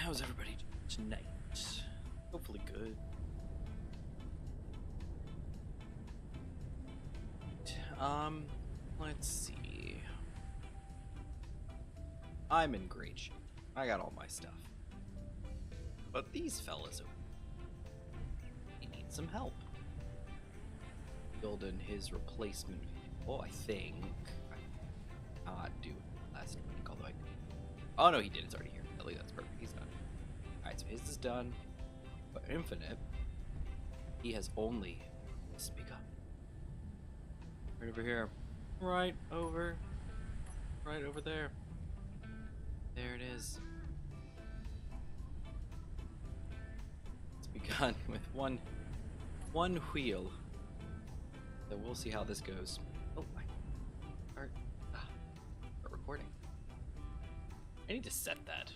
How's everybody doing tonight? Hopefully good. Let's see. I'm in great shape. I got all my stuff. But these fellas, they need some help. Building his replacement vehicle, I think. I did not do it last week, although I... Oh no, he did. It's already here. At least that's perfect. He's done. Alright, so his is done. But Infinite, he has only just begun. Right over here. Right over there. There it is. It's begun with one wheel. So we'll see how this goes. Oh, I start recording. I need to set that.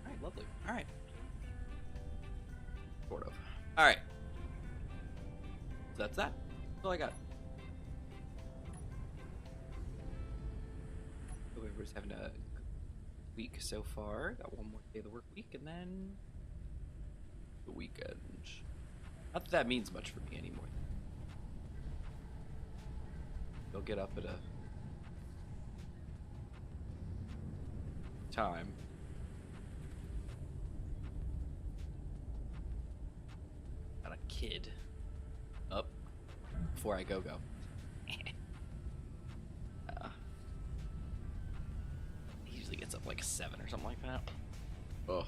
Right. Lovely. All right. Sort of. All right. So that's that. That's all I got. Hope everybody's having a week so far. Got one more day of the work week, and then the weekend. Not that that means much for me anymore. You'll get up at a time. Kid up before I go. He usually gets up like 7 or something like that. Ugh.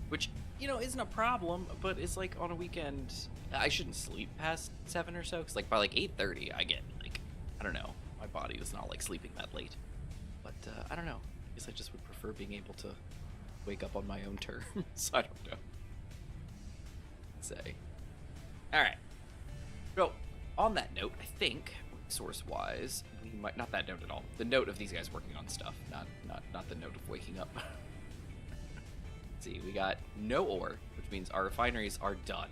Which, you know, isn't a problem, but it's like on a weekend, I shouldn't sleep past 7 or so, because like by like 8:30 I get like, I don't know, my body is not like sleeping that late. But I don't know, I guess I just would prefer being able to wake up on my own terms. I don't know. Say. Alright. So, on that note, I think, source-wise, we might... Not that note at all. The note of these guys working on stuff, not the note of waking up. Let's see, we got no ore, which means our refineries are done.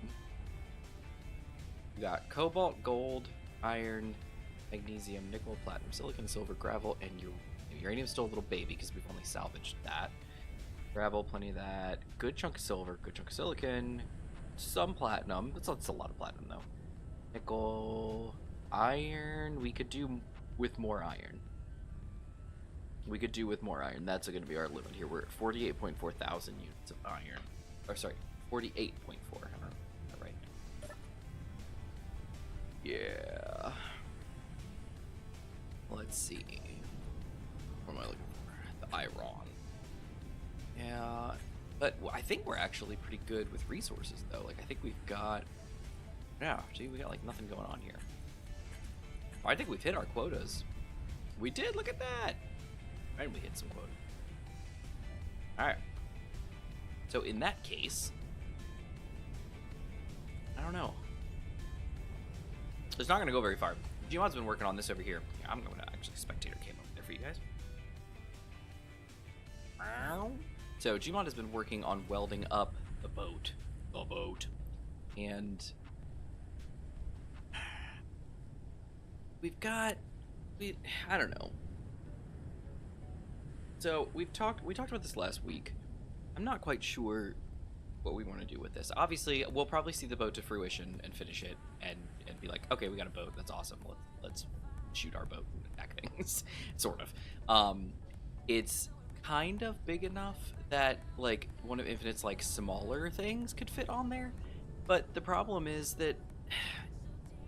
We got cobalt, gold, iron, magnesium, nickel, platinum, silicon, silver, gravel, and uranium's still a little baby because we've only salvaged that. Gravel, plenty of that. Good chunk of silver, good chunk of silicon. Some platinum. That's a lot of platinum though. Nickel, iron. We could do with more iron. That's going to be our limit here. We're at 48.4 thousand units of iron. Or sorry, 48.4. I don't know. Right. Yeah. Let's see. What am I looking for? The iron. Yeah. But I think we're actually pretty good with resources, though. Like, I think we've got... Yeah, gee, we got, like, nothing going on here. I think we've hit our quotas. We did! Look at that! And we hit some quotas. Alright. So, in that case... I don't know. It's not going to go very far. Gmod's been working on this over here. Yeah, I'm going to actually spectator cam over there for you guys. So Gmod has been working on welding up the boat, and I don't know. So we talked about this last week. I'm not quite sure what we want to do with this. Obviously, we'll probably see the boat to fruition and finish it, and be like, okay, we got a boat. That's awesome. Let's shoot our boat and attack things, sort of. It's kind of big enough that like one of Infinite's like smaller things could fit on there, but the problem is that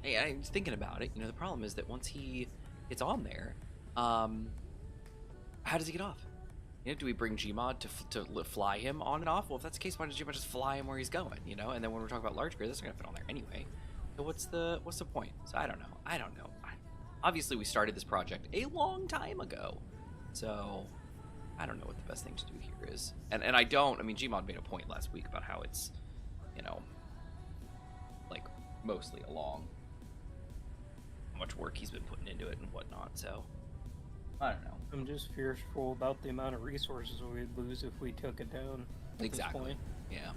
I was thinking about it, you know, the problem is that once he gets on there, how does he get off? You know, do we bring Gmod to fly him on and off? Well, if that's the case, why does Gmod just fly him where he's going, you know? And then when we're talking about large grid, that's not gonna fit on there anyway. So what's the point? So I don't know. Obviously we started this project a long time ago, so I don't know what the best thing to do here is. And I don't, I mean, Gmod made a point last week about how it's, you know, like, mostly along how much work he's been putting into it and whatnot, so I don't know. I'm just fearful about the amount of resources we'd lose if we took it down. Exactly. Yeah.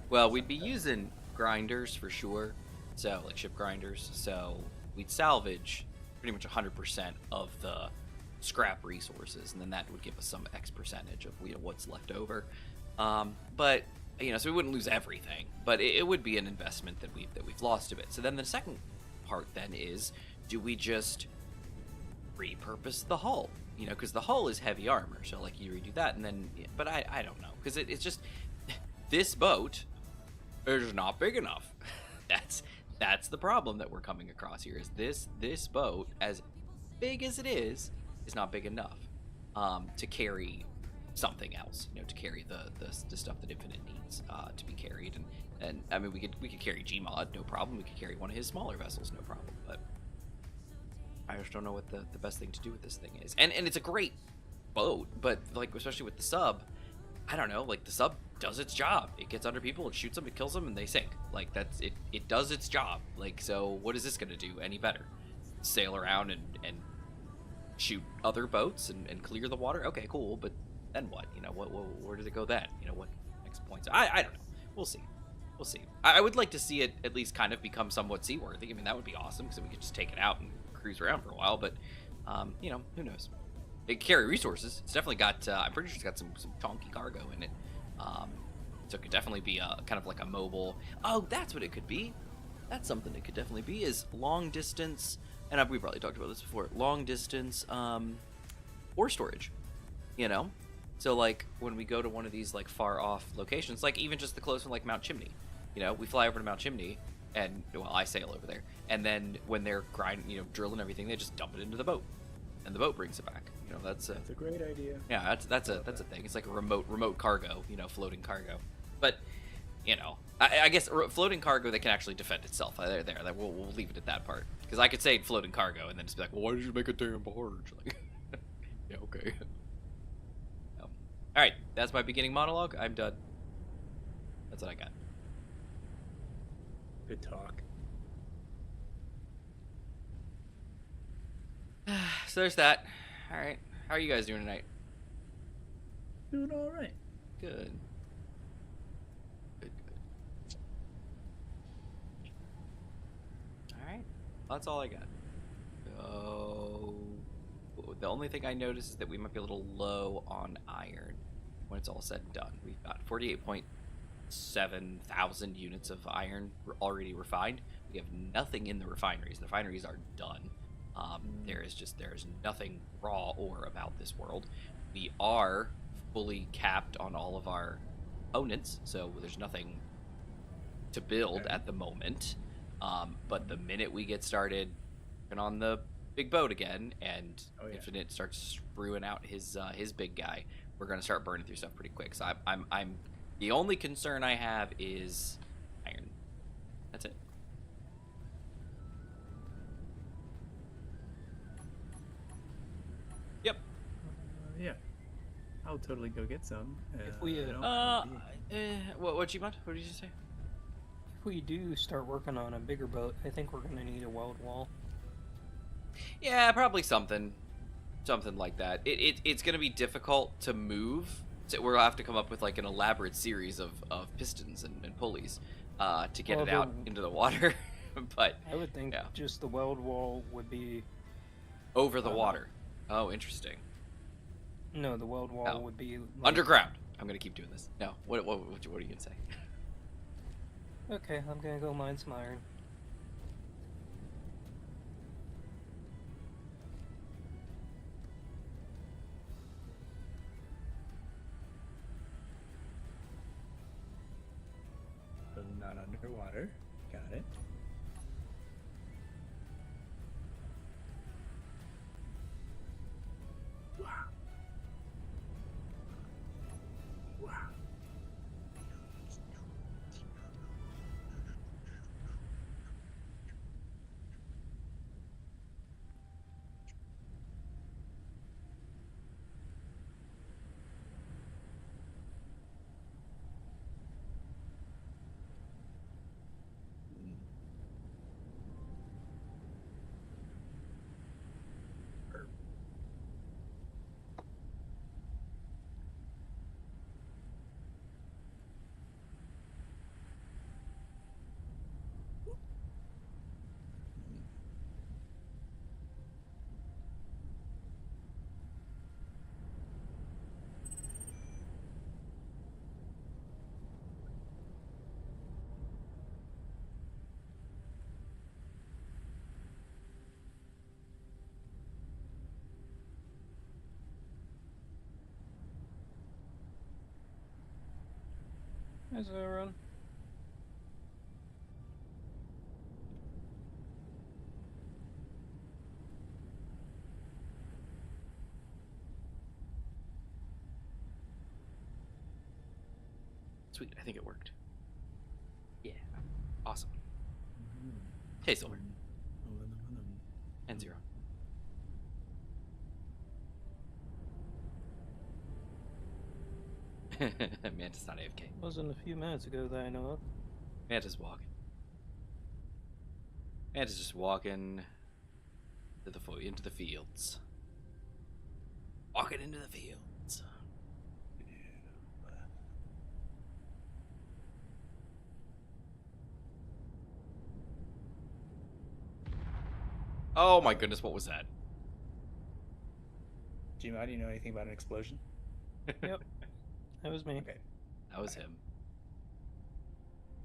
Well, we'd be using grinders for sure, so like ship grinders. So we'd salvage pretty much 100% of the scrap resources, and then that would give us some X percentage of what's left over. But you know, so we wouldn't lose everything, but it would be an investment that we've lost a bit. So then the second part then is, do we just repurpose the hull? You know, because the hull is heavy armor, so like you redo that, and then, but I don't know, because it's just, this boat is not big enough. That's the problem that we're coming across here, is this boat, as big as it is not big enough to carry something else, you know, to carry the stuff that Infinite needs to be carried. And I mean, we could carry Gmod, no problem. We could carry one of his smaller vessels, no problem. But I just don't know what the best thing to do with this thing is. And it's a great boat, but like, especially with the sub, I don't know, like the sub does its job. It gets under people, it shoots them, it kills them, and they sink. Like, that's it. It does its job. Like, so what is this going to do any better? Sail around and shoot other boats and clear the water? Okay, cool, but then what? You know, where does it go then? You know, what next points? I don't know. We'll see. We'll see. I would like to see it at least kind of become somewhat seaworthy. I mean, that would be awesome, because then we could just take it out and cruise around for a while, but you know, who knows? It can carry resources. It's definitely got, I'm pretty sure it's got some chonky cargo in it. So it could definitely be a kind of like a mobile, oh, that's what it could be. That's something it could definitely be, is long distance, and we've probably talked about this before, long distance ore storage, you know? So like when we go to one of these like far off locations, like even just the close one, like Mount Chimney, you know, we fly over to Mount Chimney, and well, I sail over there, and then when they're grinding, you know, drilling everything, they just dump it into the boat, and the boat brings it back. You know, that's a great idea. Yeah, that's a thing. It's like a remote cargo, you know, floating cargo. But you know, I guess floating cargo that can actually defend itself. We'll leave it at that part, because I could say floating cargo and then just be like, well, why did you make a damn barge? Like, yeah, okay. All right, that's my beginning monologue. I'm done. That's what I got. Good talk. So there's that. All right, how are you guys doing tonight? Doing all right. Good. Good. All right, that's all I got. So the only thing I noticed is that we might be a little low on iron when it's all said and done. We've got 48.7 thousand units of iron already refined. We have nothing in the refineries. The refineries are done. There is nothing raw ore about this world. We are fully capped on all of our opponents, so there's nothing to build at the moment. But the minute we get started on the big boat again, and Infinite starts screwing out his big guy, we're gonna start burning through stuff pretty quick. So I'm the only concern I have is iron. That's it. Yep. Yeah. I'll totally go get some. If we, what Gmod? What did you say? if we do start working on a bigger boat, I think we're gonna need a weld wall. Yeah, probably something like that. It's gonna be difficult to move. So we'll have to come up with like an elaborate series of pistons and pulleys to get it out into the water. But I would think just the weld wall would be over the water. Oh, interesting. No, the weld wall would be like, underground. I'm gonna keep doing this. No, what are you gonna say? Okay, I'm gonna go mine some iron. So not underwater. Got it. Wow. Wow. Hi, Zoran. Sweet, I think it worked. Yeah, awesome. Hey, Silver. And Zero. Mantis not AFK. Wasn't a few minutes ago that I know of. Mantis walking. Mantis just walking to the into the fields. Walking into the fields. Oh my goodness, what was that? Gmod, do you know anything about an explosion? Yep, that was me. Okay. That was him.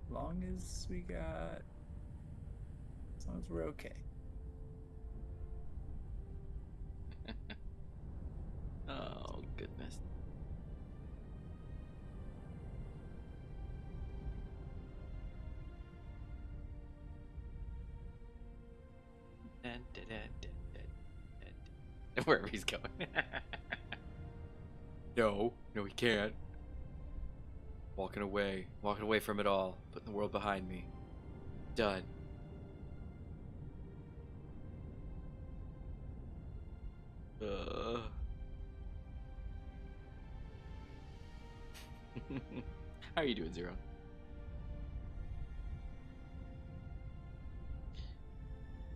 As long as we're okay. Oh goodness. Wherever he's going. No, he can't. Walking away from it all, putting the world behind me. Done. How are you doing, Zero?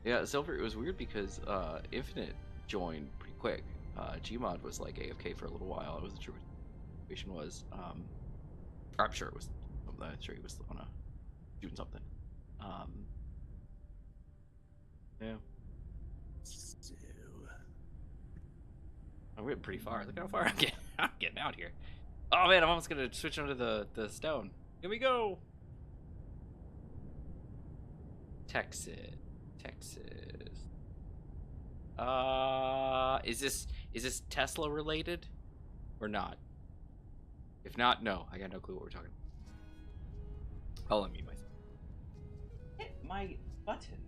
Yeah, Silver, it was weird because Infinite joined pretty quick. Gmod was like AFK for a little while. I wasn't sure what the situation was. I'm sure it was. I'm sure he was on doing something. Yeah. So, I'm getting pretty far. Look how far I'm getting. I'm getting out here. Oh man, I'm almost gonna switch onto the stone. Here we go. Texas. Is this Tesla related or not? If not, no. I got no clue what we're talking about. I'll unmute myself. Hit my button.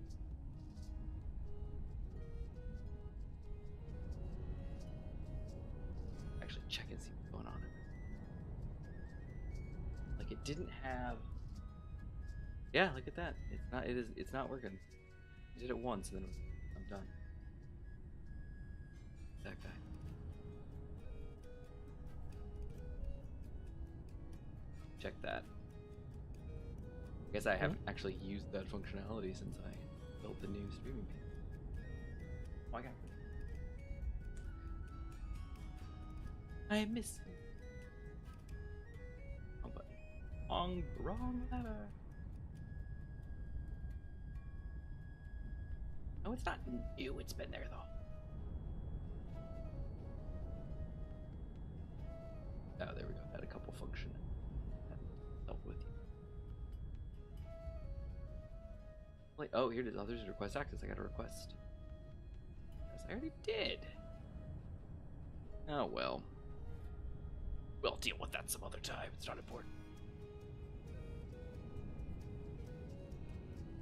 Actually check and see what's going on. Like it didn't have. Yeah, look at that. It's not working. I did it once and then I'm done. That guy. Check that. I guess I haven't actually used that functionality since I built the new streaming pane. Oh, I got it. I miss you. Wrong button. Wrong letter. Oh, it's not new. It's been there, though. Oh, there we go. Had a couple function. Help with you. Like, oh, here it is. Oh, there's a request access. I got a request. Yes, I already did. Oh, well. We'll deal with that some other time. It's not important.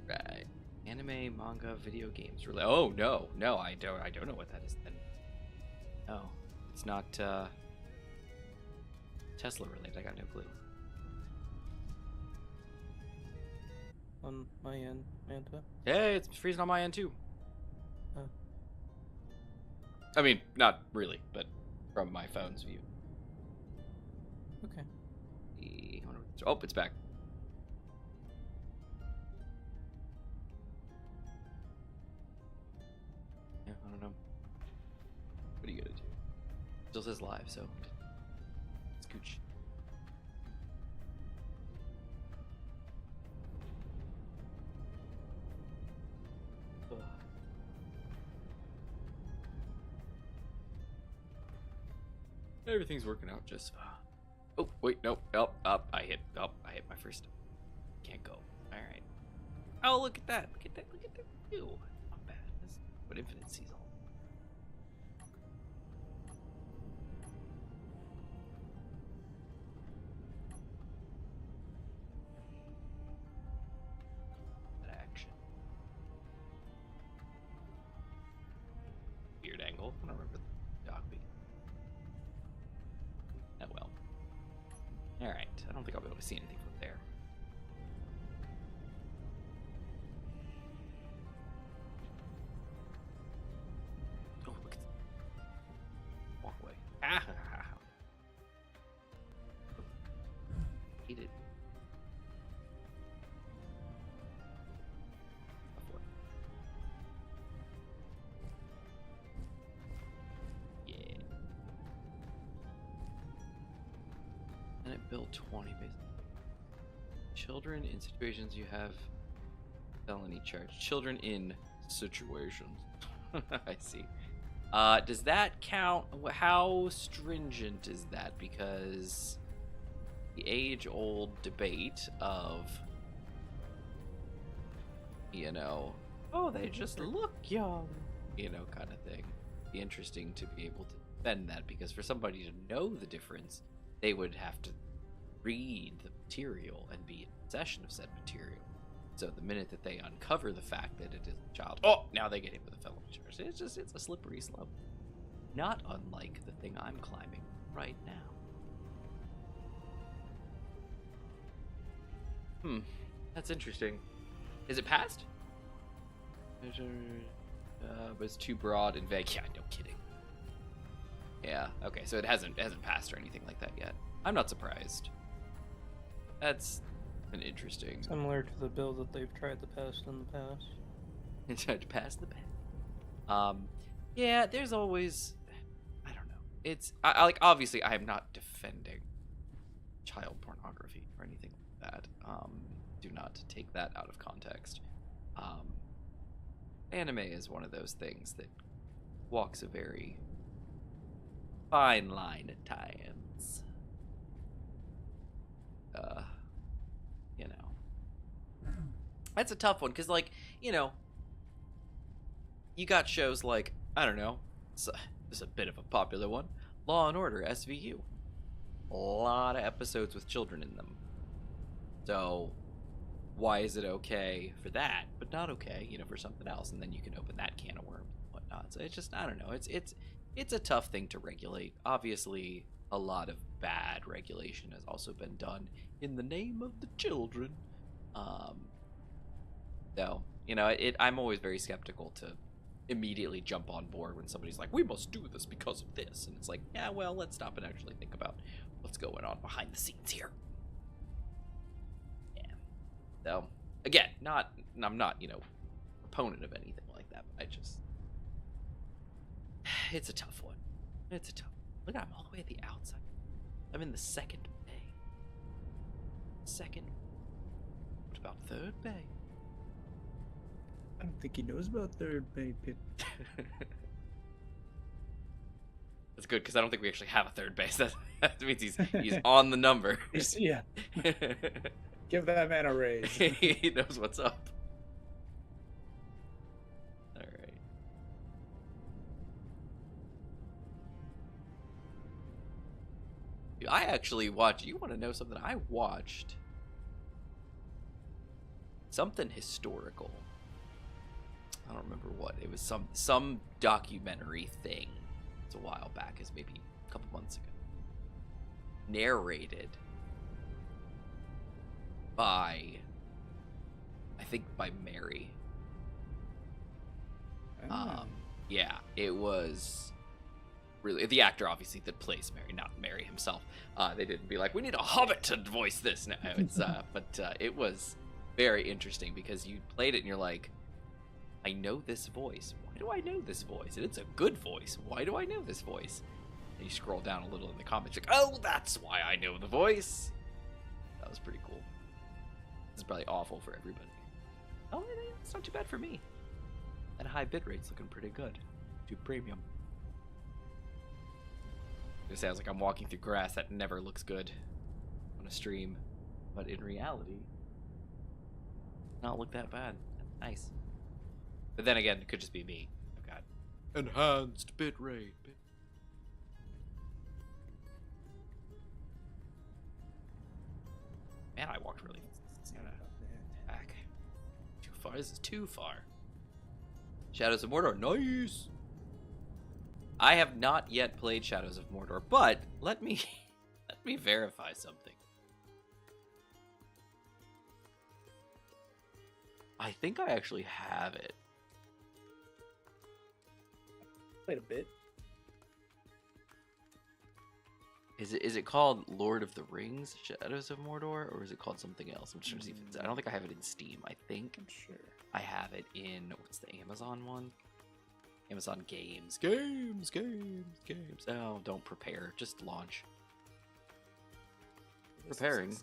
Right. Anime, manga, video games. Really? Oh no, I don't know what that is then. No, it's not Tesla related. I got no clue. On my end, Manta. Hey, it's freezing on my end too. Oh. I mean, not really, but from my phone's view. Okay. Oh, it's back. Yeah, I don't know. What are you gonna do? Still says live, so scooch. Everything's working out just. Oh wait, nope. I hit my first. Can't go. All right. Oh, look at that! Look at that! Look at that view. Not bad. That's what Infinite sees all. to see anything from there. Oh, look at that. Walk away. Ah! Hate it. Yeah. And it built 20 basically. Children in situations you have felony charge. Children in situations. I see. Does that count? How stringent is that? Because the age-old debate of, you know, oh, they just look young, you know, kind of thing. Be interesting to be able to defend that, because for somebody to know the difference, they would have to read the material and be in possession of said material. So the minute that they uncover the fact that it is a child, oh, now they get hit with a felony charge. It's a slippery slope. Not unlike the thing I'm climbing right now. That's interesting. Is it passed? But it's too broad and vague. Yeah, no kidding. Yeah, okay, so it hasn't passed or anything like that yet. I'm not surprised. That's an interesting. Similar to the bill that they've tried to pass in the past. Tried to pass the pen. Yeah, there's always, I don't know. It's I like, obviously I am not defending child pornography or anything like that. Do not take that out of context. Anime is one of those things that walks a very fine line at times. You know, that's a tough one, because, like, you know, you got shows like, I don't know, this is a bit of a popular one, Law and Order SVU. A lot of episodes with children in them. So why is it okay for that, but not okay, you know, for something else? And then you can open that can of worms and whatnot. So it's just, I don't know. It's a tough thing to regulate. Obviously, a lot of bad regulation has also been done in the name of the children. So, you know, I'm always very skeptical to immediately jump on board when somebody's like, we must do this because of this. And it's like, yeah, well, let's stop and actually think about what's going on behind the scenes here. Yeah. So, again, I'm not, you know, proponent of anything like that, but it's a tough one. It's a tough one. Look, I'm all the way at the outside. I'm in the second bay. Second. What about third bay? I don't think he knows about third bay pit. That's good, because I don't think we actually have a third base. That means he's on the number. Yeah. Give that man a raise. He knows what's up. All right. I actually watched. You want to know something? I watched something historical. I don't remember what. It was some documentary thing. It's a while back. It's maybe a couple months ago. Narrated by, I think, by Mary. Yeah, it was really the actor, obviously, that plays Mary, not Mary himself. They didn't be like, we need a hobbit to voice this. No, it's but it was very interesting, because you played it and you're like, I know this voice. Why do I know this voice? And it's a good voice. Why do I know this voice? And you scroll down a little in the comments, like, oh, that's why I know the voice. That was pretty cool. This is probably awful for everybody. Oh, it's not too bad for me. That high bit rate's looking pretty good. To premium. It sounds like I'm walking through grass that never looks good on a stream, but in reality, not look that bad. Nice. But then again, it could just be me. I've got enhanced bit rate. Man, I walked really back. Too far. This is too far. Shadows of Mordor, nice. I have not yet played Shadows of Mordor, but let me verify something. I think I actually have it. Played a bit. Is it called Lord of the Rings, Shadows of Mordor, or is it called something else? I'm just trying to see if it's, I don't think I have it in Steam. I think I'm sure. I have it in, what's the Amazon one? Amazon Games. Games. Oh, don't prepare. Just launch. Preparing.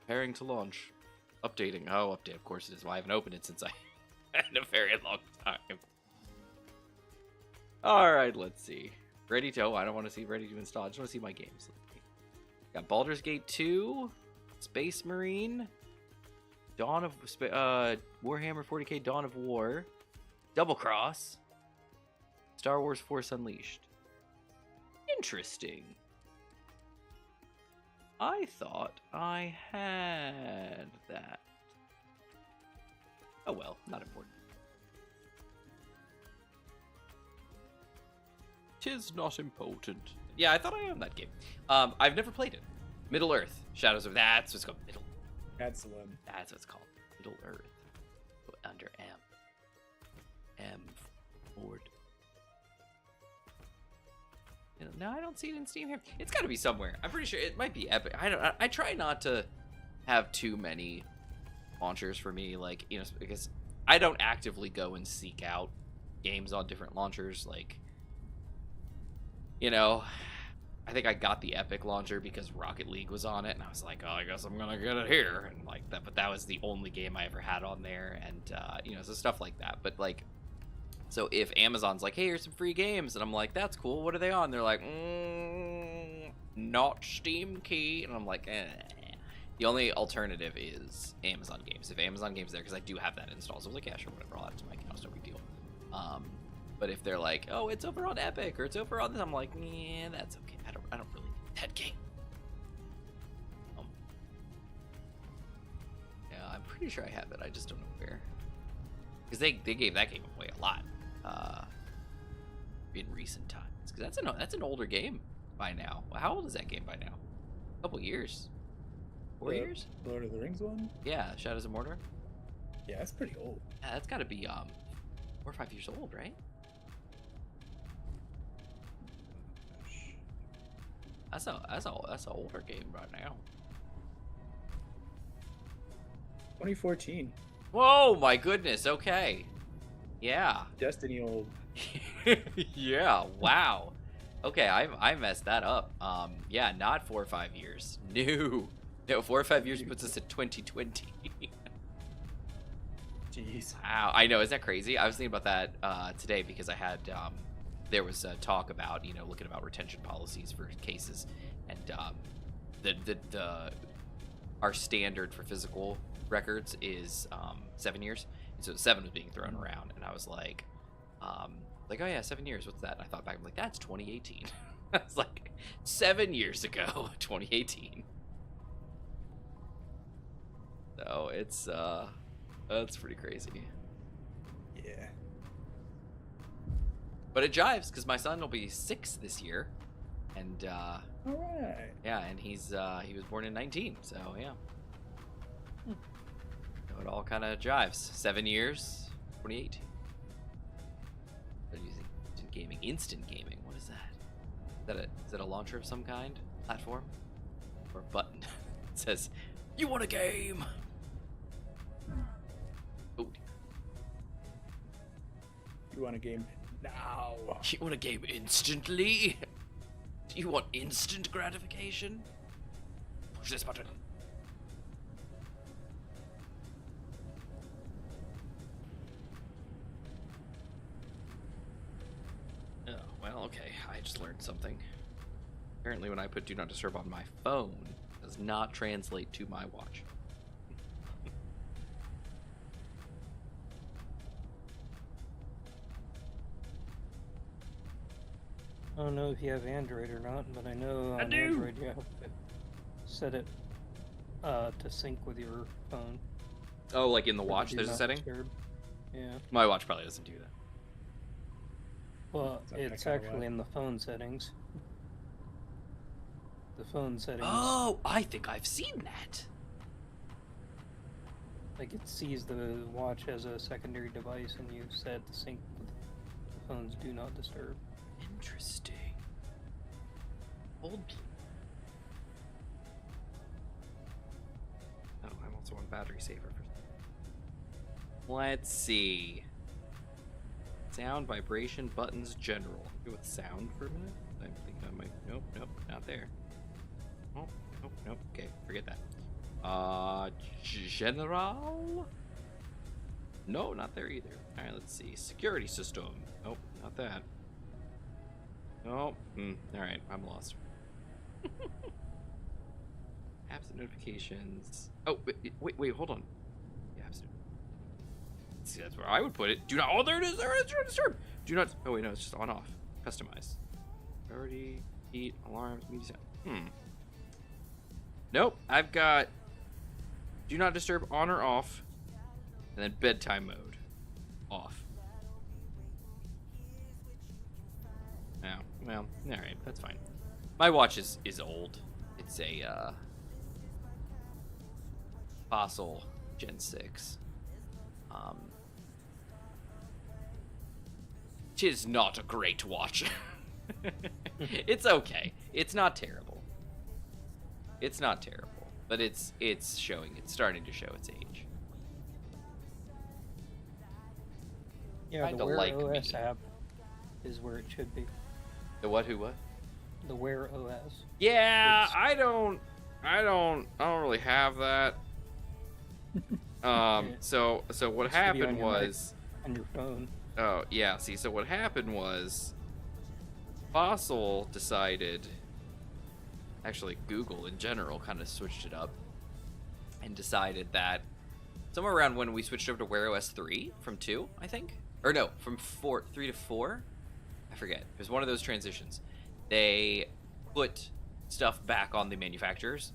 Preparing to launch. Updating. Oh, update. Of course it is. Well, I haven't opened it since I had a very long time. Alright, let's see. Ready to... Oh, I don't want to see ready to install. I just want to see my games. Got Baldur's Gate 2. Space Marine. Dawn of... Warhammer 40k Dawn of War. Double Cross. Star Wars Force Unleashed. Interesting. I thought I had that. Oh well, not important. 'Tis not important. Yeah, I thought I owned that game. I've never played it. Middle Earth. Shadows of... That's what's called. Middle... That's the one. That's what it's called. Middle Earth. Under M. M. Ford. No, I don't see it in Steam here. It's got to be somewhere. I'm pretty sure it might be Epic. I try not to have too many launchers for me, like, you know, because I don't actively go and seek out games on different launchers. Like, you know, I think I got the Epic launcher because Rocket League was on it, and I was like, oh, I guess I'm gonna get it here, and like that. But that was the only game I ever had on there, and you know, so stuff like that. But like, so if Amazon's like, hey, here's some free games, and I'm like, that's cool. What are they on? They're like, not Steam key, and I'm like, eh. The only alternative is Amazon Games. If Amazon Games there, because I do have that installed, so I was like, yeah, sure, whatever. I'll add it to my account. It's no big deal. But if they're like, oh, it's over on Epic or it's over on this, I'm like, yeah, that's okay. I don't really need that game. Yeah, I'm pretty sure I have it. I just don't know where. Because they gave that game away a lot in recent times. Because that's an older game by now. Well, how old is that game by now? A couple years. 4 years? Lord of the Rings one? Yeah, Shadows of Mordor. Yeah, that's pretty old. Yeah, that's got to be 4 or 5 years old, right? That's an older game right now. 2014. Whoa, my goodness. Okay. Yeah. Destiny old. Yeah. Wow. Okay, I messed that up. Yeah, not 4 or 5 years. No, 4 or 5 years puts us at 2020. Jeez. Wow. I know. Isn't that crazy? I was thinking about that today because I had there was a talk about, you know, looking about retention policies for cases, and our standard for physical records is 7 years, and so 7 was being thrown around, and I was like, oh yeah, 7 years. What's that? And I thought back, I'm like, that's 2018. I was like, 7 years ago, 2018. So it's that's pretty crazy. Yeah. But it jives because my son will be 6 this year, and All right. yeah, and he was born in 19, so yeah. So it all kind of jives. 7 years, 2018. They're using gaming, instant gaming. What is that? Is that a launcher of some kind, platform, or a button? It says, "You want a game?" Oh. You want a game now? You want a game instantly? Do you want instant gratification? Push this button. Oh, well, okay. I just learned something. Apparently when I put Do Not Disturb on my phone, it does not translate to my watch. I don't know if you have Android or not, but I know I on do. Android you have to set it to sync with your phone. Oh, like in the for watch Do there's a Not setting? Disturb. Yeah. My watch probably doesn't do that. Well, Is that it's kinda actually why? in the phone settings. The phone settings. Oh, I think I've seen that. Like, it sees the watch as a secondary device, and you set the sync with the phone's do not disturb. Interesting. Hold. Oh, I'm also on battery saver. Let's see. Sound, vibration, buttons, general. Go with sound for a minute. I think I might. Nope, not there. Oh, nope. Okay, forget that. General? No, not there either. All right, let's see. Security system. Nope, not that. Oh, all right, I'm lost. Apps and notifications. Oh, wait, hold on. Yeah, apps. See, that's where I would put it. Do not. Oh, there it is. There it is. Disturb. Do not. Oh wait, no, it's just on off. Customize. Priority, heat, alarms, media sound. Nope. I've got do not disturb on or off, and then bedtime mode off. Oh, well, all right, that's fine. My watch is old. It's a Fossil Gen 6. It is not a great watch. It's okay. It's not terrible. It's not terrible, but it's starting to show its age. Yeah, the Kinda Wear like OS me. app is where it should be. The what? Who? What? The Wear OS. Yeah, It's- I don't really have that. So what It should be on happened your Mac. was, On your phone. oh yeah, see, so what happened was, Fossil decided, actually Google in general kind of switched it up, and decided that somewhere around when we switched over to Wear OS 3 from 2, I think, or no, from 3 to 4, I forget. It was one of those transitions. They put stuff back on the manufacturers,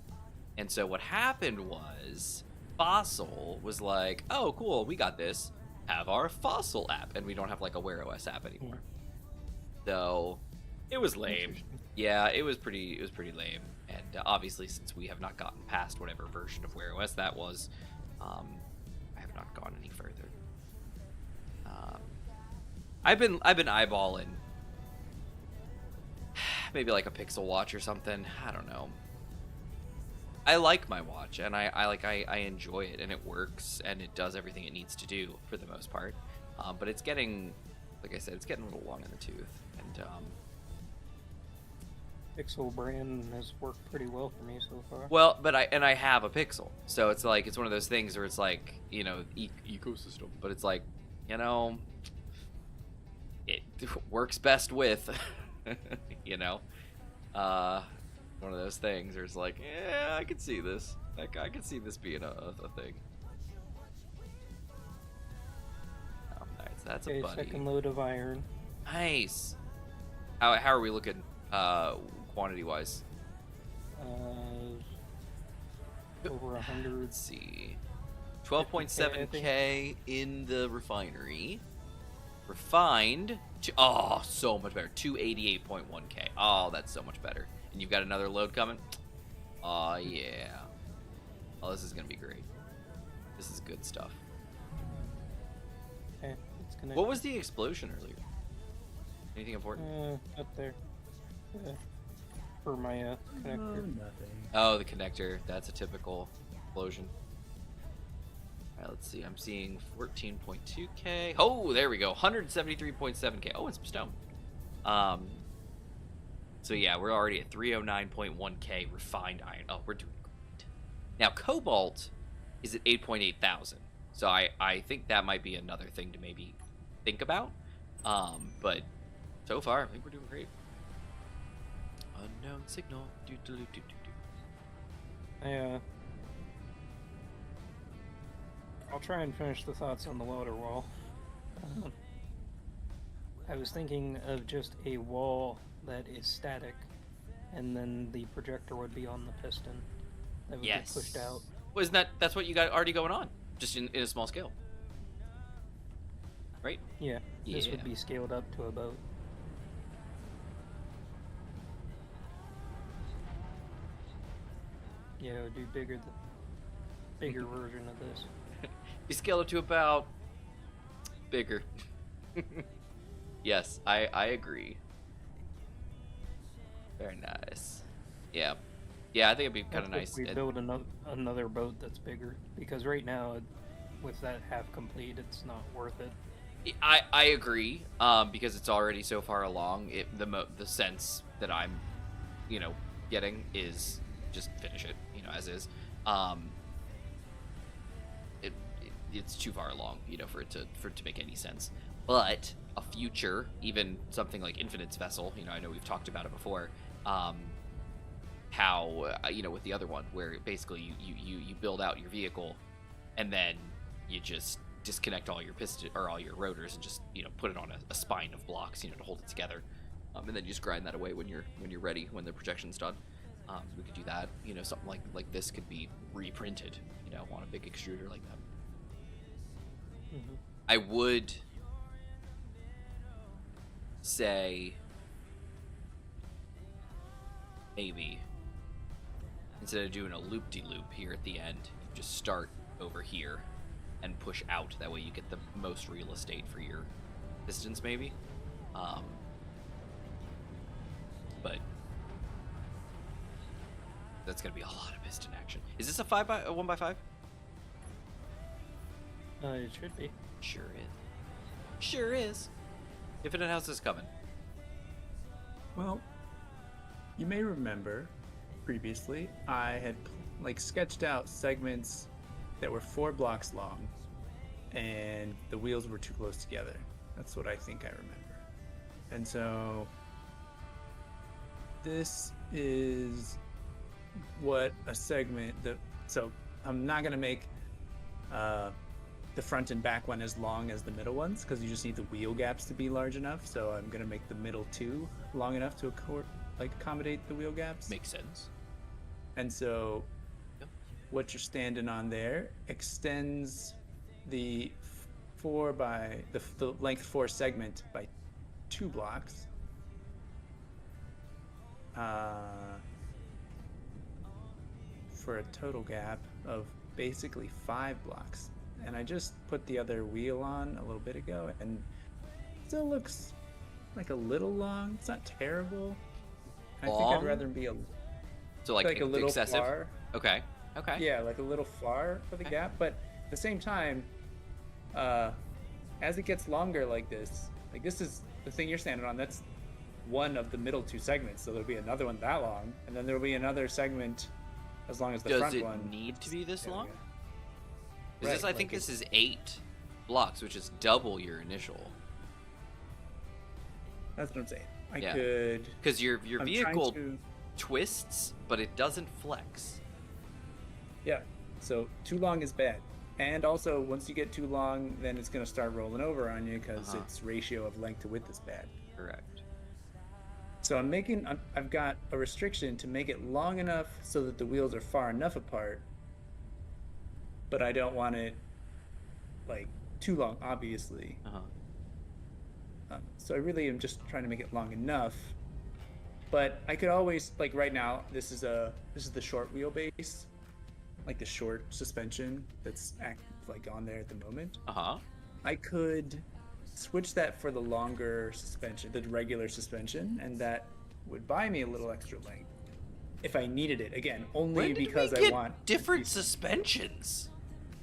and so what happened was Fossil was like, oh cool, we got this, have our Fossil app, and we don't have like a Wear OS app anymore. So it was lame. Yeah, it was pretty lame, and obviously since we have not gotten past whatever version of Wear OS that was, I have not gone any further. I've been eyeballing maybe like a Pixel watch or something. I don't know. I like my watch, and I enjoy it, and it works, and it does everything it needs to do for the most part. But it's getting, like I said, it's getting a little long in the tooth, and Pixel brand has worked pretty well for me so far. well, but I have a Pixel, so it's like it's one of those things where it's like, you know, ecosystem, but it's like, you know, it works best with, you know, one of those things where it's like, yeah, I could see this. Like, I could see this being a thing. Oh, alright, so that's Okay, a buddy. second load of iron. Nice. How are we looking, quantity wise? Over 100. Let's see. 12.7K in the refinery. Refined to, oh, so much better. 288.1K. Oh, that's so much better. And you've got another load coming? Oh, yeah. Oh, this is going to be great. This is good stuff. Okay, it's connected. What was the explosion earlier? Anything important? Up there. For my connector. Nothing. Oh, the connector. That's a typical explosion. Alright, let's see. I'm seeing 14.2K. Oh, there we go. 173.7K. Oh, and some stone. So yeah, we're already at 309.1K refined iron. Oh, we're doing great. Now, cobalt is at 8.8 thousand. So I think that might be another thing to maybe think about. But so far, I think we're doing great. Unknown signal. I'll try and finish the thoughts on the welder wall. I was thinking of just a wall that is static, and then the projector would be on the piston that would Yes. get pushed out. Well, isn't that's what you got already going on? Just in a small scale. Right? Yeah, this Yeah. would be scaled up to a boat. Yeah, it would be bigger version of this. You scale it to about bigger. Yes, I agree. Very nice. Yeah. Yeah, I think it'd be kind of That's nice. if we build another boat that's bigger, because right now, with that half complete, it's not worth it. I agree. Because it's already so far along. The sense that I'm, getting is just finish it, as is. It's too far along, for it to make any sense. But a future, even something like Infinite's vessel, I know we've talked about it before. How with the other one, where basically you build out your vehicle, and then you just disconnect all your piston or all your rotors and just put it on a spine of blocks, to hold it together, and then you just grind that away when you're ready, when the projection's done. We could do that. Something like this could be reprinted, on a big extruder like that. Mm-hmm. I would say maybe instead of doing a loop-de-loop here at the end, you just start over here and push out. That way you get the most real estate for your pistons, maybe. But that's gonna be a lot of piston action. Is this a 1x5? It should be. Sure is. Sure is. Infinite House is coming. Well, you may remember previously I had sketched out segments that were 4 blocks long, and the wheels were too close together. That's what I think I remember. And so this is what a segment so I'm not gonna make the front and back one as long as the middle ones, because you just need the wheel gaps to be large enough. So I'm gonna make the middle 2 long enough to accommodate the wheel gaps. Makes sense. And so Yep. what you're standing on there extends the the length 4 segment by 2 blocks. For a total gap of basically 5 blocks. And I just put the other wheel on a little bit ago, and it still looks like a little long. It's not terrible. I think Long? I'd rather be So like a little excessive. far. Okay. Yeah, like a little far for the Okay. gap, but at the same time, as it gets longer like this is the thing you're standing on. That's one of the middle 2 segments, so there'll be another one that long, and then there'll be another segment as long as the Does front it one. need to be this There we long? go. Is this? I think this is 8 blocks, which is double your initial. That's what I'm saying. I Yeah. could. Because your I'm trying vehicle to- twists, but it doesn't flex. Yeah. So too long is bad, and also once you get too long, then it's gonna start rolling over on you because its ratio of length to width is bad. Correct. So I've got a restriction to make it long enough so that the wheels are far enough apart, but I don't want it too long, obviously. So I really am just trying to make it long enough. But I could always, right now, this is the short wheelbase, the short suspension that's on there at the moment. I could switch that for the longer suspension, the regular suspension, and that would buy me a little extra length if I needed it. Again, only because I want different suspensions.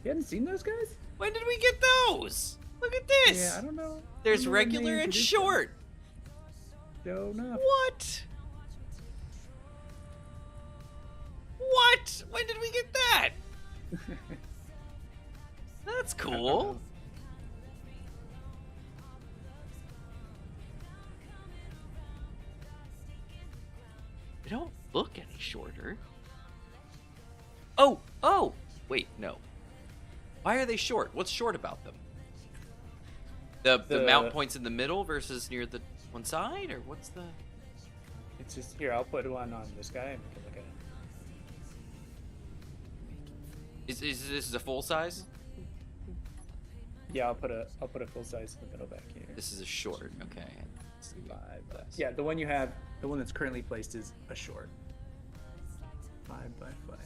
You hadn't seen those guys? When did we get those? Look at this. Yeah, I don't know. There's I don't know when they regular and introduced them. short. Show enough. What? What? When did we get that? That's cool. They don't look any shorter. Oh! Wait, no. Why are they short? What's short about them? The mount points in the middle versus near the one side, or what's the? It's just here. I'll put one on this guy and we can look at it. Is this a full size? Yeah, I'll put a full size in the middle back here. This is a short. Okay. Yeah, the one you have, the one that's currently placed is a short. 5x5, right?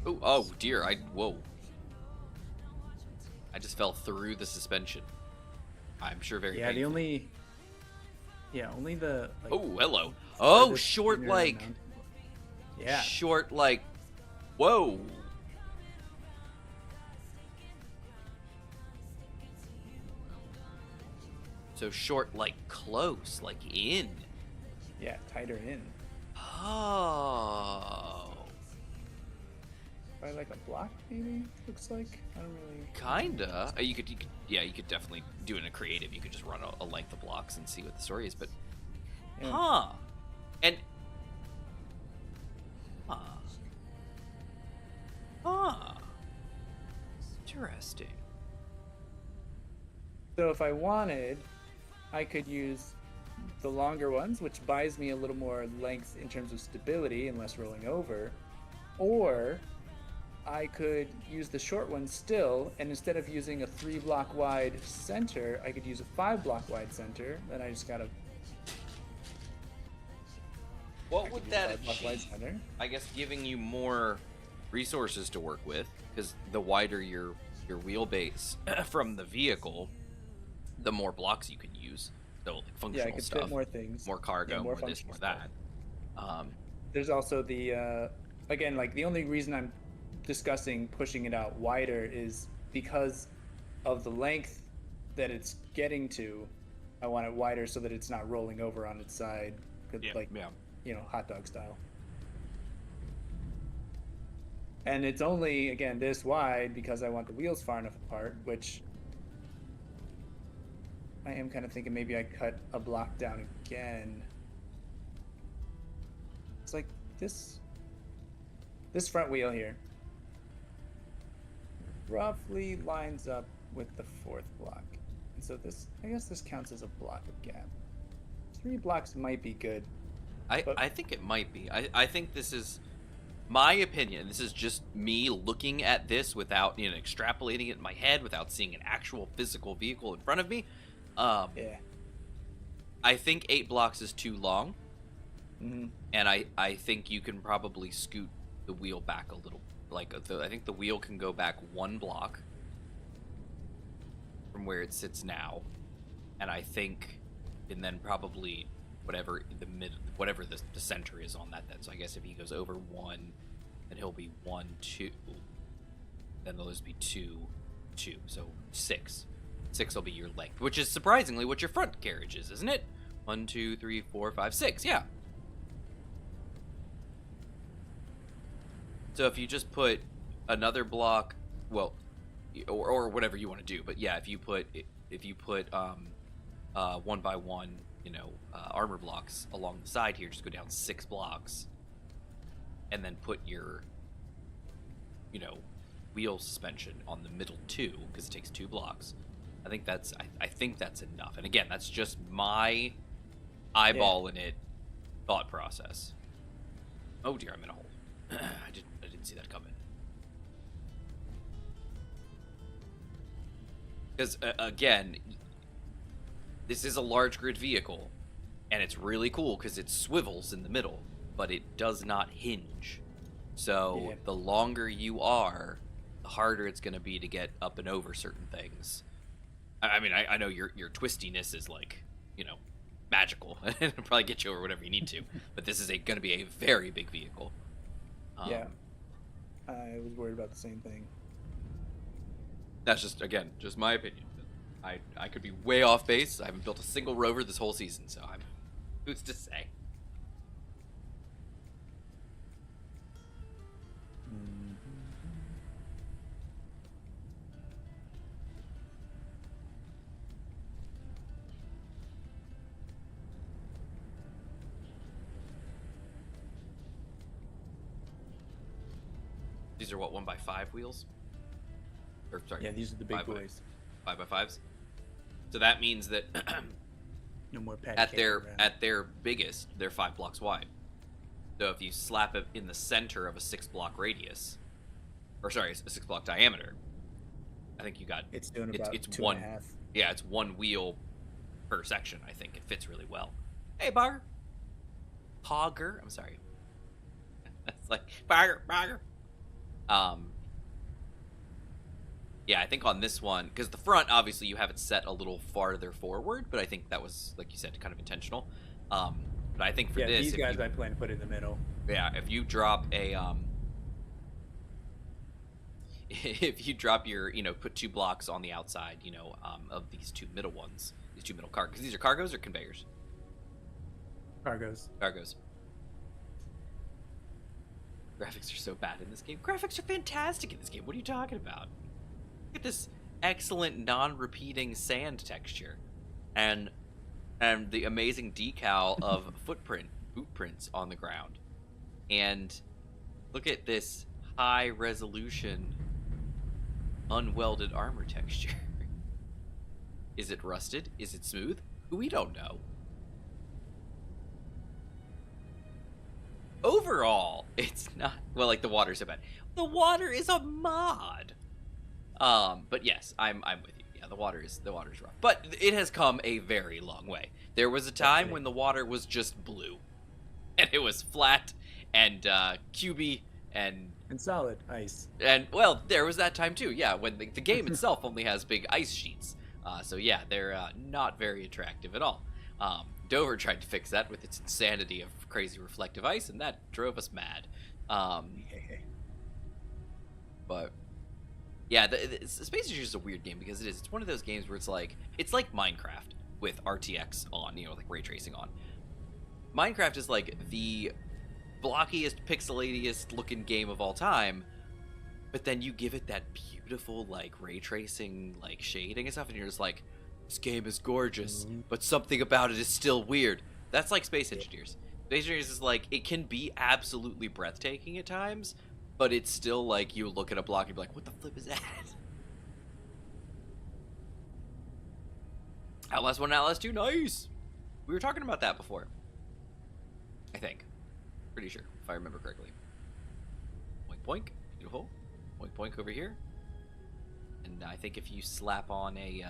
Oh dear! Whoa! I just fell through the suspension. I'm sure very. Yeah, painful. the only. Yeah, only the. Like, Oh, hello. Oh, farthest short inner like. mountain. Yeah. Short like. Whoa. So short like close, like in. Yeah, tighter in. Oh. Probably like a block, maybe. Looks like. I don't really. Kinda. You could definitely do it in a creative. You could just run a length of blocks and see what the story is. But, Yeah. huh? And, huh? Huh? Interesting. So if I wanted, I could use the longer ones, which buys me a little more length in terms of stability and less rolling over, or I could use the short ones still, and instead of using a 3-block wide center, I could use a 5-block wide center. Then I just gotta. What would that 5-block wide achieve? center. I guess giving you more resources to work with, because the wider your wheelbase from the vehicle, the more blocks you can use. So like Yeah, I functional could stuff, fit more things. more cargo, Yeah, more this, functional more stuff. that. There's also the again, like the only reason I'm discussing pushing it out wider is because of the length that it's getting to. I want it wider so that it's not rolling over on its side, like hot dog style. And it's only again this wide because I want the wheels far enough apart, which I am kind of thinking maybe I cut a block down again. It's like this front wheel here roughly lines up with the 4th block. And so this, I guess this counts as a block of gap. 3 blocks might be good. I think it might be. I think this is my opinion. This is just me looking at this without extrapolating it in my head, without seeing an actual physical vehicle in front of me. Yeah. I think 8 blocks is too long. Mm-hmm. And I think you can probably scoot the wheel back a little. I think the wheel can go back 1 block from where it sits now, and then probably whatever the center is on that. Then so I guess if he goes over 1, then he'll be 1, 2. Then there'll just be 2, 2. So 6. 6 will be your length, which is surprisingly what your front carriage is, isn't it? 1, 2, 3, 4, 5, 6. Yeah. So if you just put another block, well, or whatever you want to do, but yeah, if you put 1 by 1, armor blocks along the side here, just go down 6 blocks, and then put your, wheel suspension on the middle 2 because it takes 2 blocks. I think that's enough. And again, that's just my eyeballing it thought process. Oh dear, I'm in a hole. I didn't see that coming. Because again, this is a large grid vehicle, and it's really cool because it swivels in the middle, but it does not hinge. So Yeah. the longer you are, the harder it's going to be to get up and over certain things. I mean, I know your twistiness is like, magical, and it'll probably get you over whatever you need to. But this is going to be a very big vehicle. Yeah. I was worried about the same thing. That's just my opinion. I could be way off base. I haven't built a single rover this whole season, so who's to say? These are what, 1x5 wheels? Or sorry, Yeah, these are the big 5x5. boys. 5x5s. So that means that No more patty at cake their around. biggest, they're 5 blocks wide. So if you slap it in the center of a 6-block radius, or sorry, a 6-block diameter, I think you got It's doing about it's 2.5. Yeah, it's 1 wheel per section. I think it fits really well. Hey, Bogger. Pogger. I'm sorry. That's like Bogger. Yeah, I think on this one, because the front, obviously, you have it set a little farther forward, but I think that was, like you said, kind of intentional. But I think for Yeah, this, these if guys you, I plan to put in the middle. yeah, if you drop a, if you drop your, put 2 blocks on the outside, of these 2 middle ones, these 2 middle cargos, because these are cargos or conveyors? Cargos. Cargos. Graphics are so bad in this game. Graphics are fantastic in this game. What are you talking about? Look at this excellent non-repeating sand texture, and the amazing decal of boot prints on the ground, and look at this high resolution unwelded armor texture. Is it rusted? Is it smooth? We don't know. Overall, it's not, well, like, the water's so bad. The water is a mod. But yes, I'm with you. Yeah, the water is rough. But it has come a very long way. There was a time when the water was just blue, and it was flat and cubey and solid ice. And well, there was that time too. Yeah, when the game itself only has big ice sheets. So yeah, they're not very attractive at all. Dover tried to fix that with its insanity of crazy reflective ice, and that drove us mad. But yeah, the Space Engineers is a weird game because it's one of those games where it's like Minecraft with RTX on, like ray tracing on. Minecraft is like the blockiest, pixelatiest looking game of all time, but then you give it that beautiful like ray tracing, like shading and stuff, and you're just like, this game is gorgeous, but something about it is still weird. That's like Space Engineers. Space Engineers is like, it can be absolutely breathtaking at times, but it's still like, you look at a block and be like, what the flip is that? Outlast 1 and Outlast 2, nice! We were talking about that before. I think. Pretty sure, if I remember correctly. Boink boink, beautiful. Boink boink over here. And I think if you slap on a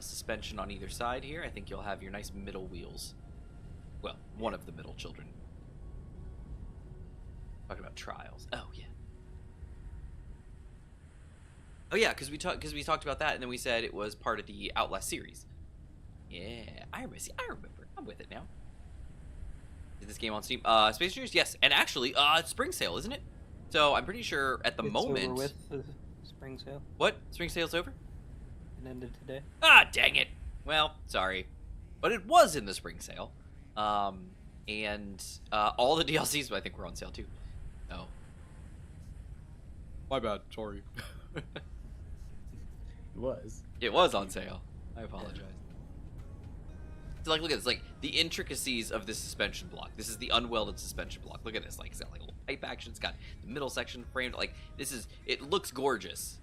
suspension on either side here, I think you'll have your nice middle wheels. Well, one of the middle children. Talking about trials. Oh yeah. Oh yeah, because we talked about that, and then we said it was part of the Outlast series. Yeah, I remember. I'm with it now. Is this game on Steam? Space Engineers, yes, and actually, it's spring sale, isn't it? So I'm pretty sure at the moment. Over with the spring sale. What? Spring sale's over? It ended today. Ah, dang it. Well, sorry, but it was in the spring sale, and all the DLCs I think were on sale too. Oh, my bad. Sorry. It was on sale. I apologize. So like, look at this, like the intricacies of this suspension block. This is the unwelded suspension block. Look at this, like it's got like a little pipe action. It's got the middle section framed. Like it looks gorgeous,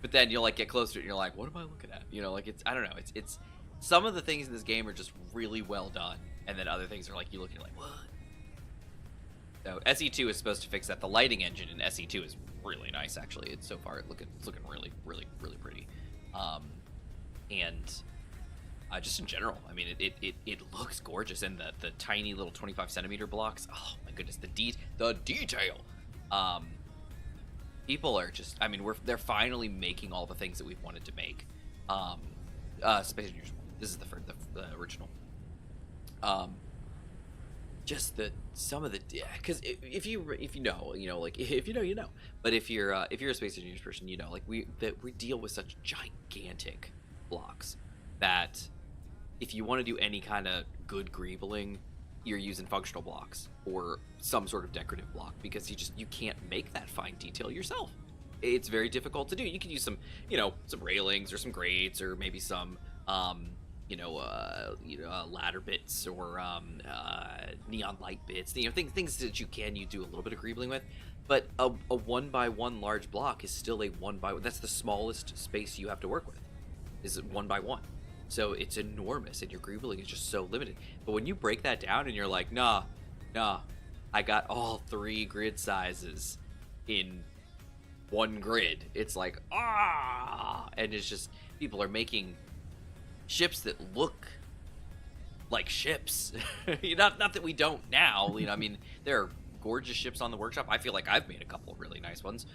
but then you'll like get closer to it and you're like, what am I looking at? Like it's, I don't know. It's some of the things in this game are just really well done, and then other things are like you look and you're like, what? So SE2 is supposed to fix that. The lighting engine in SE2 is really nice, actually. It's so far it's looking really, really, really pretty, and just in general, I mean, it looks gorgeous, and the tiny little 25 centimeter blocks. Oh my goodness, the detail. People are just, I mean, they're finally making all the things that we've wanted to make. Space Engineers. This is the original. Just some of the, because if you know, like if you know, you know. But if you're a Space Engineers person, like we deal with such gigantic blocks that if you want to do any kind of good greebling, you're using functional blocks or some sort of decorative block, because you can't make that fine detail yourself. It's very difficult to do. You can use some railings or some grates or maybe some ladder bits or neon light bits, things that you do a little bit of greebling with. But a 1x1 large block is still a 1x1. That's the smallest space you have to work with, is 1x1. So it's enormous, and your greebling is just so limited. But when you break that down and you're like, nah, I got all 3 grid sizes in one grid, it's like, and it's just, people are making ships that look like ships. Not that we don't now. I mean, there are gorgeous ships on the workshop. I feel like I've made a couple really nice ones,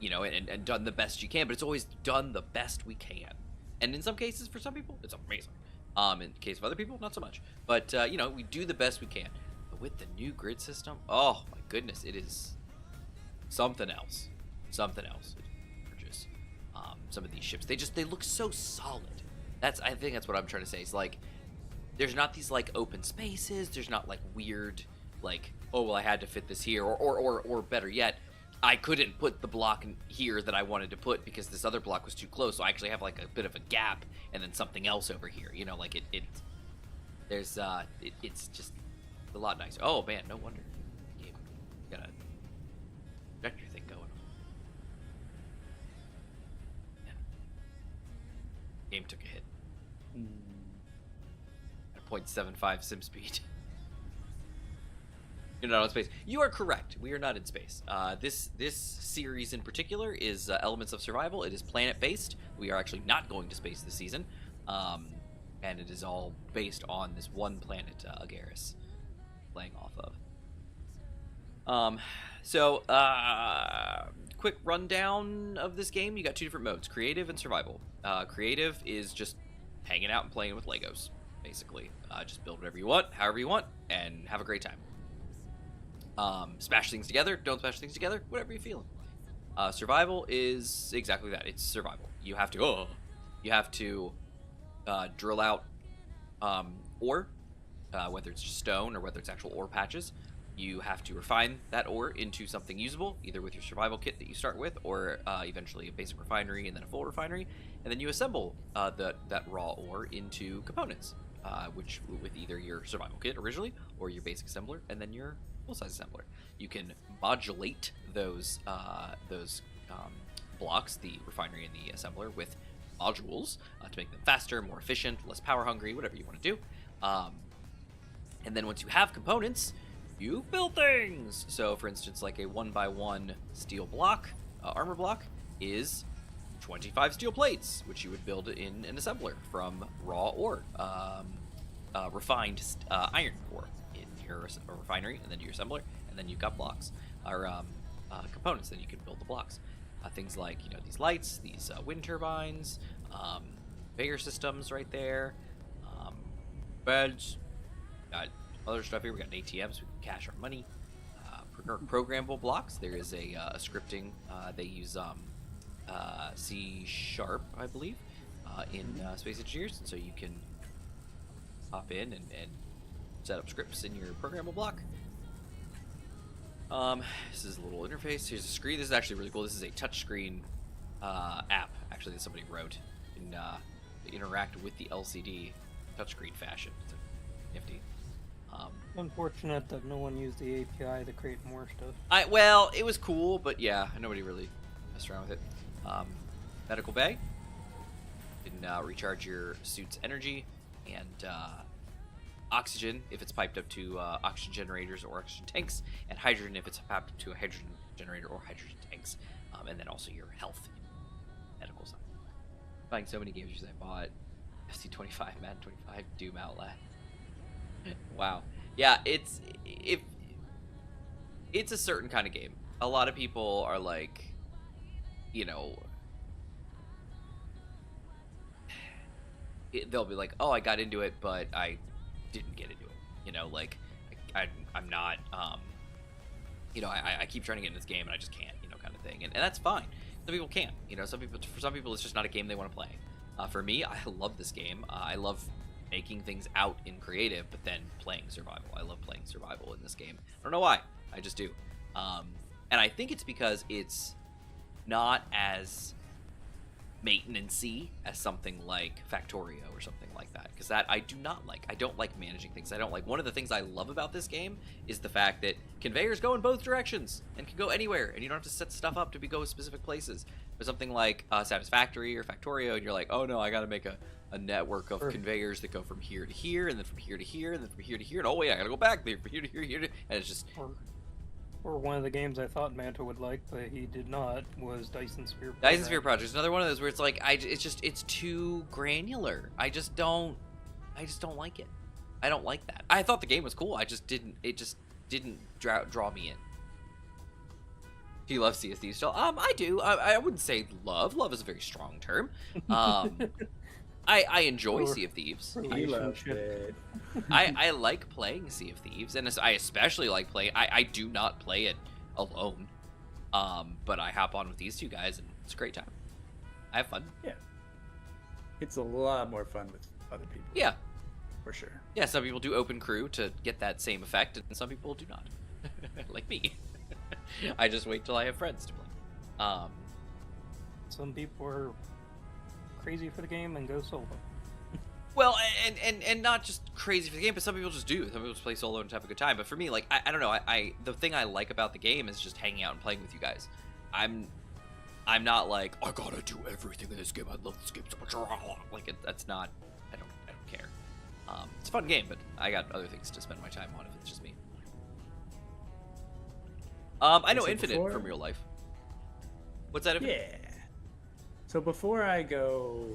you know, and done the best you can, but it's always done the best we can. And in some cases, for some people, it's amazing. In the case of other people, not so much. But, you know, we do the best we can. But with the new grid system, oh my goodness, it is something else. Something else. It's gorgeous. Some of these ships, they look so solid. I think that's what I'm trying to say. It's like, there's not these like open spaces. There's not like weird, like, oh, well, I had to fit this here. Or better yet, I couldn't put the block in here that I wanted to put because this other block was too close. So I actually have like a bit of a gap and then something else over here. You know, like it's just a lot nicer. Oh man, no wonder. You got a projector thing going on. Yeah. Game took a hit. At 0.75 sim speed. You're not in space. You are correct. We are not in space. This series in particular is Elements of Survival. It is planet-based. We are actually not going to space this season. And it is all based on this one planet, Agaris, playing off of. Quick rundown of this game. You got two different modes, Creative and Survival. Creative is just hanging out and playing with Legos, basically. Just build whatever you want, however you want, and have a great time. Smash things together, don't smash things together, whatever you're feeling. Survival is exactly that. It's survival. You have to drill out ore, whether it's just stone or whether it's actual ore patches. You have to refine that ore into something usable, either with your survival kit that you start with, or eventually a basic refinery and then a full refinery, and then you assemble that raw ore into components, which with either your survival kit originally or your basic assembler, and then your full-size assembler. You can modulate those blocks, the refinery and the assembler, with modules to make them faster, more efficient, less power hungry, whatever you want to do. And then once you have components, you build things. So for instance, like a 1x1 steel block, armor block, is 25 steel plates, which you would build in an assembler from raw ore, refined iron ore in your refinery, and then your assembler, and then you've got blocks or components. Then you can build the blocks. Things like, you know, these lights, these wind turbines, conveyor systems right there, beds, got other stuff here. We got ATMs, we can cash our money, programmable blocks. There is a scripting, they use C#, I believe, in Space Engineers, and so you can hop in and set up scripts in your programmable block. This is a little interface. Here's a screen. This is actually really cool. This is a touchscreen app, actually, that somebody wrote in to interact with the LCD touchscreen fashion. It's nifty. Unfortunate that no one used the API to create more stuff. Well, it was cool, but yeah, nobody really messed around with it. Medical bay. You can recharge your suit's energy, and oxygen if it's piped up to oxygen generators or oxygen tanks, and hydrogen if it's piped up to a hydrogen generator or hydrogen tanks, and then also your health medical side. Buying so many games I bought FC25, Madden 25, Doom Outlast. Wow. Yeah, it's a certain kind of game. A lot of people are like, you know, they'll be like, oh, I got into it, but I didn't get into it. You know, like, I'm not, you know, I keep trying to get into this game and I just can't, you know, kind of thing. And that's fine. Some people can't. You know, for some people, it's just not a game they want to play. For me, I love this game. I love making things out in creative, but then playing survival. I love playing survival in this game. I don't know why. I just do. And I think it's because it's not as maintenance-y as something like Factorio or something like that, because that I do not like. I don't like managing things. I don't like. One of the things I love about this game is the fact that conveyors go in both directions and can go anywhere, and you don't have to set stuff up to go specific places. But something like Satisfactory or Factorio, and you're like, oh no, I got to make a network of conveyors that go from here to here, and then from here to here, and then from here to here, and oh wait, I gotta go back there, from here to here, and it's just. Or one of the games I thought Manta would like, but he did not, was Dyson Sphere Project. Dyson Sphere Project is another one of those where it's like, it's too granular. I just don't like it. I don't like that. I thought the game was cool. I just didn't. didn't draw me in. Do you love Sea of Thieves still? I do. I wouldn't say love. Love is a very strong term. I enjoy Or Sea of Thieves. He loves Relationship. it. I like playing Sea of Thieves, and I especially like playing. I do not play it alone, but I hop on with these two guys, and it's a great time. I have fun. Yeah. It's a lot more fun with other people. Yeah, For sure. yeah. Some people do open crew to get that same effect, and some people do not, like me. I just wait till I have friends to play. Some people are crazy for the game and go solo. Well, and not just crazy for the game, but some people just do. Some people just play solo and have a good time. But for me, like, I don't know. I the thing I like about the game is just hanging out and playing with you guys. I'm not like, I gotta do everything in this game. I love this game so much. Like, that's not. I don't care. It's a fun game, but I got other things to spend my time on if it's just me. I know So Infinite before- from real life. What's that? Infinite? Yeah. So before I go,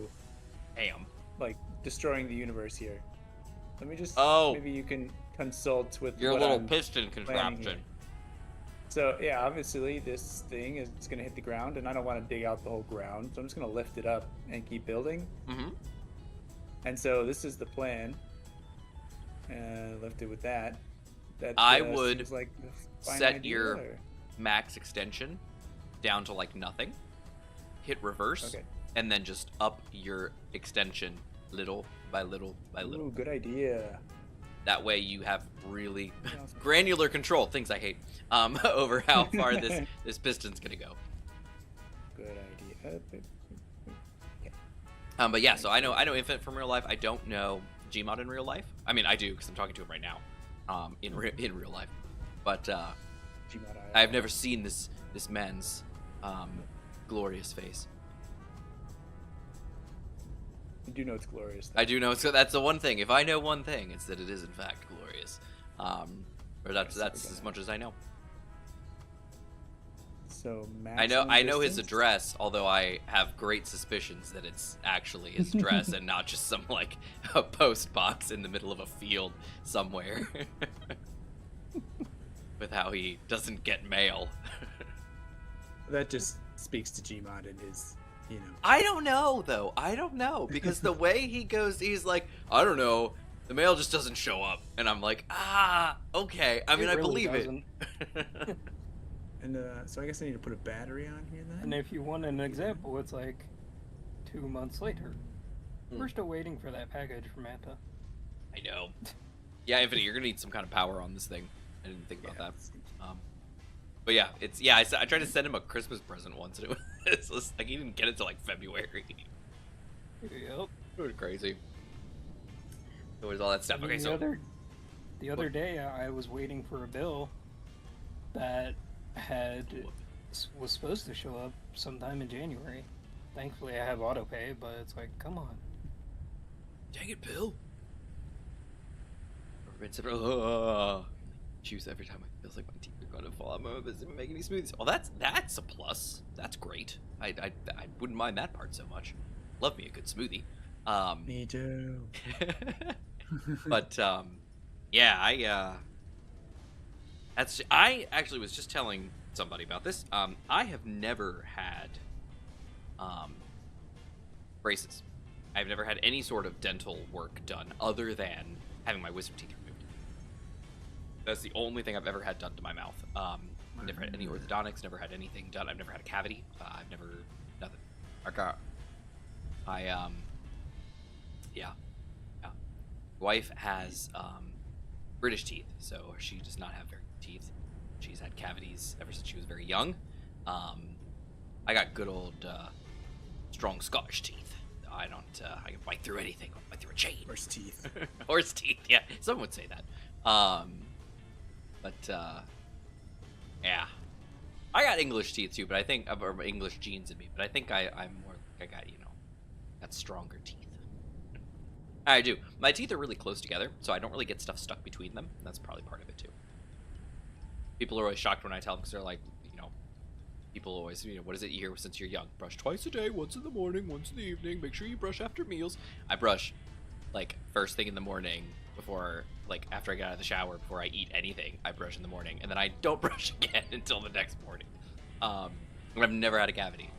Damn. like, destroying the universe here, let me just. Oh. Maybe you can consult with Your what little I'm piston planning contraption. here. So yeah, obviously this thing is gonna hit the ground, and I don't want to dig out the whole ground, so I'm just gonna lift it up and keep building. Mm-hmm. And so this is the plan. Lift it with that. That I would seems like the fine set idea, your- or- Max extension down to like nothing, hit reverse, Okay. and then just up your extension little by little by little. Ooh, good idea. That way you have really Sounds- granular control, things I hate, over how far this piston's gonna go. Good idea. But yeah, so I know Infinite from real life. I don't know Gmod in real life. I mean, I do because I'm talking to him right now, in real life. But Gmod I've never seen this man's glorious face. You do know it's glorious. I do know, so that's the one thing. If I know one thing, it's that it is in fact glorious. Or that's as much as I know. So I know maximum his distance? address, although I have great suspicions that it's actually his address and not just some like a post box in the middle of a field somewhere. With how he doesn't get mail. That just speaks to Gmod and his, you know. I don't know though. I don't know because the way he goes, he's like, I don't know. The mail just doesn't show up, and I'm like, okay. I mean, It I really believe doesn't. it. And so I guess I need to put a battery on here then. And if you want an example, it's like 2 months later. We're still waiting for that package from Manta. I know. Yeah, Infinite, you're gonna need some kind of power on this thing. I didn't think about that. But yeah, I tried to send him a Christmas present once, and it was like he didn't get it till like February. Yep. It was crazy. It was all that stuff. And Okay, so the other day I was waiting for a bill that was supposed to show up sometime in January. Thankfully I have auto pay, but it's like, come on. dang it, Bill. Choose every time it feels like my teeth are gonna fall out. My mouth isn't making any smoothies. Oh, that's a plus. That's great. I wouldn't mind that part so much. Love me a good smoothie. Me too. But yeah, I actually was just telling somebody about this. I have never had braces. I've never had any sort of dental work done other than having my wisdom teeth removed. That's the only thing I've ever had done to my mouth. I've never had any orthodontics, never had anything done. I've never had a cavity. I've never nothing. Yeah. Wife has British teeth, so she does not have very good teeth. She's had cavities ever since she was very young. I got good old strong Scottish teeth. I can bite through anything. I'll bite through a chain. Horse teeth. Horse teeth, yeah. Some would say that. Yeah. I got English teeth too, but I think, or English genes in me, but I think I'm more, I got, got stronger teeth. I do. My teeth are really close together, so I don't really get stuff stuck between them. That's probably part of it too. People are always shocked when I tell them, because they're like, people always, what is it you hear since you're young? Brush twice a day, once in the morning, once in the evening. Make sure you brush after meals. I brush, like, first thing in the morning, before, like, after I get out of the shower, before I eat anything. I brush in the morning, and then I don't brush again until the next morning. I've never had a cavity.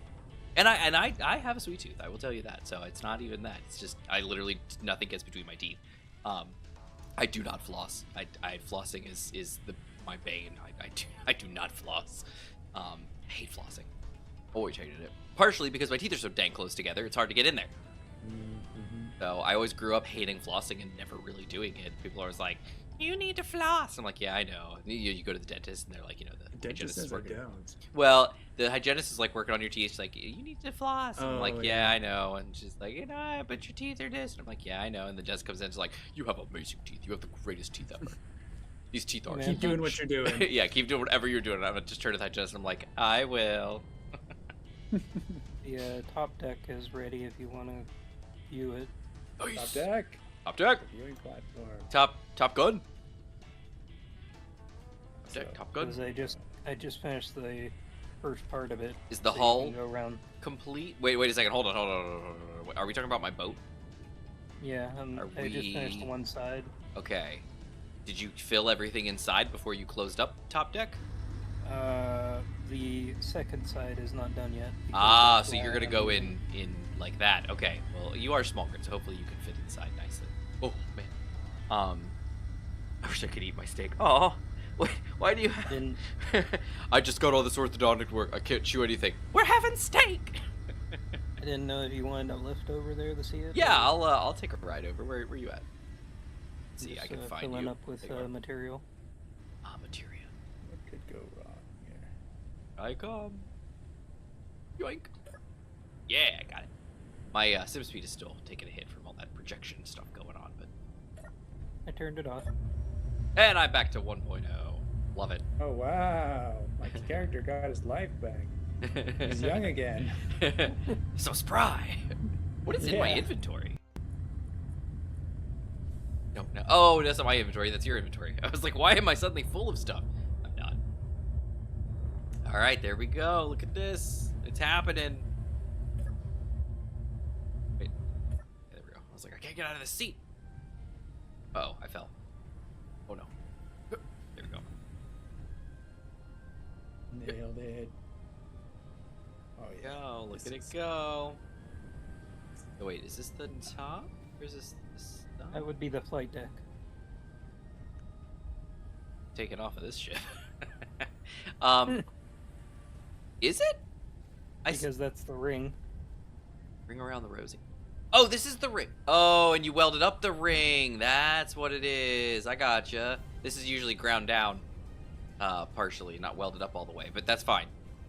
And I have a sweet tooth, I will tell you that. So it's not even that. It's just I literally nothing gets between my teeth. I do not floss. Flossing is my bane. I do not floss. I hate flossing. Always hated it. Partially because my teeth are so dang close together, it's hard to get in there. So I always grew up hating flossing and never really doing it. People are always like, "You need to floss." I'm like, "Yeah, I know." You go to the dentist and they're like, the Dentist hygienist is working. don't. Well, the hygienist is like working on your teeth. She's like, "You need to floss." And I'm like, Oh, "Yeah, yeah. I know." And she's like, "But your teeth are this." And I'm like, "Yeah, I know." And the dentist comes in and is like, "You have amazing teeth. You have the greatest teeth ever. These teeth are." Man. Keep doing what you're doing. Yeah, keep doing whatever you're doing. I'm gonna just turn to the hygienist and I'm like, "I will." The top deck is ready if you want to view it. Top deck. Top deck. Viewing platform. Top gun. So, Top gun. Because I just finished the first part of it. Is the so you hull can go around. complete? Wait a second. Hold on. Are we talking about my boat? Yeah, I just finished we- one side. Okay. Did you fill everything inside before you closed up top deck? The second side is not done yet. because Ah, that's so why you're gonna I'm go using- in like that. Okay. Well, you are small, so hopefully you can fit inside nicely. Oh man. I wish I could eat my steak. Oh, wait. Why do you? Didn't- I just got all this orthodontic work. I can't chew anything. We're having steak. I didn't know if you wanted a lift over there to see it. Yeah, or I'll take a ride over. Where you at? Let's see, just, I can find filling you. up with Take a- material. materia. what could go wrong here? I come. Yoink. Yeah, I got it. My sim speed is still taking a hit from all that projection stuff going on, but I turned it off. and I'm back to 1.0. Love it. Oh wow! My character got his life back. He's young again. So spry. What is in my Yeah. inventory? No. Oh, that's not my inventory. That's your inventory. I was like, why am I suddenly full of stuff? I'm not. All right, there we go. Look at this. It's happening. Wait. There we go. I was like, I can't get out of the seat. Uh-oh, I fell. Oh no. There we go. Nailed it. Oh yeah. Go. Look This at it is- go. Oh, wait, is this the top? Or is this the stuff? That would be the flight deck. Taken off of this ship. Is it? Because that's the ring. Ring around the rosy. Oh, this is the ring. Oh, and you welded up the ring. That's what it is. I gotcha. This is usually ground down, partially, not welded up all the way, but that's fine.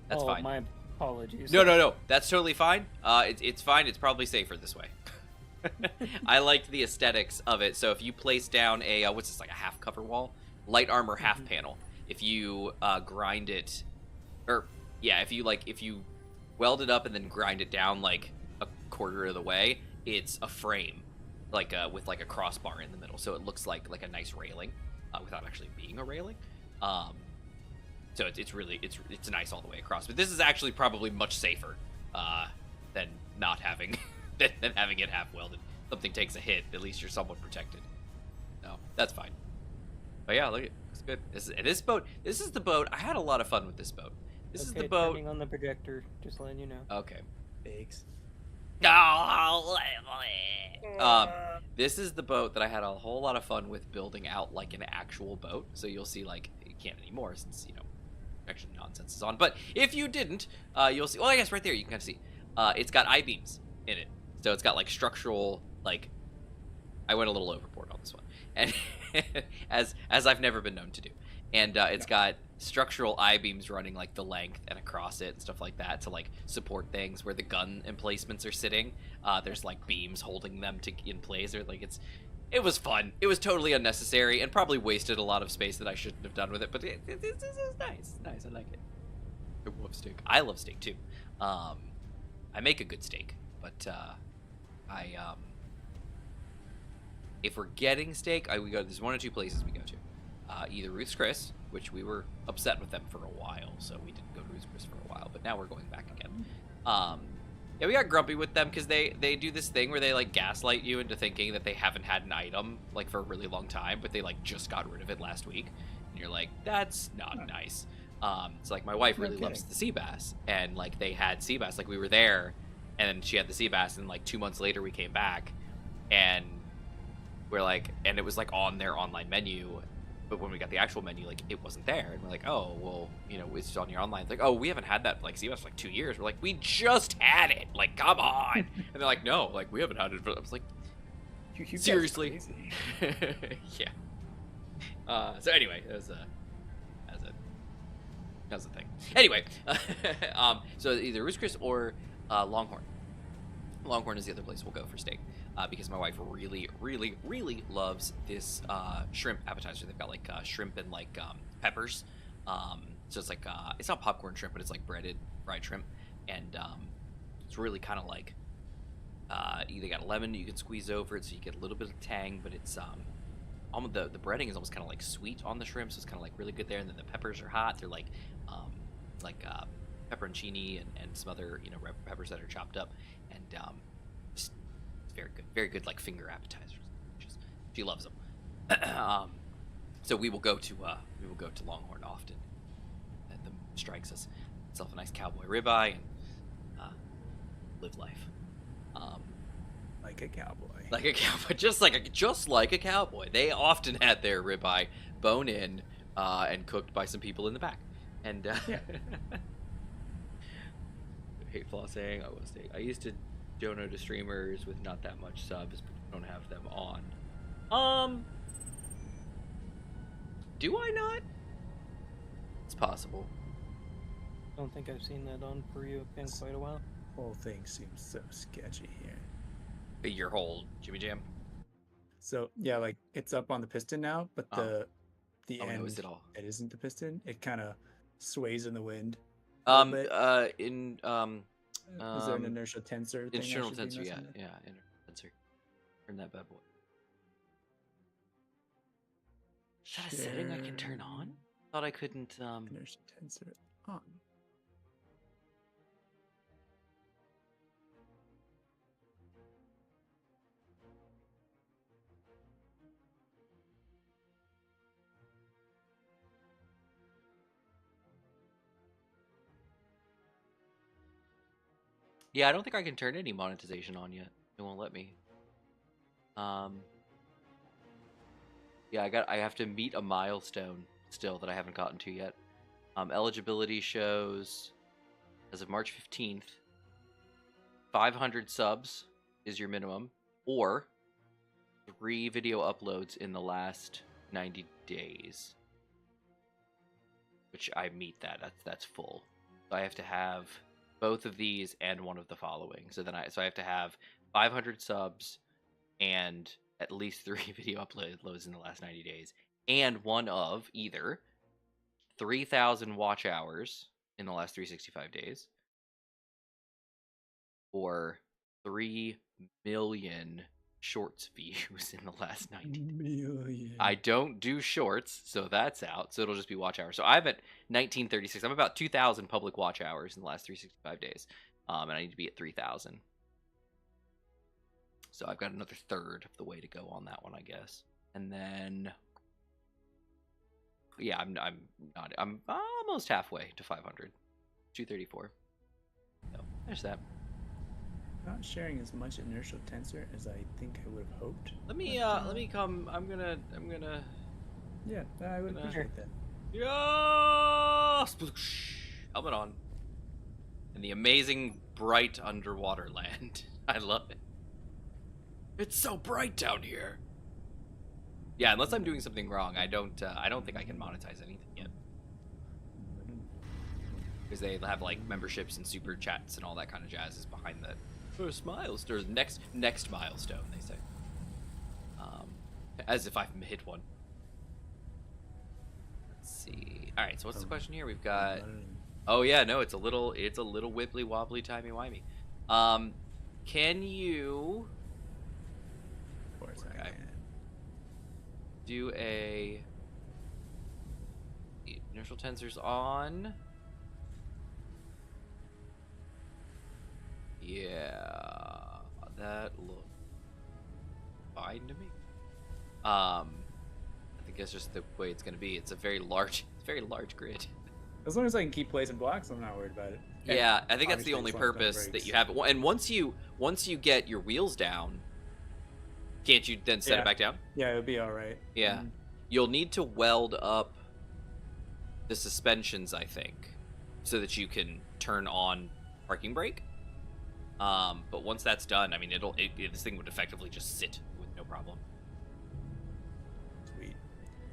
That's oh, fine. my apologies. No. That's totally fine. It's fine. It's probably safer this way. I liked the aesthetics of it. So if you place down a what's this, like a half cover wall, light armor half panel. If you grind it, or yeah, if you weld it up and then grind it down like a quarter of the way, it's a frame, like with like a crossbar in the middle, so it looks like a nice railing, without actually being a railing. So it's really it's nice all the way across. But this is actually probably much safer than not having than having it half welded. Something takes a hit, at least you're somewhat protected. No, that's fine. But yeah, look, it's good. This boat. This is the boat. I had a lot of fun with this boat. This is the boat. Turning on the projector, just letting you know. Okay. Thanks. This is the boat that I had a whole lot of fun with building out like an actual boat. So you'll see, like, you can't anymore since, actually nonsense is on. But if you didn't, you'll see, well, I guess right there you can kind of see, it's got I-beams in it. So it's got like structural, like, I went a little overboard on this one. And as I've never been known to do. And it's got structural I-beams running like the length and across it and stuff like that to like support things where the gun emplacements are sitting. There's like beams holding them in place, or like it was fun. It was totally unnecessary and probably wasted a lot of space that I shouldn't have done with it, but it was nice. It's nice. I like it. I love steak. I love steak too. I make a good steak, but if we're getting steak, we go. There's one or two places we go to. Either Ruth's Chris, which we were upset with them for a while, so we didn't go to Ruth's Chris for a while, but now we're going back again. Yeah, we got grumpy with them because they do this thing where they like gaslight you into thinking that they haven't had an item like for a really long time, but they like just got rid of it last week, and you're like, that's not nice. So like my wife No really loves kidding. the sea bass, and like they had sea bass, like we were there, and she had the sea bass, and like 2 months later we came back, and we're like, and it was like on their online menu. But when we got the actual menu, like it wasn't there, and we're like, "Oh, well, you know, it's on your online." It's like, "Oh, we haven't had that like sea bass for like 2 years." We're like, "We just had it! Like, come on!" And they're like, "No, like we haven't had it." I was like, You guys are "Seriously?" crazy. Yeah. So anyway, that was a thing. Anyway, so either Ruth's Chris or Longhorn. Longhorn is the other place we'll go for steak. Because my wife really, really, really loves this shrimp appetizer. They've got like shrimp and like peppers. So it's like it's not popcorn shrimp, but it's like breaded fried shrimp, and it's really kind of like you got a lemon you can squeeze over it, so you get a little bit of tang, but it's almost the breading is almost kind of like sweet on the shrimp, so it's kind of like really good there. And then the peppers are hot. They're like pepperoncini and some other red peppers that are chopped up, and just very good like finger appetizers. She loves them. So we will go to Longhorn often. And the strikes us itself a nice cowboy ribeye and live life. Like a cowboy. Like a cowboy, just like a cowboy. They often had their ribeye bone in and cooked by some people in the back. And Yeah. hate flossing. I used to dono to streamers with not that much subs, but don't have them on. Do I not? It's possible. I don't think I've seen that on for you in quite a while. Whole thing seems so sketchy here. Your whole Jimmy Jam. So yeah, like it's up on the piston now, but the Oh, end no, is it all? it isn't the piston. It kind of sways in the wind. Is Is there an inertial tensor? Thing I internal should be tensor, messing with? internal tensor. Turn that bad boy. Is that a setting I can turn on? Thought I couldn't. Inertial tensor on. Yeah, I don't think I can turn any monetization on yet. It won't let me. Yeah, I have to meet a milestone still that I haven't gotten to yet. Eligibility shows as of March 15th, 500 subs is your minimum, or 3 video uploads in the last 90 days. Which I meet that. That's full. So I have to have both of these and one of the following. So I have to have 500 subs and at least 3 video uploads in the last 90 days, and one of either 3,000 watch hours in the last 365 days, or 3 million shorts views in the last 90 days. Million. I don't do shorts, so that's out. So it'll just be watch hours. So I'm at 1936. I'm about 2,000 public watch hours in the last 365 days, and I need to be at 3,000. So I've got another third of the way to go on that one, I guess. And then, yeah, I'm almost halfway to 500, 234. So there's that. Not sharing as much inertial tensor as I think I would have hoped. Let me come. I'm gonna. Yeah, I would appreciate that. Yeah. Helmet on. In the amazing bright underwater land. I love it. It's so bright down here. Yeah, unless I'm doing something wrong, I don't think I can monetize anything yet. Because they have like memberships and super chats and all that kind of jazz is behind that first milestone, or next milestone, they say. As if I've hit one. Let's see. All right, so what's the question here? We've got. Oh yeah, no, it's a little wibbly wobbly timey wimey. Can you? Of course I can. Do a inertial tensors on Yeah, that looks fine to me. I think that's just the way it's gonna be. It's a very large grid. As long as I can keep placing blocks, I'm not worried about it. And Yeah, I think that's the obviously, only as long as no purpose that breaks. you have. And once you get your wheels down, can't you then set Yeah. it back down? Yeah, it would be all right. Yeah. Mhm. You'll need to weld up the suspensions, I think, so that you can turn on parking brake. But once that's done, I mean, this thing would effectively just sit with no problem. Sweet.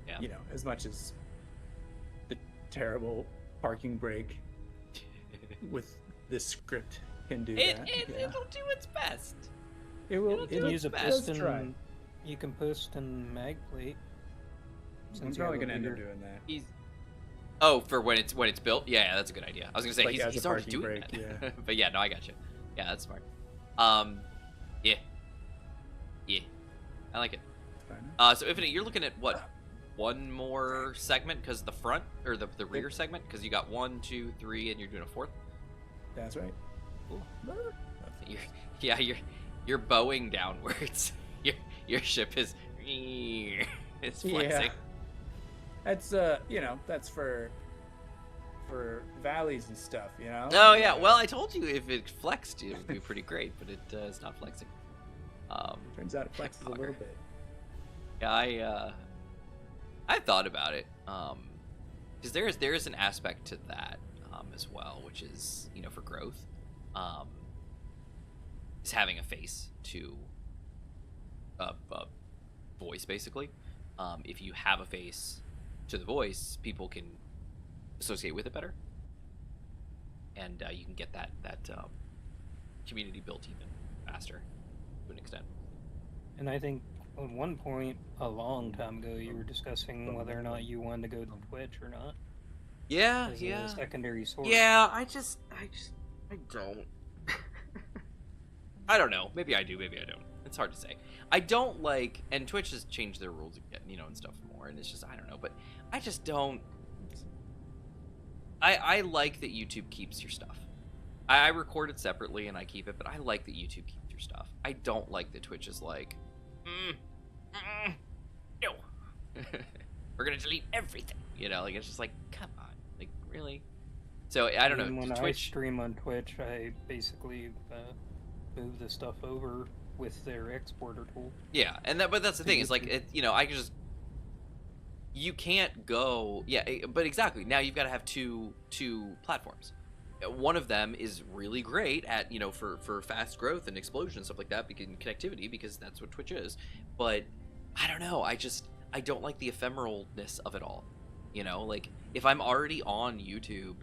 Yeah. You know, as much as the terrible parking brake with this script can do that. Yeah. It'll do its best. It will. it'll You do can It use a best. does try. piston. You can piston mag plate. I'm Since you probably have a gonna end up bigger- doing that. Oh, for when it's built? Yeah, that's a good idea. I was gonna say Like as he's a already parking doing brake, that. yeah. But yeah, no, I got you. Yeah, that's smart. Yeah. Yeah. I like it. Fine. So Infinite, you're looking at what? One more segment because the front or the rear segment because you got 1, 2, 3, and you're doing a fourth. That's right. Cool. You're bowing downwards. Your ship is it's flexing. Yeah. That's that's for valleys and stuff, you know. Oh yeah. Well, I told you if it flexed, it would be pretty great, but it's not flexing. Turns out it flexes a little bit. Yeah, I thought about it, because there is an aspect to that as well, which is for growth, is having a face to a voice basically. If you have a face to the voice, people can associate with it better, and you can get that community built even faster to an extent. And I think at one point, a long time ago, you were discussing whether or not you wanted to go to Twitch or not Yeah, as yeah. a secondary source. Yeah, I don't. I don't know. Maybe I do, maybe I don't. It's hard to say. I don't like, and Twitch has changed their rules again, and stuff more, and it's just, I don't know, but I just don't. I like that YouTube keeps your stuff. I record it separately and I keep it, but I like that YouTube keeps your stuff. I don't like that Twitch is like, no. We're gonna delete everything. Like it's just like, come on. Like, really? So I don't know. When I Twitch. stream on Twitch, I basically move the stuff over with their exporter tool. Yeah, but that's the thing. Is like, I can just. You can't go. Yeah, but exactly. Now you've got to have two platforms. One of them is really great at for fast growth and explosion and stuff like that, because connectivity, because that's what Twitch is. But I don't know. I don't like the ephemeralness of it all. Like if I'm already on YouTube,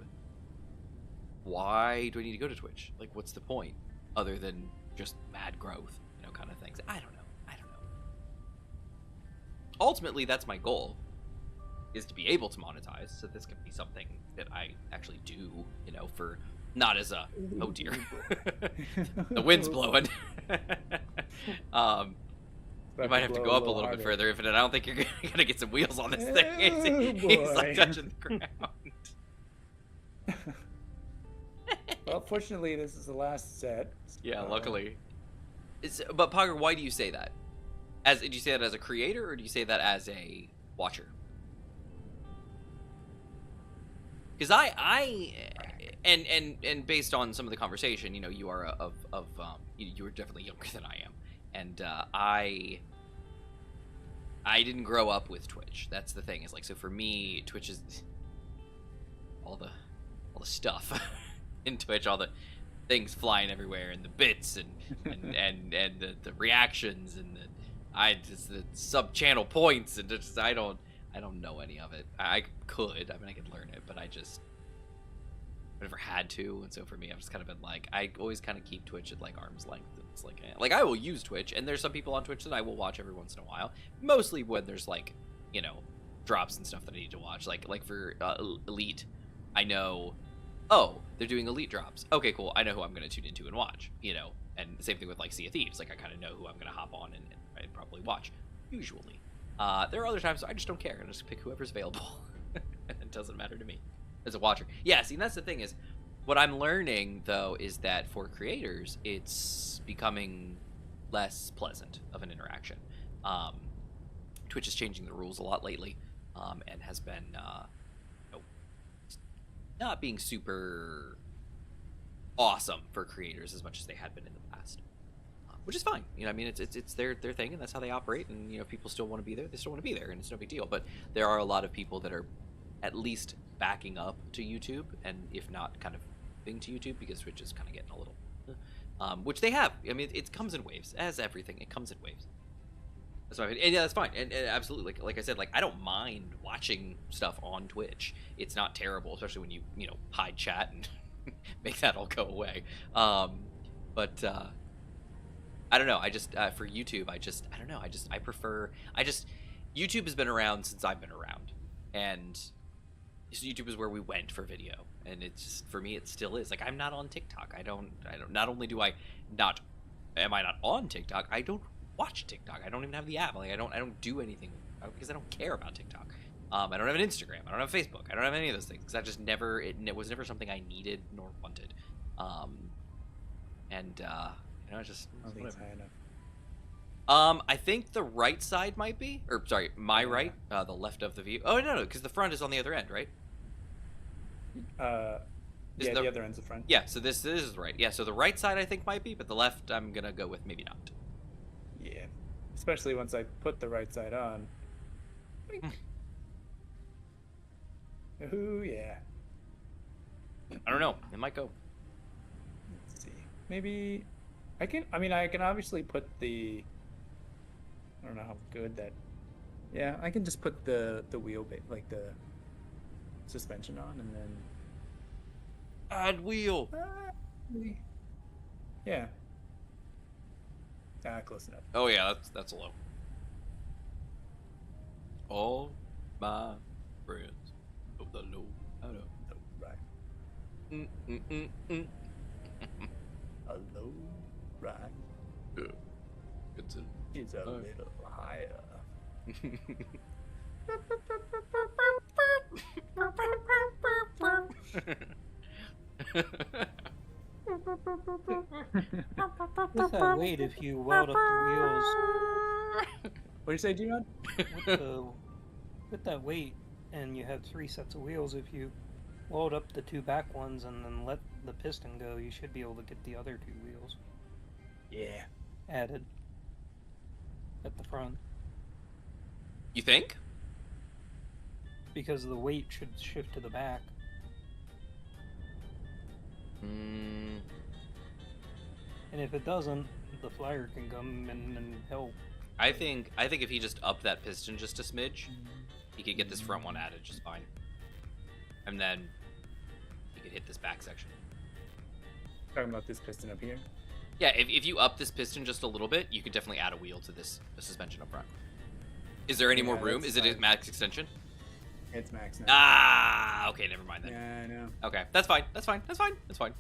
why do I need to go to Twitch? Like, what's the point other than just mad growth, kind of things? I don't know. Ultimately, that's my goal, is to be able to monetize, so this can be something that I actually do, for not as a, oh dear, the wind's blowing. You might have to go up a little bit further, if I don't think you're gonna get some wheels on this thing. He's like touching the ground. Well, fortunately, this is the last set. Yeah, luckily. But Pogger, why do you say that? Do you say that as a creator, or do you say that as a watcher? Because and based on some of the conversation, you are you are definitely younger than I am, and I didn't grow up with Twitch. That's the thing. Is like, so for me, Twitch is all the stuff in Twitch, all the things flying everywhere, and the bits and the reactions and the sub-channel points, and just I don't know any of it. I could learn it, but I never had to, and so for me, I've just kind of been like, I always kind of keep Twitch at like arm's length. It's like I will use Twitch, and there's some people on Twitch that I will watch every once in a while, mostly when there's like drops and stuff that I need to watch, like for Elite. I know, oh, they're doing Elite drops. Okay, cool. I know who I'm going to tune into and watch, and the same thing with like Sea of Thieves. Like, I kind of know who I'm going to hop on and I'd probably watch, usually. There are other times I just don't care. I just pick whoever's available. It doesn't matter to me as a watcher. Yeah, see, that's the thing is, What I'm learning, though, is that for creators, it's becoming less pleasant of an interaction. Twitch is changing the rules a lot lately, and has been not being super awesome for creators as much as they had been in the past, which is fine. You know, I mean, it's their thing, and that's how they operate. And you know, if people still want to be there, they still want to be there, and it's no big deal. But there are a lot of people that are at least backing up to YouTube, and if not, kind of being to YouTube, because Twitch is kind of getting a little, which they have. I mean, it comes in waves, as everything. It comes in waves. That's fine. And yeah, that's fine. And absolutely, like I said, like I don't mind watching stuff on Twitch. It's not terrible, especially when you know, hide chat and make that all go away. But I don't know. I just for YouTube, I don't know. I prefer. YouTube has been around since I've been around, and YouTube is where we went for video, and it's just, for me, it still is. Like I'm not on TikTok. I don't. Not only do I not, am I not on TikTok? I don't watch TikTok. I don't even have the app. Like I don't do anything because I don't care about TikTok. I don't have an Instagram. I don't have Facebook. I don't have any of those things because I just never. It was never something I needed nor wanted. You know, just I don't think it's high enough. I think the right side might be, or sorry, my right, the left of the view. Oh no, because the front is on the other end, right? Yeah, the other end's the front. Yeah, so this is right. Yeah, so the right side I think might be, but the left I'm gonna go with maybe not. Yeah, especially once I put the right side on. Ooh, yeah. I don't know. It might go. Let's see. Maybe I can. I mean, I can obviously put the. I don't know how good that. Yeah, I can just put the wheel like the suspension on, and then. Add wheel. Yeah. Close enough. Oh yeah, that's low. All my friends of the low. I don't know. Right. A low ride. Yeah. It's a. Is a little higher. With that weight, if you weld up the What do you say, Gmod? wheels, with that weight, and you have 3 sets of wheels, if you weld up the 2 back ones and then let the piston go, you should be able to get the other 2 wheels Yeah. added at the front. You think? Because the weight should shift to the back. Hmm. And if it doesn't, the flyer can come in and help. I think if he just upped that piston just a smidge, he could get this front one added just fine. And then he could hit this back section. Talking about this piston up here. Yeah, if you up this piston just a little bit, you could definitely add a wheel to this suspension up front. Is there any more room? Is it a max extension? It's max now. Ah, okay, never mind then. Yeah, I know. Okay, that's fine. That's fine. That's fine. That's fine.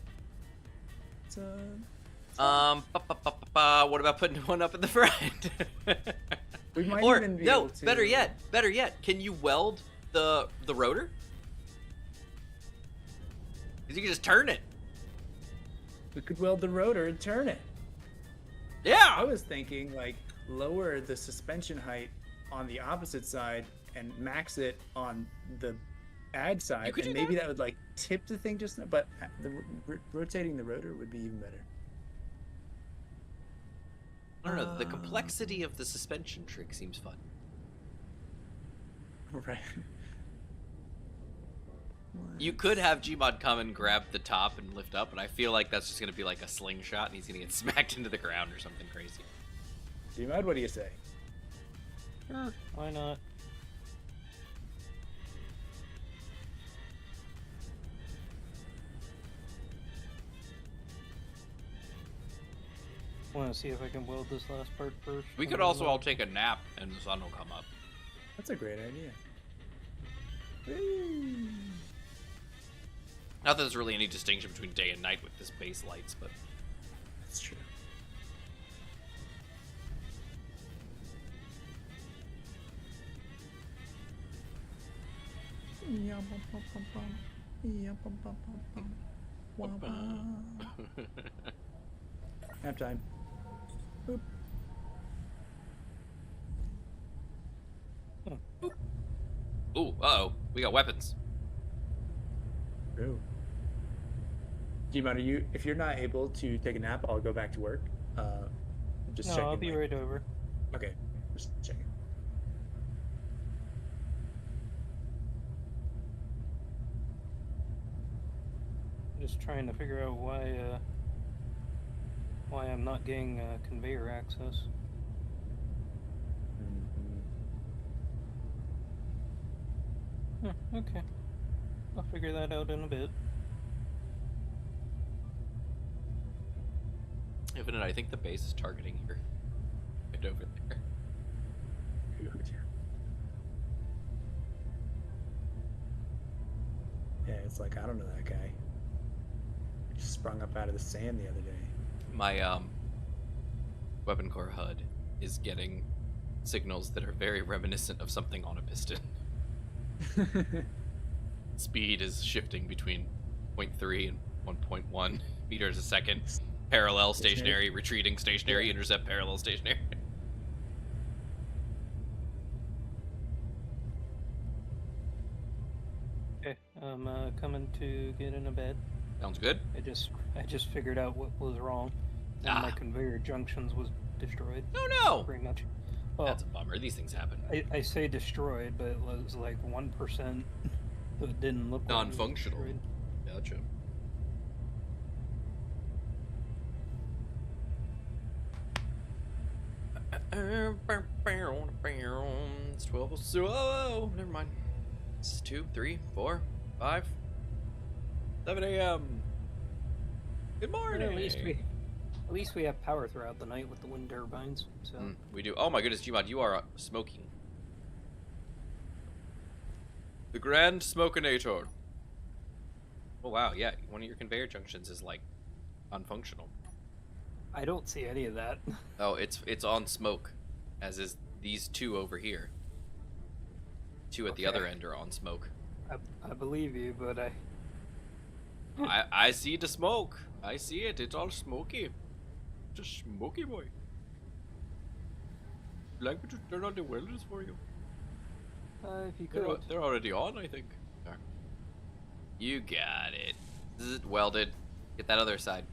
What about putting one up in the front? We might Or even be no, able to... better yet, can you weld the rotor? Because you can just turn it. We could weld the rotor and turn it. I Yeah. was thinking, like, lower the suspension height on the opposite side and max it on the ad side, could and do maybe that would, like, tip the thing just... But rotating the rotor would be even better. I don't know. The complexity of the suspension trick seems fun. Right. You could have Gmod come and grab the top and lift up, and I feel like that's just going to be like a slingshot, and he's going to get smacked into the ground or something crazy. Gmod, what do you say? Sure, why not? Want to see if I can weld this last part first? We could also all take a nap, and the sun will come up. That's a great idea. Not that there's really any distinction between day and night with this base lights, but That's true. Nap time. Boop. Ooh, uh-oh. We got weapons. Ooh. Gmod, are you? If you're not able to take a nap, I'll go back to work. Just No, checking. I'll be right over. Okay, just checking. Just trying to figure out why I'm not getting conveyor access. Okay. I'll figure that out in a bit. Infinite, I think the base is targeting your right over there. Yeah, it's like I don't know that guy. He just sprung up out of the sand the other day. My weapon core HUD is getting signals that are very reminiscent of something on a piston. Speed is shifting between 0.3 and 1.1 meters a second. Parallel, stationary, retreating, stationary, intercept, parallel, stationary. Okay, I'm coming to get in a bed. Sounds good. I just figured out what was wrong. And my conveyor junctions was destroyed. Oh no! Pretty much. Well, That's a bummer. These things happen. I say destroyed, but it was like 1%. So it didn't look like it was Non-functional. destroyed. Gotcha. It's 12. Oh, never mind. It's 2, 3, 4, 5, 7 a.m. Good morning. Well, at least we have power throughout the night with the wind turbines. So We do. Oh my goodness, Gmod, you are smoking. The Grand Smokinator. Oh wow, yeah, one of your conveyor junctions is like unfunctional. I don't see any of that. Oh, it's on smoke, as is these two over here. Two at the other end are on smoke. I believe you, but I see the smoke. I see it. It's all smoky. Just smoky boy. Like me to turn on the welders for you? if you could. They're already on, I think. There. You got it. Zzz, welded. Get that other side.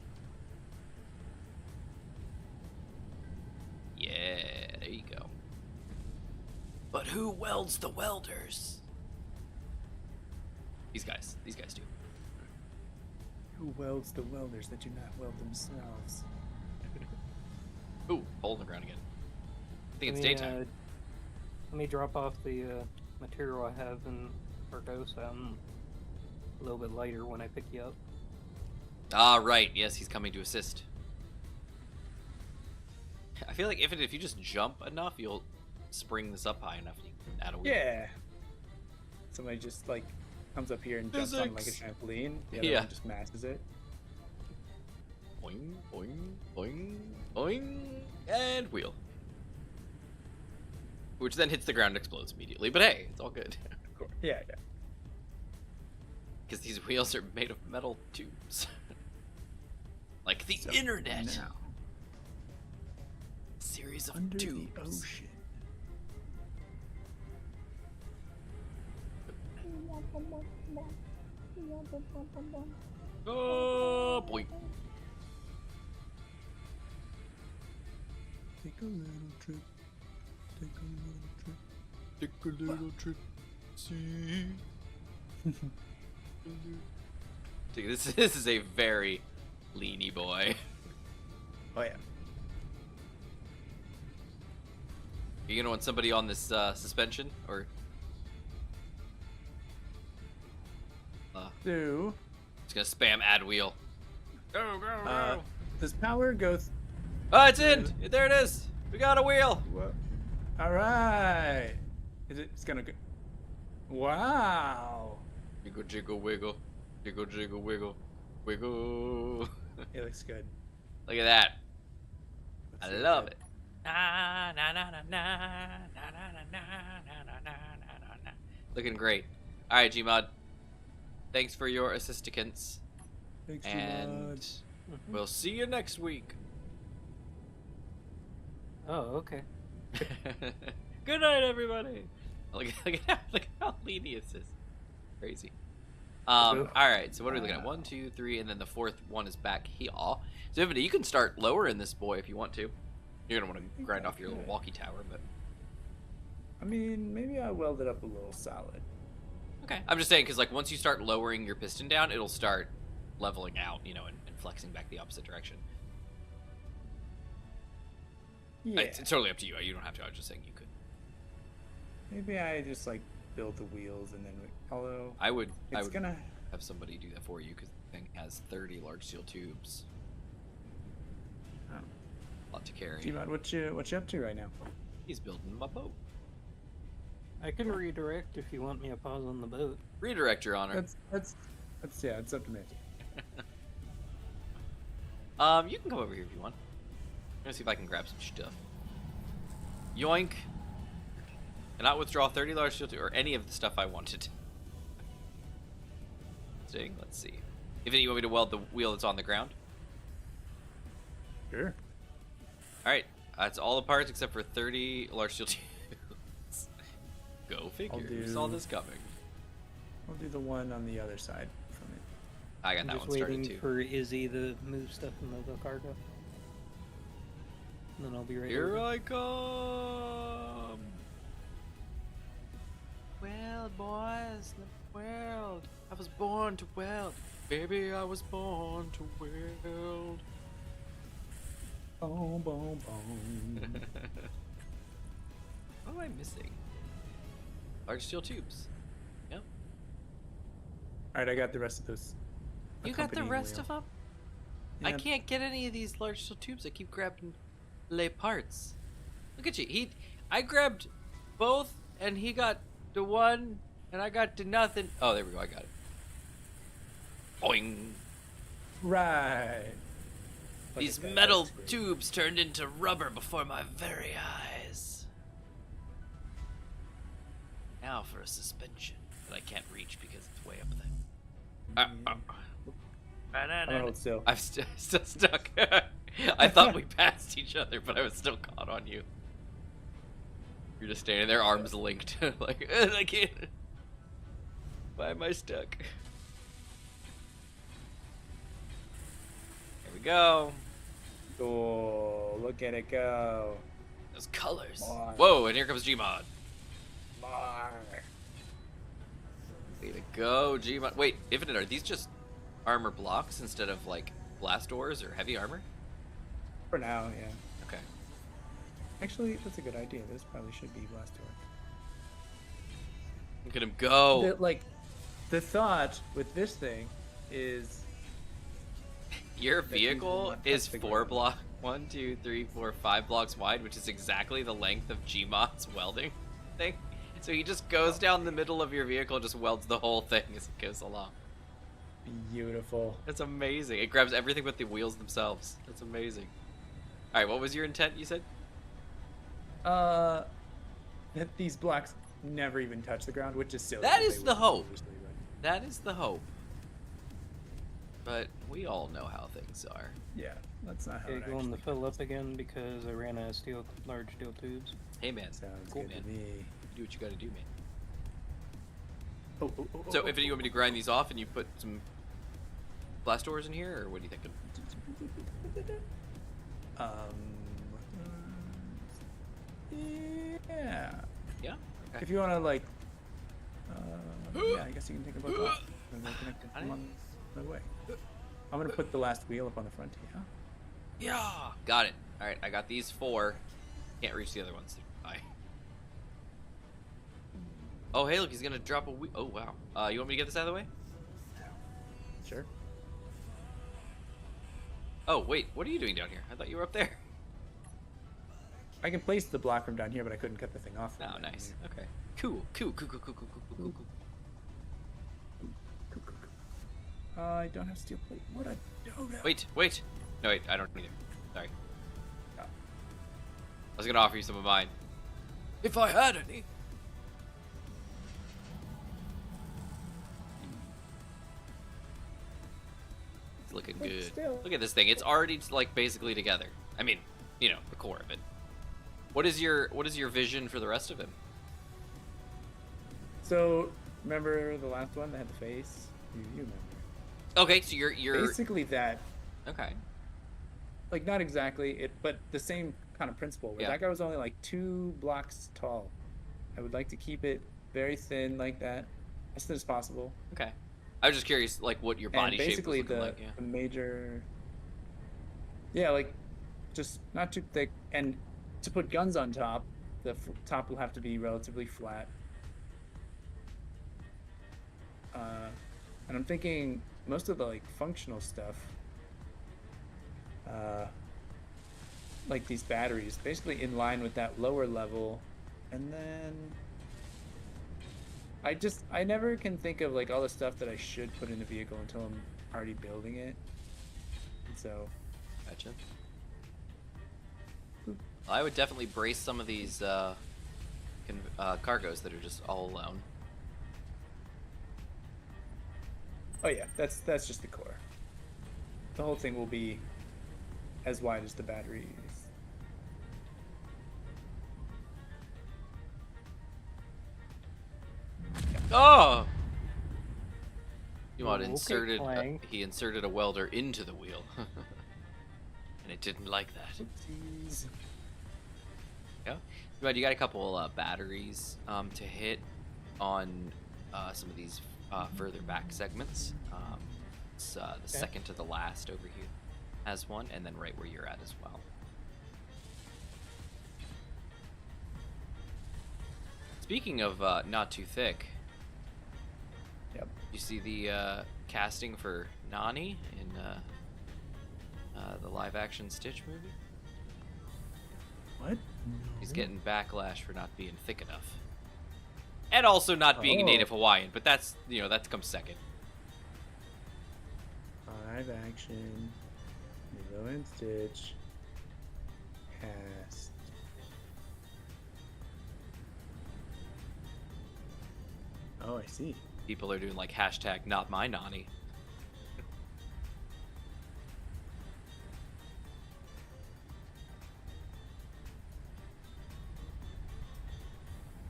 Yeah, there you go. But who welds the welders? These guys do. Who welds the welders that do not weld themselves? Ooh, hole in the ground again. I think it's daytime. Let me drop off the material I have in Argo, so I'm a little bit lighter when I pick you up. Ah, right. Yes, he's coming to assist. I feel like if you just jump enough, you'll spring this up high enough. You can add a wheel. Yeah. Somebody just like comes up here and jumps on like a trampoline. The other one just mashes it. Boing, boing, boing, boing, and wheel. Which then hits the ground and explodes immediately. But hey, it's all good. Of course. Yeah, yeah. Because these wheels are made of metal tubes. Like the internet. Now, Series of under tubes. the ocean. Oh boy. Take a little trip. Take a little trip. Take a little trip. See. This is a very leany boy. Oh yeah. You gonna want somebody on this suspension or? Do. Just gonna spam add wheel. Go go go. Does power go? Oh, it's in. There it is. We got a wheel. What? All right. It's gonna go. Wow. Jiggle jiggle wiggle, jiggle jiggle wiggle, wiggle. It looks good. Look at that. Let's I see love that. it. Na, na, na, na, na, na, na, na, na, na, na, na, na. Looking great. All right, Gmod. Thanks for your assistance. Thanks, And Gmod. we'll see you next week. Oh, okay. Good night, everybody. Look at how lenient this is. Crazy. All right. So what are we looking at? 1, 2, 3, and then the fourth one is back here. So Infinity, you can start lowering this boy if you want to. You're gonna want to grind off your little walkie tower, but I mean, maybe I weld it up a little solid. okay. I'm just saying because like once you start lowering your piston down, it'll start leveling out, you know, and flexing back the opposite direction. Yeah. It's totally up to you. You don't have to. I was just saying you could. Maybe I just like build the wheels and then. Although I would gonna have somebody do that for you because the thing has 30 large steel tubes. Oh. A lot to carry. Gmod, what you up to right now? He's building my boat. I can redirect if you want me to pause on the boat. Redirect, Your Honor. That's yeah, it's up to me. You can come over here if you want. I'm gonna see if I can grab some stuff. Yoink. Cannot withdraw 30 large steel tubes or any of the stuff I wanted. Let's see. If you want me to weld the wheel that's on the ground. Sure. Alright, that's all the parts except for 30 large steel tubes. Go figure. Who saw this coming? I'll do the one on the other side from it. I got I'm that just one started waiting too. for Izzy to move stuff in the cargo. And then I'll be right Here over. I come. Weld, boys, weld. I was born to weld. Baby, I was born to weld. Boom, boom, boom. What am I missing? Large steel tubes. Yep. All right, I got the rest of those. You got the rest of them? I Yeah. can't get any of these large steel tubes. I keep grabbing lay parts. Look at you. I grabbed both, and he got the one, and I got the nothing. Oh, there we go. I got it. Boing. Right. These Okay, metal that's great. tubes turned into rubber before my very eyes. Now for a suspension that I can't reach because it's way up there. I'm gonna hold still. I'm still stuck. I thought we passed each other, but I was still caught on you. You're just standing there, arms linked, like I can't. Why am I stuck? Here we go. Oh, look at it go. Those colors. More. Whoa! And here comes Gmod. More. Way to go, Gmod. Wait, Infinite, are these just armor blocks instead of like blast doors or heavy armor? For now, yeah. Okay. Actually, that's a good idea. This probably should be blast door. Look at him go. The thought with this thing is Your that you vehicle want is us to 4 go. block. 1, 2, 3, 4, 5 blocks wide, which is exactly the length of Gmod's welding thing. So he just goes down the middle of your vehicle, and just welds the whole thing as it goes along. beautiful. That's amazing. It grabs everything but the wheels themselves. That's amazing. All right, what was your intent? You said? That these blocks never even touch the ground, which is silly. That 'cause is they the would hope. usually, but- That is the hope. But we all know how things are. Yeah, that's not how Okay, it going to actually fill up again because I ran out of large steel tubes. Hey man, sounds cool good man. to me. Do what you gotta do, man. Oh, So if you want me to grind these off and you put some blast doors in here, or what are you thinking? Yeah. Yeah? Okay. If you want to like, yeah, I guess you can take a book off and then connect it along the way. I'm gonna put the last wheel up on the front here. Yeah! Got it. Alright, I got these 4. Can't reach the other ones. Bye. Oh, hey, look, he's gonna drop a wheel. Oh, wow. You want me to get this out of the way? Sure. Oh, wait, what are you doing down here? I thought you were up there. I can place the block from down here, but I couldn't cut the thing off. from Oh, down nice. here. Okay. Cool. I don't have steel plate. What I don't have. Wait. No, wait, I don't either. Sorry. Oh. I was gonna offer you some of mine. If I had any. good. still. Look at this thing. It's already like basically together. I mean, you know, the core of it. What is your vision for the rest of him? So remember the last one that had the face? You remember? Okay, so you're Basically that. okay. Like not exactly it, but the same kind of principle. Where Yeah. that guy was only like 2 blocks tall. I would like to keep it very thin like that, as thin as possible. Okay. I was just curious, like, what your And body shape was basically looking like. Yeah. the major. Yeah, like just not too thick, and to put guns on top, the top will have to be relatively flat. And I'm thinking most of the like functional stuff, like these batteries, basically in line with that lower level, and then I never can think of like all the stuff that I should put in the vehicle until I'm already building it. And so Gotcha. I would definitely brace some of these cargos that are just all alone. oh yeah, that's just the core. The whole thing will be as wide as the batteries. Oh! Gmod Okay, inserted Clang. he inserted a welder into the wheel, and it didn't like that. Oopsies. Yeah, Gmod, you got a couple batteries to hit on some of these further back segments. It's the second to the last over here has one, and then right where you're at as well. Speaking of not too thick, Yep. you see the casting for Nani in the live-action Stitch movie? What? He's getting backlash for not being thick enough, and also not being a native Hawaiian. But that's, you know, that comes second. Live action. Lilo and Stitch. Cast. Oh, I see. People are doing like hashtag not my Nani.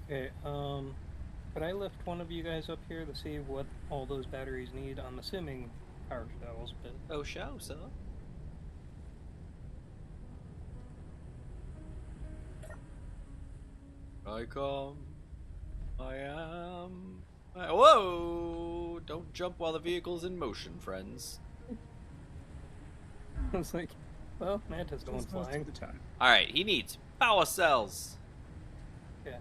Okay, could I lift one of you guys up here to see what all those batteries need? I'm assuming power cells, but Oh, show, so. I come, I am. Whoa! Don't jump while the vehicle's in motion, friends. I was like, well, Manta's going Just most flying. of the time. Alright, he needs power cells. Yeah.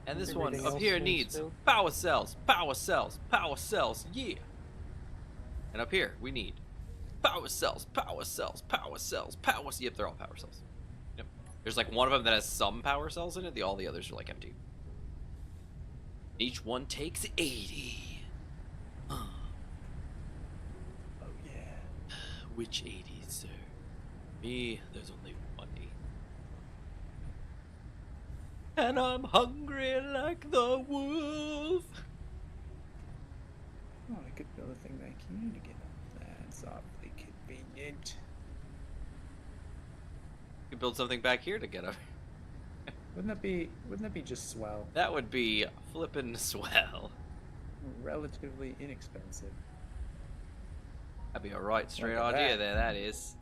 And this Everything one up else here is needs still- power cells, power cells, power cells, yeah. And up here, we need power cells, power cells, power cells, power. Yep, they're all power cells. Yep. There's like one of them that has some power cells in it. All the others are like empty. Each one takes 80. Oh yeah. Which 80, sir? Me, there's only one 80. And I'm hungry like the wolf. Oh, I could build a thing back here to get that's awfully convenient. You could build something back here to get up. Wouldn't that be just swell? That would be flippin' swell. Relatively inexpensive. That'd be a right straight Look at idea that. there, that is.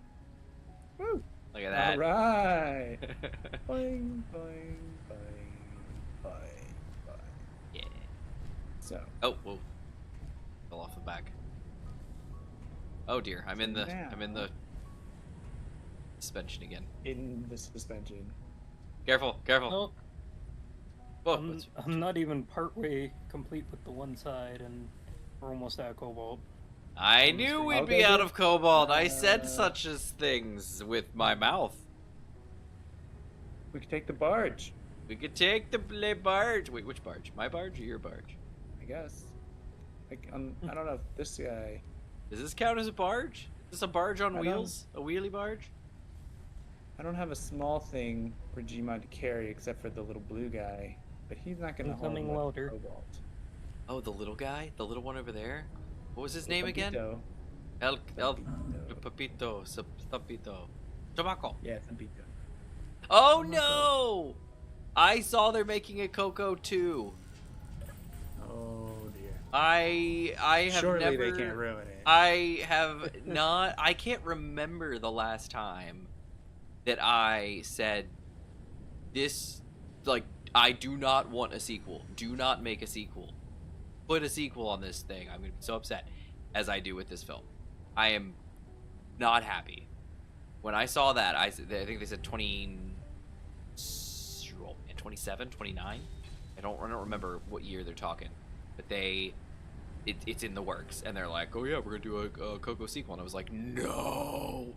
Woo! Look at that. All right. Boing, boing, boing, boing, boing. Yeah. So, Oh, whoa. Fell off the back. Oh dear, I'm in the suspension again. in the suspension. Careful, careful. Well, Whoa, I'm not even partway complete with the one side, and we're almost at cobalt. I knew we'd be Okay, out good. of cobalt. I said such as things with my mouth. We could take the barge, We could take the barge. Wait, which barge? My barge or your barge? I guess. Like, I don't know if this guy. Does this count as a barge? Is this a barge on I don't- wheels? A wheelie barge? I don't have a small thing for Gmod to carry except for the little blue guy, but he's not gonna hold Incoming much welder. cobalt. Oh, the little guy? The little one over there? What was his name again? Bandito. El Papito, Stampito. Tobacco. Yeah, Stampito. Oh no! I saw they're making a Coco 2. Oh dear. I have Surely never. they can't ruin it. I have not. I can't remember the last time that I said this. Like, I do not want a sequel. Do not make a sequel. Put a sequel on this thing. I'm gonna be so upset, as I do with this film. I am not happy. When I saw that, I think they said 27, 29. I don't remember what year they're talking, but it's in the works, and they're like, oh yeah, we're gonna do a Coco sequel, and I was like, no.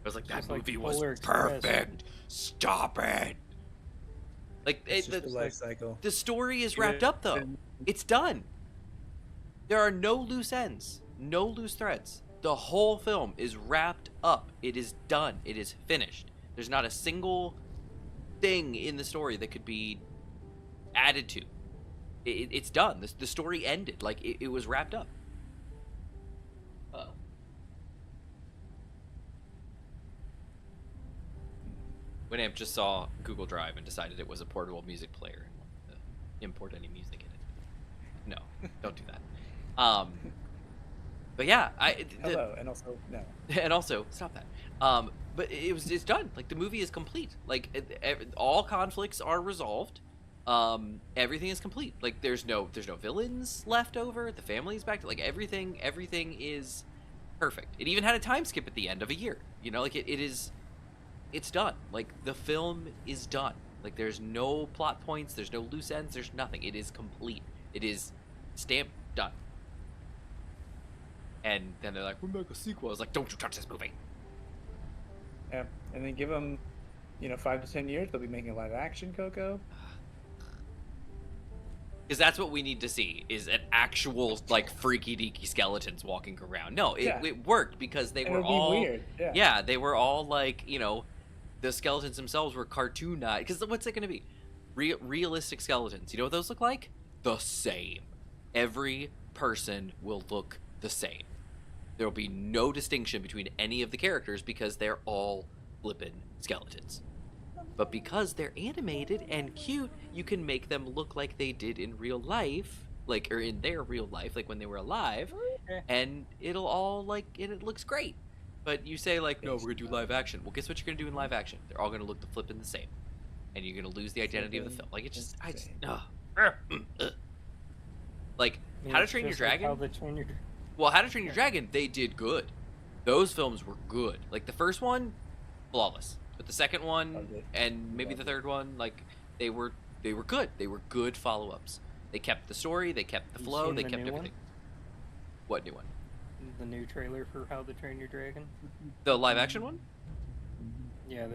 I was like, that movie was perfect. Stop it. Like, It's just the life cycle. the story is wrapped up though. It's done. There are no loose ends, no loose threads. The whole film is wrapped up. It is done. It is finished. There's not a single thing in the story that could be added to. It's done. The story ended. Like, it was wrapped up. Winamp just saw Google Drive and decided it was a portable music player and wanted to import any music in it. No, don't do that. But yeah, Hello, and also no. and also stop that. But it's done. Like, the movie is complete. Like, all conflicts are resolved. Everything is complete. Like, there's no villains left over. The family's back to, like, everything is perfect. It even had a time skip at the end of a year. You know, like, it's done. Like, the film is done. Like, there's no plot points, there's no loose ends, there's nothing. It is complete. It is stamped done. And then they're like, we'll make a sequel. I was like, don't you touch this movie. Yeah, and then give them, 5 to 10 years, they'll be making a live action Coco. Because that's what we need to see, is an actual, like, freaky deaky skeletons walking around. No, it worked because they And were it'll be all weird. Yeah, they were all like, the skeletons themselves were cartoonized. Because what's it going to be? Realistic skeletons. You know what those look like? The same. Every person will look the same. There will be no distinction between any of the characters because they're all flippin' skeletons. But because they're animated and cute, you can make them look like they did in real life, like, or in their real life, like when they were alive, and it'll all, like, and it looks great. But you say, like, no, we're gonna do live action. Well, guess what you're gonna do in live action? They're all gonna look the flippin' the same, and you're gonna lose the identity of the film. Like, like, How to Train Your Dragon. Well, How to Train Your Dragon, they did good. Those films were good. Like, the first one, flawless. But the second one and maybe the third one, like, they were good. They were good follow-ups. They kept the story, they kept the flow, they kept everything. What new one? The new trailer for How to Train Your Dragon. The live action one? Yeah,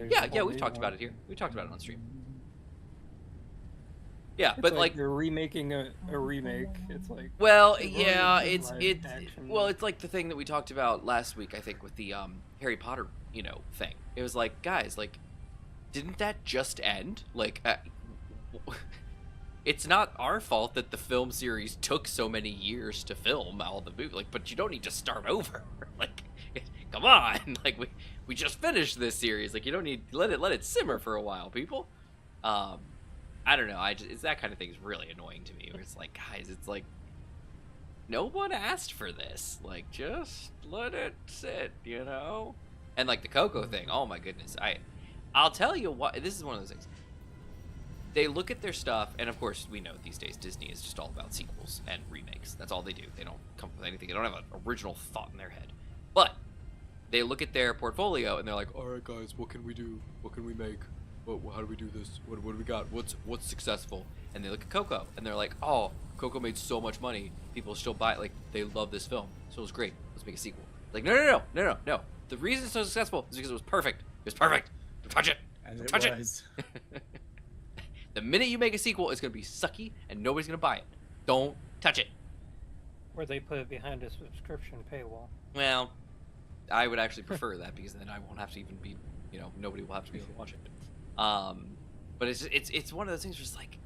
we've talked about it here. We talked about it on stream. Yeah, It's but like they're remaking a remake. It's like, well, they've yeah, already it's done it's live action. well, it's like the thing that we talked about last week, I think, with the Harry Potter, thing. It was like, guys, like, didn't that just end? Like, it's not our fault that the film series took so many years to film all the movies. Like, but you don't need to start over. Like, come on, like, we just finished this series. Like, you don't need let it simmer for a while, people. I don't know. It's that kind of thing is really annoying to me. Where it's like, guys, it's like, no one asked for this. Like, just let it sit, And like the Coco thing, oh my goodness. I'll tell you what. This is one of those things. They look at their stuff, and of course, we know these days Disney is just all about sequels and remakes. That's all they do. They don't come up with anything. They don't have an original thought in their head. But they look at their portfolio and they're like, all right, guys, what can we do? What can we make? How do we do this? What do we got? What's successful? And they look at Coco and they're like, oh, Coco made so much money. People still buy it. Like, they love this film. So it was great. Let's make a sequel. Like, no. The reason it's so successful is because it was perfect. It was perfect. Don't touch it. And Don't touch it was. it. The minute you make a sequel, it's going to be sucky and nobody's going to buy it. Don't touch it. Or they put it behind a subscription paywall. Well, I would actually prefer that because then I won't have to even be, nobody will have to be able to watch it. But it's one of those things where it's like,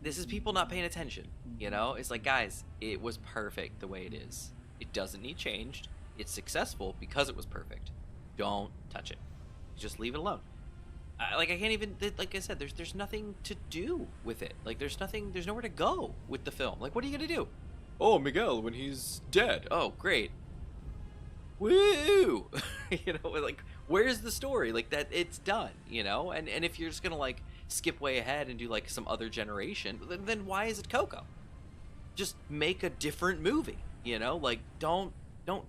this is people not paying attention, It's like, guys, it was perfect the way it is. It doesn't need changed. it's successful because it was perfect. Don't touch it. Just leave it alone. I can't even, like I said, there's nothing to do with it. Like, there's nowhere to go with the film. Like, what are you gonna do? Oh, Miguel, when he's dead. Oh, great. Woo! Like, where's the story? Like, that, it's done, And if you're just gonna, like, skip way ahead and do, like, some other generation, then why is it Coco? Just make a different movie, Like, don't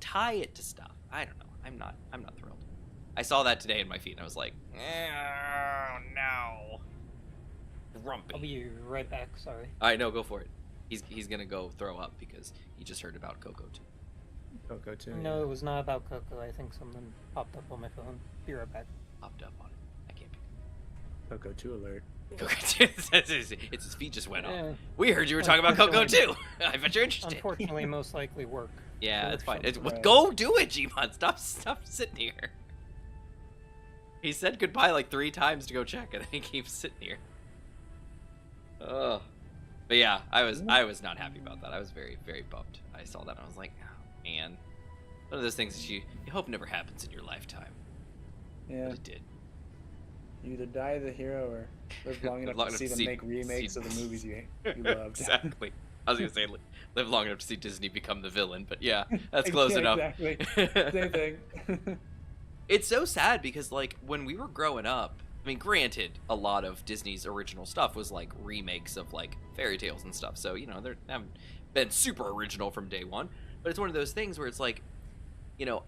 tie it to stuff. I don't know. I'm not thrilled. I saw that today in my feed, and I was like, oh, no. Grumpy. I'll be right back, sorry. All right, no, go for it. He's gonna go throw up because he just heard about Coco 2. Coco 2. No, it was not about Coco. I think something popped up on my phone. Be right back. Popped up on it. I can't pick it. Coco 2 alert. Coco 2. It's his feet just went off. Yeah. We heard you were talking about Coco 2. I bet you're interested. Unfortunately, most likely work. Yeah, that's fine. Right. Go do it, Gmod. Stop sitting here. He said goodbye like 3 times to go check, and then he keeps sitting here. Ugh. But yeah, I was not happy about that. I was very, very bummed. I saw that and I was like, oh, man. One of those things that you hope never happens in your lifetime. Yeah. But it did. You either die as a hero or live long enough to see them make remakes of the movies you loved. Exactly. I was going to say, live long enough to see Disney become the villain, but yeah, that's close enough. Exactly. Same thing. It's so sad because, like, when we were growing up, I mean, granted, a lot of Disney's original stuff was, like, remakes of, like, fairy tales and stuff, so, they haven't been super original from day one, but it's one of those things where it's like,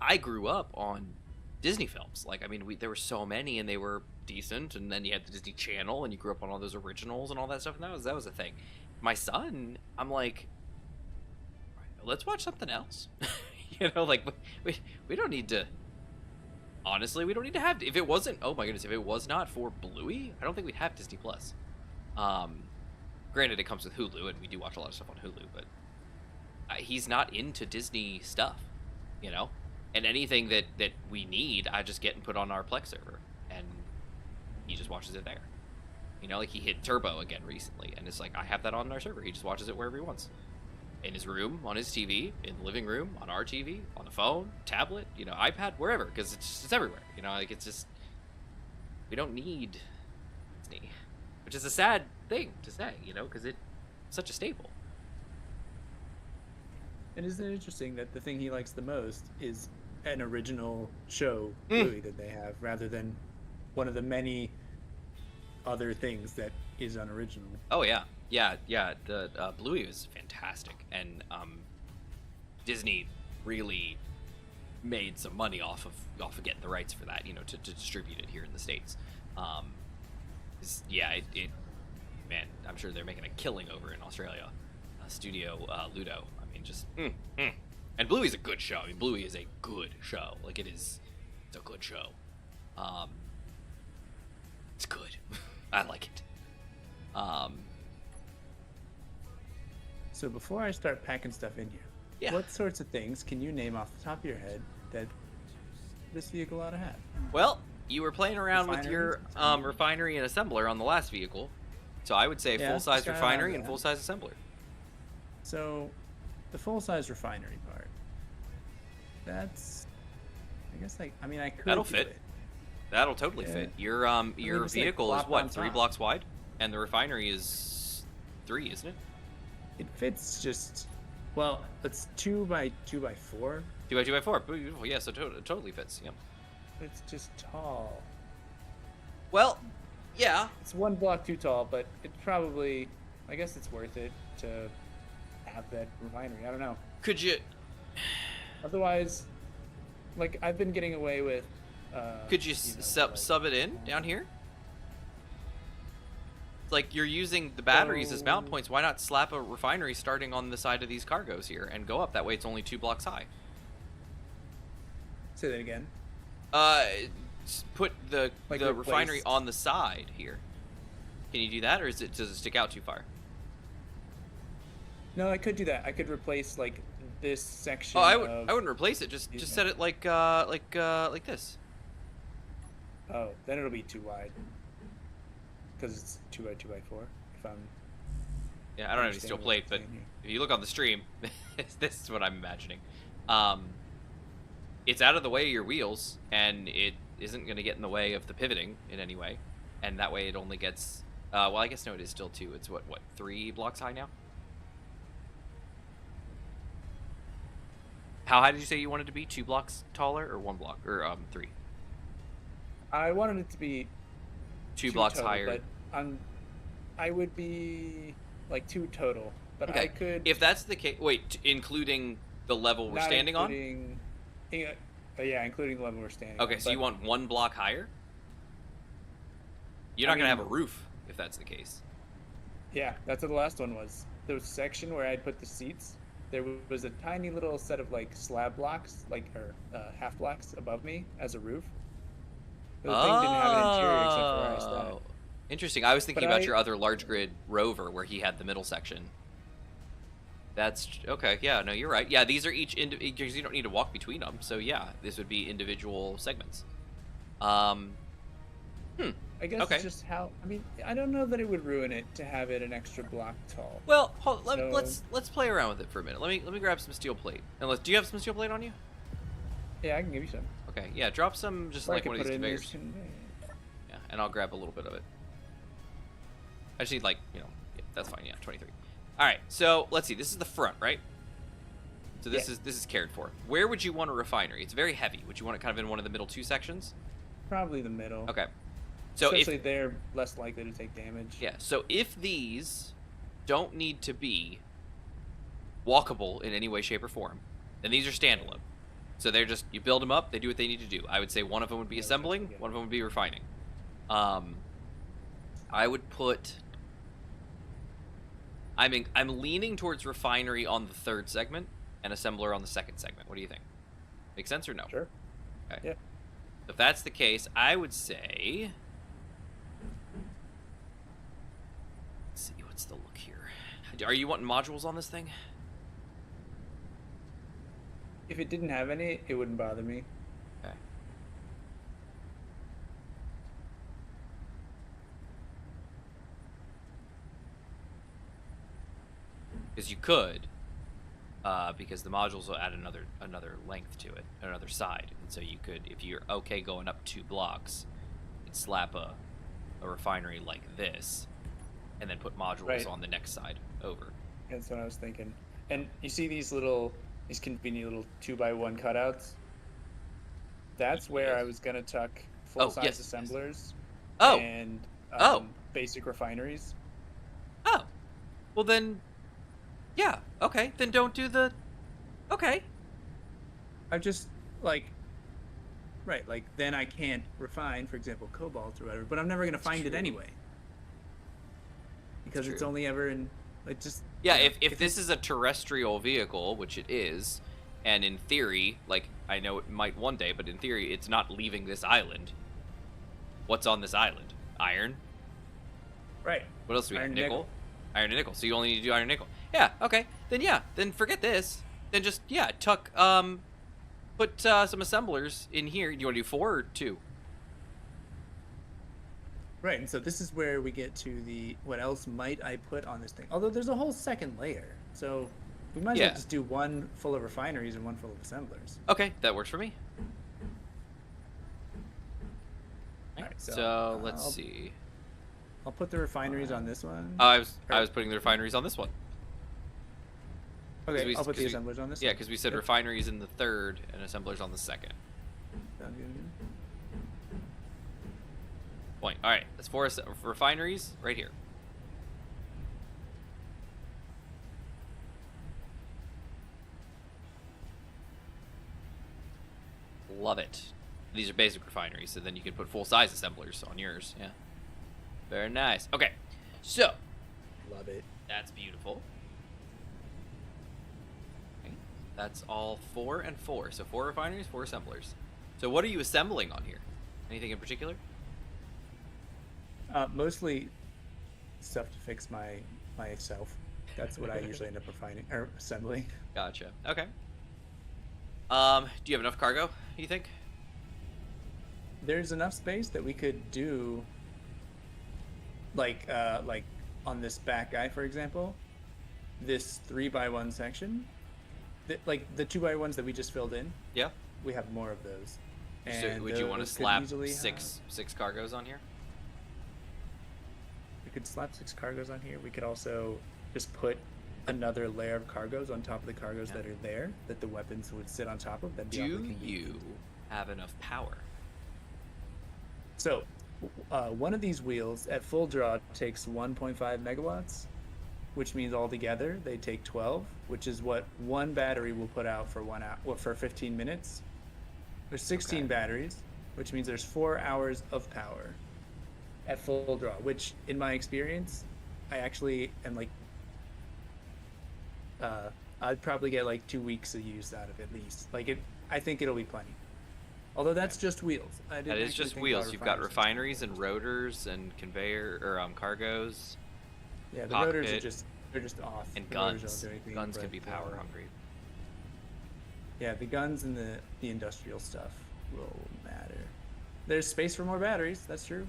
I grew up on Disney films. Like, I mean, there were so many, and they were decent, and then you had the Disney Channel, and you grew up on all those originals and all that stuff, and that was a thing. My son, I'm like, let's watch something else. Like, we don't need to... Honestly, we don't need to have... If it wasn't... Oh my goodness, if it was not for Bluey, I don't think we'd have Disney+. Granted, it comes with Hulu, and we do watch a lot of stuff on Hulu, but he's not into Disney stuff, And anything that we need, I just get and put on our Plex server, and he just watches it there. Like, he hit Turbo again recently, and it's like, I have that on our server. He just watches it wherever he wants. In his room, on his TV, in the living room, on our TV, on the phone, tablet, iPad, wherever, because it's everywhere. Like, it's just, we don't need Disney, which is a sad thing to say, because it's such a staple. And isn't it interesting that the thing he likes the most is an original show, Bluey, that they have, rather than one of the many other things that is unoriginal? Oh, yeah. Yeah, the Bluey was fantastic, and Disney really made some money off of getting the rights for that, to distribute it here in the States. Man, I'm sure they're making a killing over in Australia. Studio Ludo. I mean, just and Bluey's a good show. I mean, Bluey is a good show. Like, it's a good show. It's good. I like it. So before I start packing stuff in here, what sorts of things can you name off the top of your head that this vehicle ought to have? Well, you were playing around with your refinery and assembler on the last vehicle, so I would say full-size refinery and full-size assembler. So, the full-size refinery part, that's, I guess, like, I mean, I could That'll do fit. it. That'll totally fit. Your vehicle is what, 3 blocks wide, and the refinery is 3, isn't it? It fits just, well, it's 2 by 2 by 4. 2 by 2 by 4. Beautiful. Yeah, so it totally fits. Yep. It's just tall. Well, yeah. It's 1 block too tall, but it probably, I guess it's worth it to have that refinery. I don't know. Could you? Otherwise, like, I've been getting away with. Could you sub it in down here? Like, you're using the batteries as mount points. Why not slap a refinery starting on the side of these cargos here and go up? That way, it's only 2 blocks high. Say that again. Put the Like refinery on the side here. Can you do that, or does it stick out too far? No, I could do that. I could replace like this section. Oh, I wouldn't replace it. Just set it like this. Oh, then it'll be too wide. Because it's 2 by 2 by 4. If I'm. Yeah, I don't have any steel plate, but if you look on the stream, this is what I'm imagining. it's out of the way of your wheels, and it isn't going to get in the way of the pivoting in any way, and that way it only gets. Well, I guess no, it is still 2. It's what 3 blocks high now. How high did you say you wanted to be? 2 blocks taller, or 1 block, or 3? I wanted it to be 2 blocks total, higher. but I would be like 2 total. But Okay. I could. If that's the case, wait, including the level we're not standing on. Yeah, including the level we're standing. Okay, on, so but you want 1 block higher? You're I not gonna have mean- a roof if that's the case. Yeah, that's what the last one was. There was a section where I'd put the seats. There was a tiny little set of like slab blocks, or half blocks above me as a roof. The thing didn't have an interior except for where I sat. Oh, interesting. I was thinking But about I- your other large grid rover where he had the middle section. That's okay. Yeah, no, you're right. Yeah, these are each because you don't need to walk between them. So yeah, this would be individual segments. I guess Okay. it's just how. I mean, I don't know that it would ruin it to have it an extra block tall. Well, So- let's play around with it for a minute. Let me grab some steel plate. Do you have some steel plate on you? Yeah, I can give you some. Okay, yeah, drop some just Or I like could one of put these it in this conveyors. conveyor. Yeah, and I'll grab a little bit of it. I just need yeah, that's fine. Yeah, 23. All right, so let's see. This is the front, right? So this Yeah. is cared for. Where would you want a refinery? It's very heavy. Would you want it kind of in one of the middle 2 sections? Probably the middle. Okay. So Especially they're less likely to take damage. yeah, so if these don't need to be walkable in any way, shape, or form, then these are standalone. So they're just, you build them up, they do what they need to do. I would say one of them would be Yeah, assembling, yeah. one of them would be refining. I would put. I'm leaning towards refinery on the 3rd segment and assembler on the 2nd segment. What do you think? Make sense or no? Sure. Okay. Yeah. If that's the case, I would say. Let's see, what's the look here? Are you wanting modules on this thing? If it didn't have any, it wouldn't bother me. Okay. Because you could, because the modules will add another length to it, another side, and so you could, if you're okay going up 2 blocks, you'd slap a refinery like this, and then put modules Right. on the next side over. That's what I was thinking. And you see these convenient little 2x1 cutouts? That's where I was gonna tuck full-size yes, yes. assemblers Oh, and Oh. basic refineries. oh, well then, yeah, okay, then don't do the. Okay. I'm just like, right, like then I can't refine, for example, cobalt or whatever, but I'm never gonna find it true. anyway. Because it's true. only ever in, like, just. Yeah, you know, if this is a terrestrial vehicle, which it is, and in theory, like, I know it might one day, but in theory, it's not leaving this island. What's on this island? Iron? Right. What else do we have? Iron, Nickel? nickel. Iron and nickel. So you only need to do iron and nickel. Yeah, okay. Then forget this. Then just, yeah, put some assemblers in here. You want to do 4 or 2? Right, and so this is where we get to the what else might I put on this thing? Although there's a whole second layer, so we might as Yeah. well just do one full of refineries and one full of assemblers. Okay, that works for me. Alright, So let's I'll- see. I'll put the refineries on this one. I was putting the refineries on this one. Okay, we- I'll put the 'cause we- assemblers on this Yeah, one. because we said Yep. refineries in the 3rd and assemblers on the 2nd. Sounds good. Point. All right, that's 4 refineries right here. Love it. These are basic refineries, so then you can put full-size assemblers on yours. Yeah. Very nice. Okay, so Love it. that's beautiful. Okay. That's all 4 and 4. So 4 refineries, 4 assemblers. So what are you assembling on here? Anything in particular? Mostly stuff to fix myself. That's what I usually end up refining or assembling. Gotcha. Okay. Do you have enough cargo, you think? There's enough space that we could do like on this back guy, for example, this 3x1 section, like the 2x1s that we just filled in. Yeah. we have more of those. So And would you want to those could slap easily six cargos on here? We could slap 6 cargos on here. We could also just put another layer of cargos on top of the cargos that are there, that the weapons would sit on top of. That'd be awfully Do convenient. you have enough power? So, one of these wheels at full draw takes 1.5 megawatts, which means altogether they take 12, which is what one battery will put out for 1 hour, for 15 minutes. There's 16 Okay. batteries, which means there's 4 hours of power at full draw, which in my experience, I actually am like, I'd probably get like 2 weeks of use out of it at least. I think it'll be plenty. Although that's just wheels. I didn't That is actually just think wheels. about You've got refineries. refineries and rotors and conveyor or cargos Yeah, the rotors are cockpit, they're just off. and The rotors guns. don't do anything, Guns can but, be power hungry. Yeah, the guns and the industrial stuff will matter. There's space for more batteries. That's true.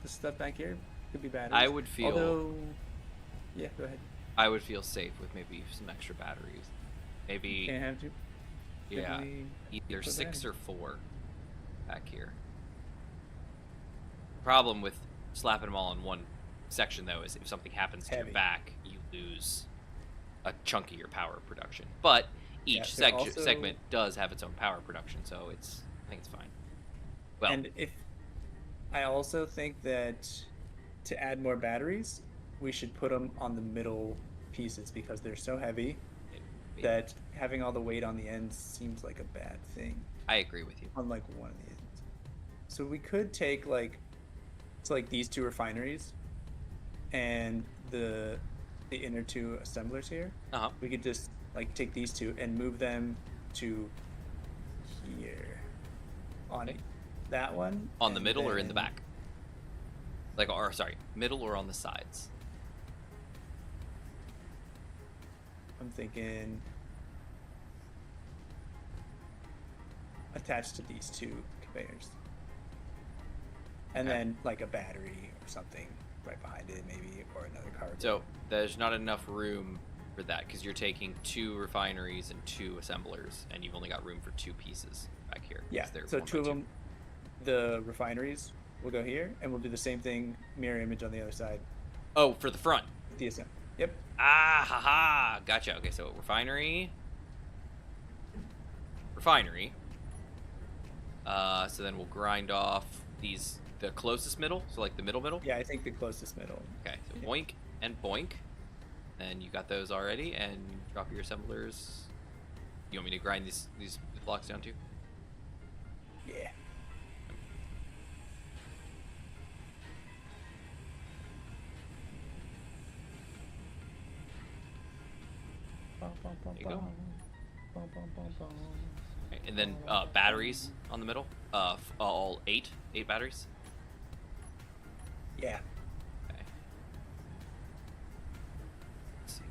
The stuff back here could be batteries. I would feel. Although, yeah, go ahead. I would feel safe with maybe some extra batteries. Maybe Can't have to. yeah, Definitely either put 6 that or 4 back here. Problem with slapping them all in one section though is if something happens to your Heavy. back, you lose a chunk of your power production. But Yeah, each they're also- segment does have its own power production, so I think it's fine. Well, And if I also think that to add more batteries, we should put them on the middle pieces because they're so heavy that having all the weight on the ends seems like a bad thing. I agree with you. On like one of the ends. So we could take these 2 refineries and the inner 2 assemblers here. Uh-huh. We could just like take these 2 and move them to here on Okay. that one. On the and middle or in the then- back? Middle or on the sides? I'm thinking attached to these 2 conveyors. And Okay. then like a battery or something right behind it maybe, or another cargo. So there's not enough room for that because you're taking 2 refineries and 2 assemblers, and you've only got room for 2 pieces back here. 'cause Yeah, they're so 1 by 2 of them, the refineries will go here, and we'll do the same thing, mirror image on the other side. Oh, for the front. The assembly. Yep. Ah, haha. Gotcha. Okay, so refinery. So then we'll grind off the closest middle. So like the middle. Yeah, I think the closest middle. Okay, so Yeah. boink and boink. And you got those already, and drop your assemblers. You want me to grind these blocks down too? Yeah. There you go. Okay, and then batteries on the middle. All eight batteries. Yeah. Okay. Let's see.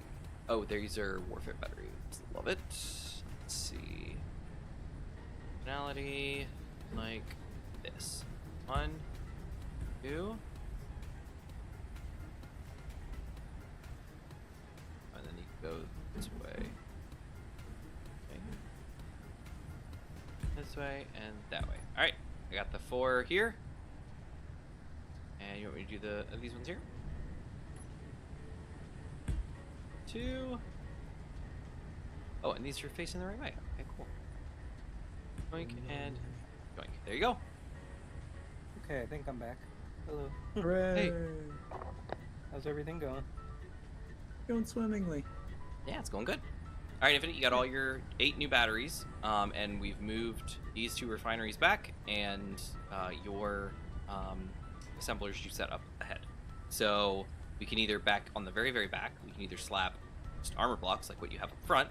Oh, these are warfare batteries. Love it. Let's see. Functionality like this. 1, 2. And then you go this way. Okay. This way and that way. Alright, I got the 4 here. And you want me to do these ones here? 2. Oh, and these are facing the right way. Okay, cool. Boink and boink. There you go. Okay, I think I'm back. Hello. Hooray! How's everything going? Going swimmingly. Yeah, it's going good. All right, Infinite, you got all your 8 new batteries, and we've moved these 2 refineries back, and your assemblers you set up ahead. So we can either back on the very, very back, we can either slap just armor blocks like what you have up front,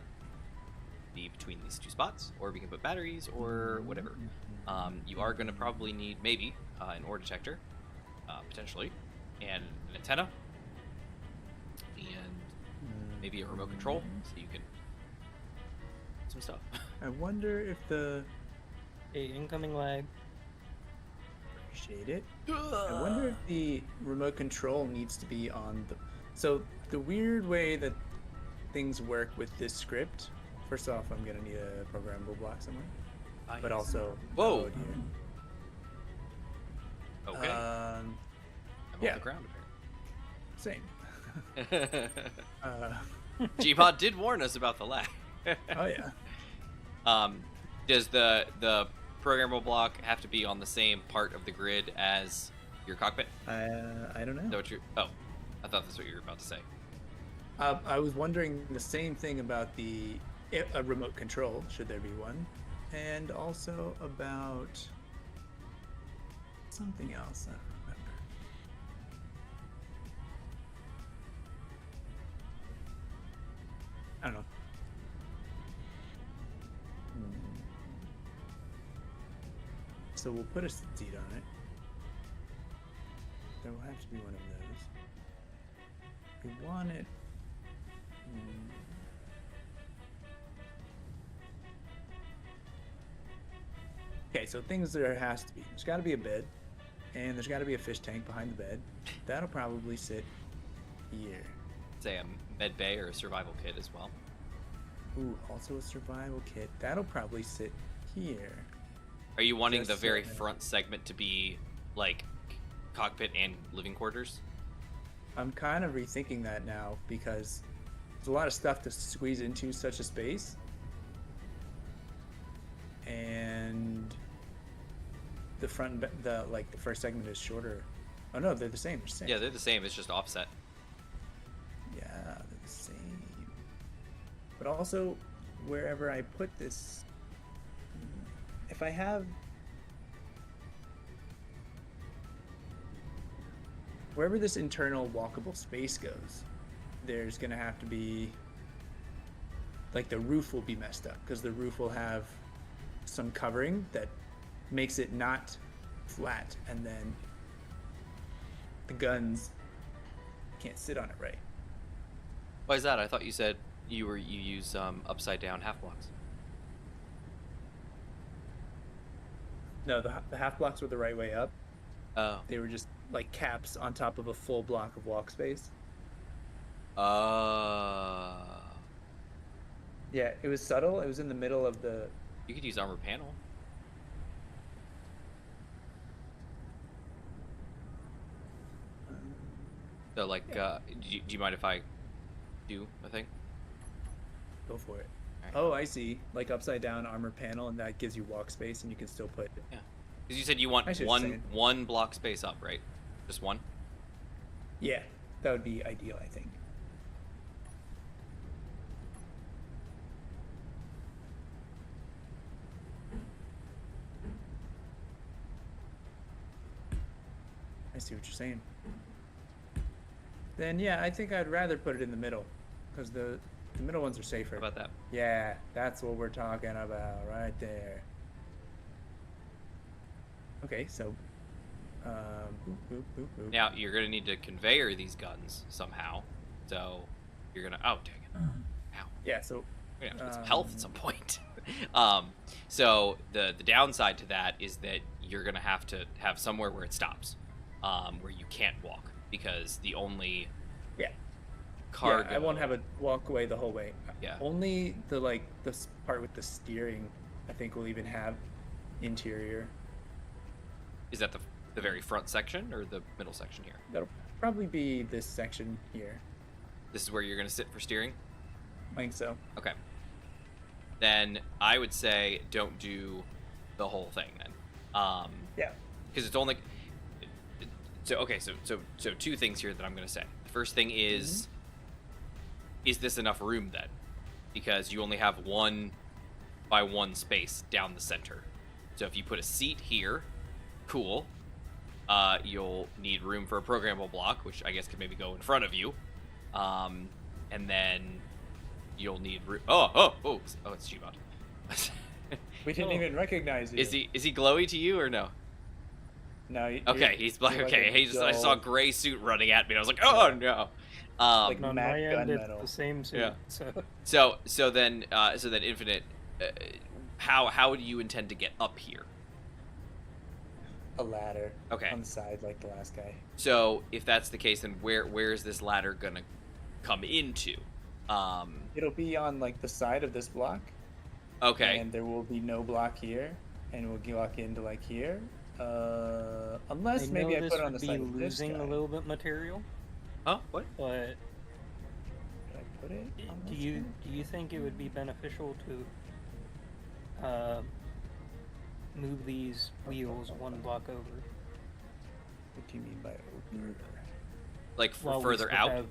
be between these 2 spots, or we can put batteries or whatever. You are going to probably need maybe an ore detector, potentially, and an antenna, and maybe a remote control, so you can some stuff. I wonder if the Hey, incoming lag. appreciate it. I wonder if the remote control needs to be on the. So the weird way that things work with this script first off, I'm gonna need a programmable block somewhere, Ah, but yes. also Whoa. mode here. Okay. Um, I'm yeah. on the ground same. apparently. Uh, Gmod did warn us about the lag. oh yeah. Does the programmable block have to be on the same part of the grid as your cockpit? I don't Is that know. what you? Oh, I thought that's what you were about to say. I was wondering the same thing about a remote control, should there be one, and also about something else. I don't remember. I don't know. So we'll put a seat on it. There will have to be one of those. We want it. Okay, so things there has to be. There's got to be a bed, and there's got to be a fish tank behind the bed. That'll probably sit here. Say a med bay or a survival kit as well. Ooh, also a survival kit. That'll probably sit here. Are you wanting Just the very so- front segment to be like cockpit and living quarters? I'm kind of rethinking that now because there's a lot of stuff to squeeze into such a space. And the front, the first segment is shorter. Oh no, they're the same. They're the same. Yeah, they're the same. It's just offset. Yeah, they're the same. But also, wherever I put this, if I have, wherever this internal walkable space goes, there's gonna have to be, like, the roof will be messed up because the roof will have some covering that makes it not flat, and then the guns can't sit on it right. Why is that? I thought you said you use upside down half blocks. No, the half blocks were the right way up. Oh. They were just like caps on top of a full block of walk space. Yeah, it was subtle. It was in the middle of the. You could use armor panel. So like, do you mind if I do a thing? Go for it. Alright. Oh, I see. Like upside down armor panel, and that gives you walk space, and you can still put. Yeah. Because you said you want I see what you're one saying. one block space up, right? Just one. Yeah, that would be ideal, I think. I see what you're saying. Then yeah, I think I'd rather put it in the middle, because the middle ones are safer. How about that? Yeah, that's what we're talking about right there. Okay, so boop, boop, boop, boop. Now you're gonna need to conveyor these guns somehow. So you're gonna. Oh dang it! Ow. Yeah, so We're gonna have to get some health at some point. So the downside to that is that you're gonna have to have somewhere where it stops, where you can't walk, because the only yeah, cargo. I won't have a walk away the whole way. Yeah. Only the this part with the steering, I think will even have interior. Is that the very front section or the middle section here? That'll probably be this section here. This is where you're gonna sit for steering. I think so. Okay. Then I would say don't do the whole thing then. Yeah. Because it's only. So okay, so two things here that I'm gonna say. The first thing is this enough room then? Because you only have 1 by 1 space down the center. So if you put a seat here, cool. You'll need room for a programmable block, which I guess could maybe go in front of you. And then you'll need room. Oh, it's Gmod. We didn't even recognize you. Is he glowy to you or no? No. Okay, he's black. you're like Okay, a I saw a dull- gray suit running at me, and I was like, oh no. Like On matte my end, it's gunmetal. the same suit. Yeah. So So then Infinite, how do you intend to get up here? A ladder. Okay. On the side, like the last guy. So if that's the case, then where is this ladder gonna come into? It'll be on like the side of this block, Okay. and there will be no block here, and we'll walk into like here. Unless maybe I this put it on would the be side of this losing guy. a little bit material, Huh? What? but Did I put it on do this you guy? do you think it would be beneficial to move these wheels one block over? What do you mean by over? Like for While we further still out? have-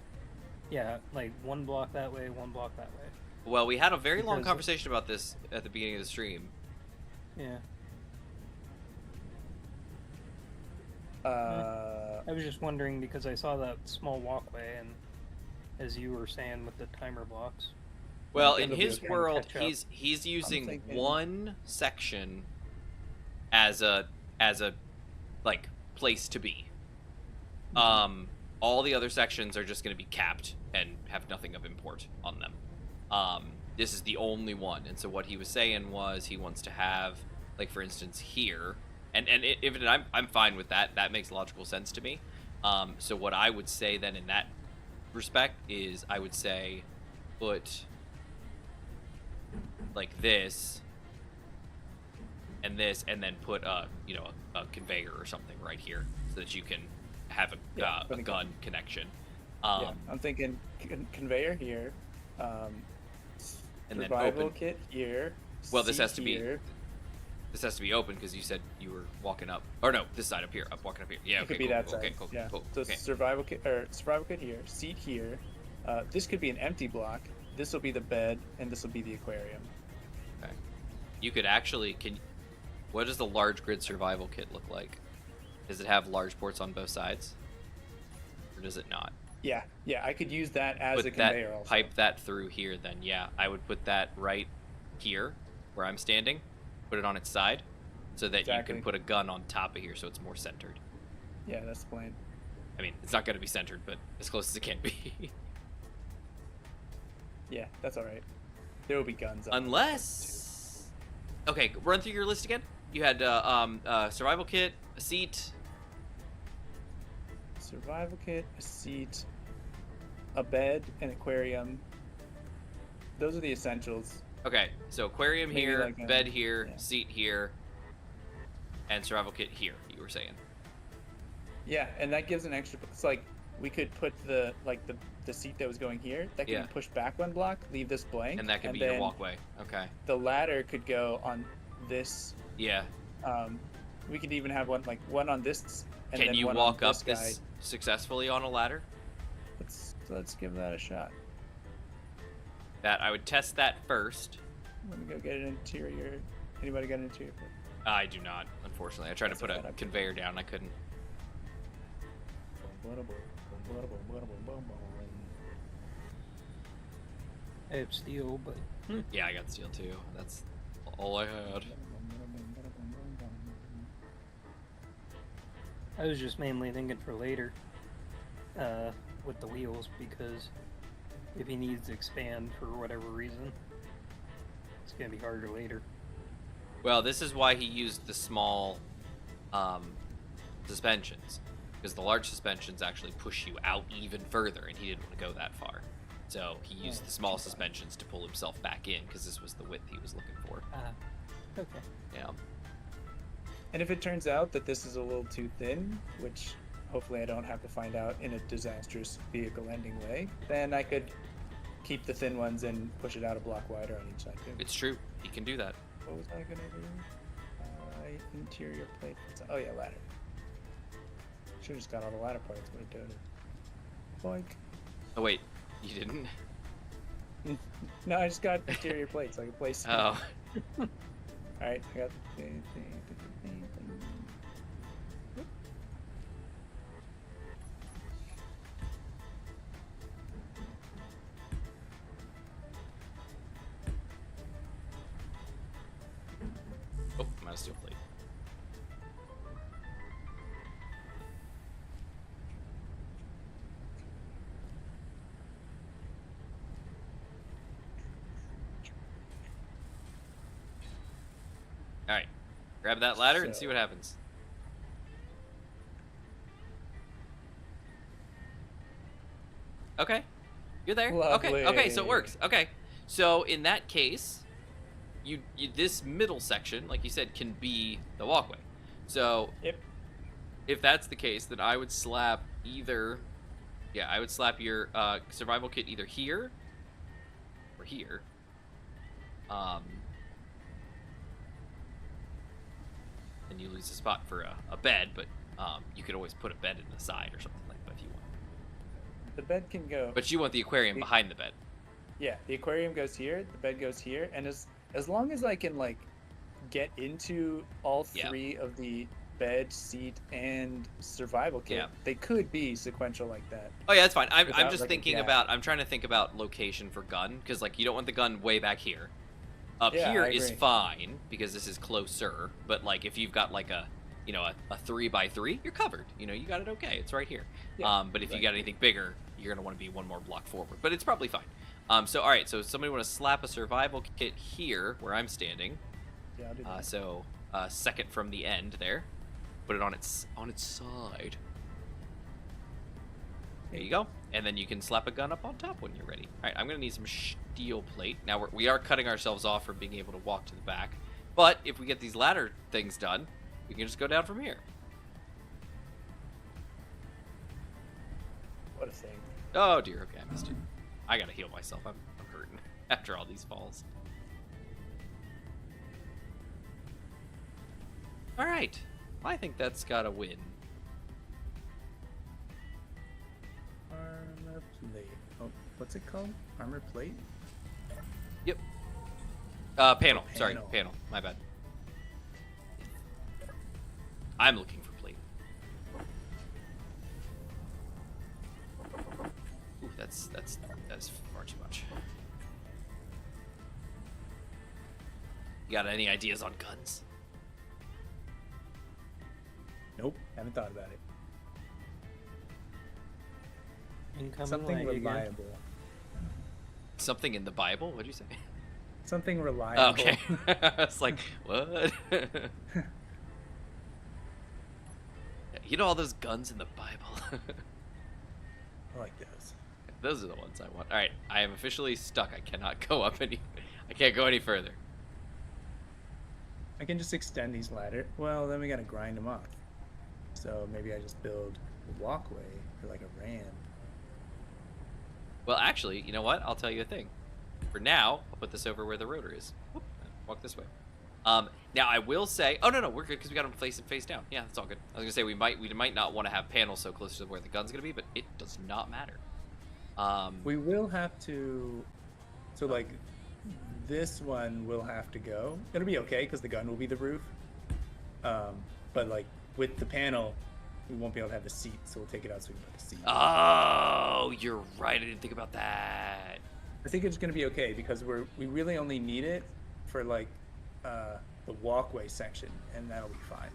yeah, like one block that way, one block that way. Well, we had a very long Because- conversation about this at the beginning of the stream. Yeah. Uh, I was just wondering because I saw that small walkway, and as you were saying with the timer blocks. Well, think in it'll be his okay. world, Catch up. he's using thinking- one section as a like place to be. All the other sections are just going to be capped and have nothing of import on them. This is the only one, and so what he was saying was he wants to have, like for instance, here, and I'm fine with that. That makes logical sense to me. So what I would say then in that respect is I would say put like this and this, and then put a conveyor or something right here so that you can have a gun connection. yeah, I'm thinking conveyor here, And then survival open. kit here. Well, this seat has to be here. This has to be open because you said you were walking up. Or no, this side up here. Up walking up here. Yeah, It okay, could be cool, that cool, side. okay, cool, yeah. cool, So okay. survival kit here, seat here. This could be an empty block. This will be the bed, and this will be the aquarium. Okay. You could actually what does the large grid survival kit look like? Does it have large ports on both sides? Or does it not? Yeah, I could use that as Put a that conveyor also. pipe that through here then. Yeah, I would put that right here where I'm standing. Put it on its side so that you Exactly. can put a gun on top of here so it's more centered. Yeah, that's the plan. I mean, it's not going to be centered, but as close as it can be. Yeah, that's all right. There will be guns. up Unless, okay, run through your list again. You had survival kit, a seat. survival kit, a seat, a bed, an aquarium. Those are the essentials. Okay, so aquarium Maybe here, like a- bed here, yeah. seat here, and survival kit here. You were saying. Yeah, and that gives an extra. It's like we could put the seat that was going here. That could Yeah. be pushed back one block, leave this blank, And that could be your then walkway. Okay. the ladder could go on this. Yeah. We could even have one on this. And Can then you one walk on up this guy. this successfully on a ladder? Let's give that a shot. That I would test that first. Let me go get an interior. Anybody got an interior? I do not, unfortunately. I tried That's to put okay, a I- conveyor down. I couldn't. I have steel, but Yeah, I got steel too. That's all I had. I was just mainly thinking for later with the wheels because if he needs to expand for whatever reason, it's gonna be harder later. Well, this is why he used the small suspensions, because the large suspensions actually push you out even further, and he didn't want to go that far. So he used the small suspensions to pull himself back in, because this was the width he was looking for. Okay. Yeah. And if it turns out that this is a little too thin, which hopefully I don't have to find out in a disastrous vehicle ending way, then I could keep the thin ones and push it out a block wider on each side too. It's true. He can do that. What was I gonna do? Interior plate. Oh yeah, ladder. Should've just got all the ladder parts, but I did. Boink. Oh, wait. You didn't? No, I just got interior plates, so I can place. Oh. Alright, I got the Oh, I'm out of steel plate. Alright. Grab that ladder and see what happens. Okay. You're there. Okay. Okay. So it works. Okay. So in that case, you this middle section, like you said, can be the walkway. So Yep. if that's the case, then I would slap either. Yeah, I would slap your survival kit either here or here. And you lose a spot for a bed, but you could always put a bed in the side or something like that if you want. The bed can go. But you want the aquarium behind the bed. Yeah, the aquarium goes here, the bed goes here, and as long as I can like get into all three of the bed, seat, and survival kit, they could be sequential like that. Oh yeah, that's fine. I'm just like, thinking about. I'm trying to think about location for gun because like you don't want the gun way back here. Up Yeah, here I is agree. fine because this is closer. But like if you've got like a 3x3, you're covered. You know, you got it okay. It's right here. Yeah, but if you got anything bigger, you're gonna want to be one more block forward. But it's probably fine. So all right. So somebody want to slap a survival kit here where I'm standing. Yeah, I'll do that. So second from the end there. Put it on its side. There you go. And then you can slap a gun up on top when you're ready. All right, I'm gonna need some steel plate. Now we are cutting ourselves off from being able to walk to the back. But if we get these ladder things done, we can just go down from here. What a thing. Oh dear, okay, I missed it. I gotta heal myself. I'm hurting after all these falls. All right, I think that's gotta win. Armor plate. Oh, what's it called? Armor plate? Yep. Panel. Sorry, Panel. panel. My bad. I'm looking for plate. Ooh, that's far too much. You got any ideas on guns? Nope, haven't thought about it. Incoming Something lag again. reliable. Something in the Bible? What'd you say? Something reliable. Okay. It's like, what? You know all those guns in the Bible? I like those. Those are the ones I want. All right, I am officially stuck. I cannot go up any. I can't go any further. I can just extend these ladder. Well, then we gotta grind them off. So maybe I just build a walkway or like a ramp. Well, actually, you know what? I'll tell you a thing. For now, I'll put this over where the rotor is. Whoop, walk this way. Now I will say, oh no, we're good because we got them face down. Yeah, that's all good. I was gonna say we might not want to have panels so close to where the gun's gonna be, but it does not matter. We will have to. So like, this one will have to go. It'll be okay because the gun will be the roof. But like with the panel, we won't be able to have the seat, so we'll take it out so we can put the seat. Oh, you're right. I didn't think about that. I think it's gonna be okay because we really only need it for like the walkway section, and that'll be fine.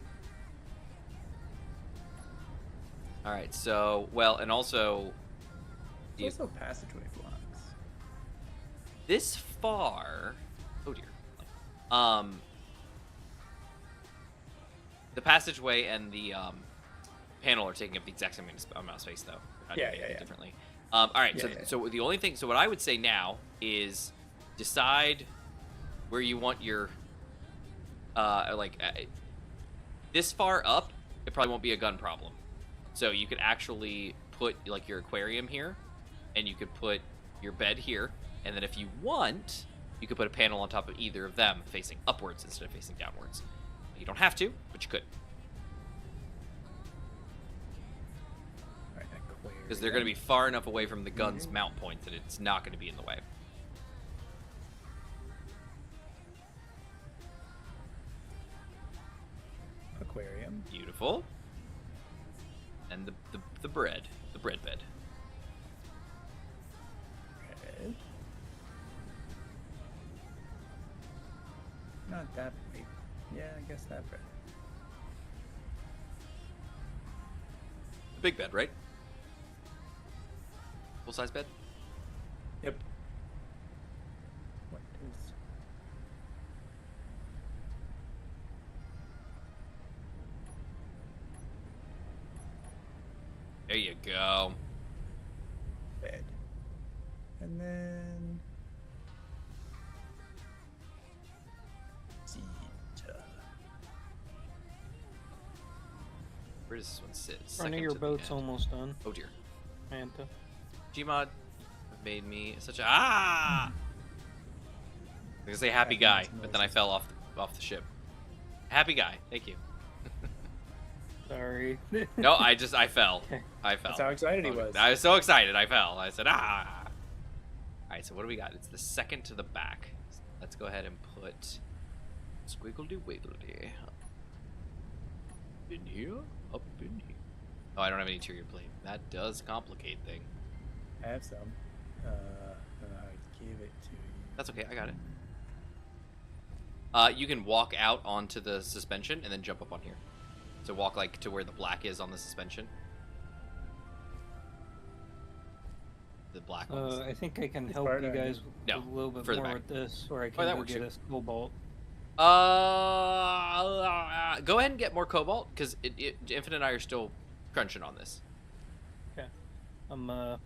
All right. So and also. There's also passageway blocks. This far, oh dear. The passageway and the panel are taking up the exact same amount of space, though. We're not Yeah, doing yeah, it yeah. differently. All right, Yeah, so yeah. so the only thing, so what I would say now is decide where you want your this far up. It probably won't be a gun problem. So you could actually put like your aquarium here, and you could put your bed here, and then if you want, you could put a panel on top of either of them facing upwards instead of facing downwards. You don't have to, but you could. All right, aquarium. Because they're going to be far enough away from the gun's mount point that it's not going to be in the way. Aquarium. Beautiful. And the bread bed. Red. Not that big. Yeah, I guess that bread. The big bed, right? Full size bed. Yep. What is? There you go. Bed. And then seat. Where does this one sit? Front of your boat's almost done, Oh dear. Manta. Gmod made me such a I was gonna say happy guy, but then I fell off the ship. Happy guy, thank you. Sorry. No, I fell. Okay. I fell. That's how excited he was. I was so excited, I fell. I said, ah. Alright, so what do we got? It's the second to the back. Let's go ahead and put squiggly wiggly. In here? Up in here. Oh, I don't have any interior plate. That does complicate things. I have some. I don't know how to give it to you. That's okay, I got it. You can walk out onto the suspension and then jump up on here. So walk like to where the black is on the suspension. The black ones. I think I can It's help part you of it. guys No, a little bit further more back. with this, or I can that go works get too. us cobalt. Go ahead and get more cobalt because Infinite and I are still crunching on this. Okay. I'm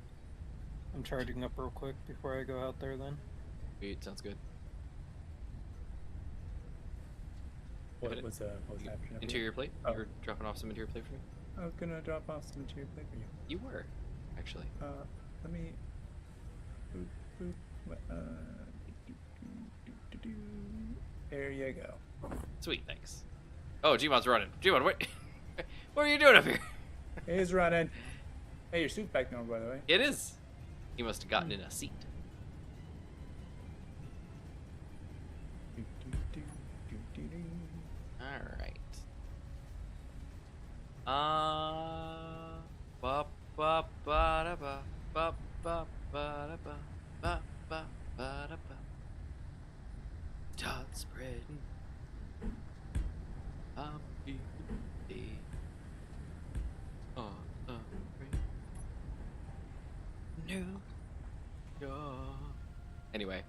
charging up real quick before I go out there then. Sweet, sounds good. What's happening? Interior plate? Oh. You were dropping off some interior plate for me? I was gonna drop off some interior plate for you. You were, actually. Let me. Boop, boop, there you go. Sweet, thanks. Oh, Gmod's running. Gmod, wait. What are you doing up here? He's running. Hey, your suit's back on, by the way. It is. He must have gotten in a seat. Alright. Ba ba ba da ba ba ba ba da ba ba ba ba da ba. Todd spreading. I'm feeling New York. Anyway,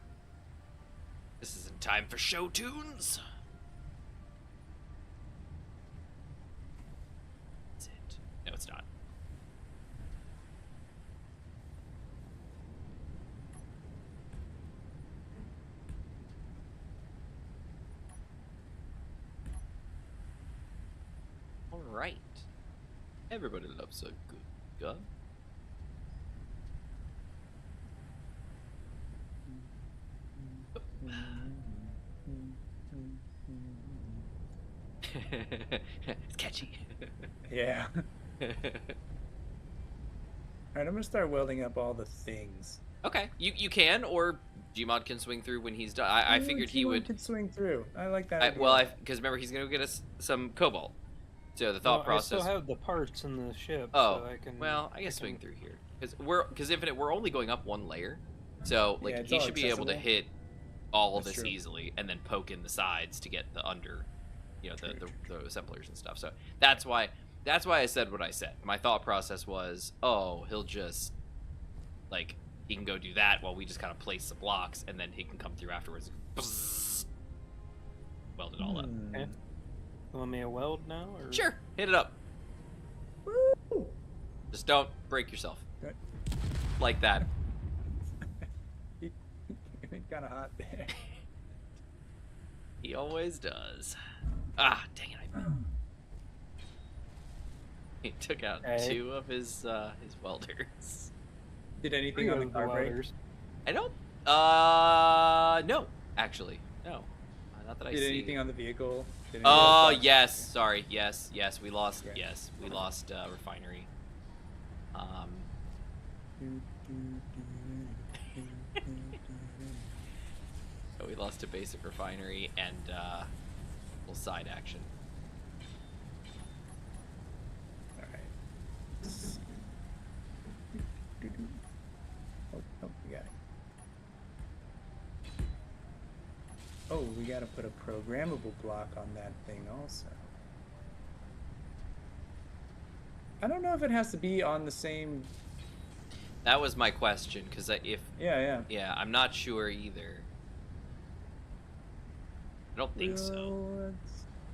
this isn't time for show tunes. That's it. No, it's not. All right. Everybody loves a good gun. It's catchy. Yeah. Alright, I'm gonna start welding up all the things. Okay, you can, or Gmod can swing through when he's done. I figured he would. Could swing through. I like that. idea. Well, because remember he's gonna get us some cobalt. So the thought process. I still have the parts in the ship. Oh, so I can. well, I guess swing through here because Infinite, we're only going up one layer, so like Yeah, it's he all should be able to accessible. hit all of That's this true. easily, and then poke in the sides to get the under, True, the assemblers and stuff. So that's why I said what I said. My thought process was, oh, he'll just like he can go do that while we just kind of place the blocks, and then he can come through afterwards. Weld it all up. Okay. You want me to weld now? Or? Sure, hit it up. Woo! Just don't break yourself Good. like that. It's kind of hot there. He always does. Ah, dang it! He took out Okay. 2 of his welders. Did anything Three on the of car break? welders. I don't. No, actually, no. Not that I Did see. anything on the vehicle? Did any Oh, of that yes. Sorry. Yes. We lost. Okay. Yes, we lost refinery. So we lost a basic refinery and little side action. Alright. Oh, we got it. Oh, we gotta put a programmable block on that thing also. I don't know if it has to be on the same. That was my question, because if Yeah. I'm not sure either. I don't think so.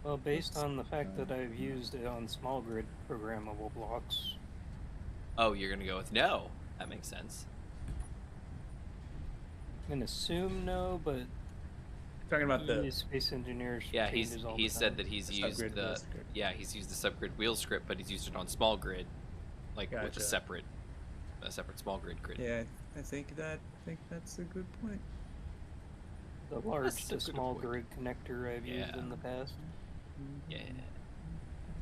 Well, based on the fact that I've used it on small grid programmable blocks. Oh, you're gonna go with no. That makes sense. gonna assume no, but Talking about the Space Engineers Yeah, changes all he the said time. that he's The used subgrid the wheel script. yeah he's used the subgrid wheel script, but he's used it on small grid, like with Gotcha. a separate small grid. Yeah, I think that's a good point. The large That's a to good small point. grid connector I've used Yeah. in the past, Yeah,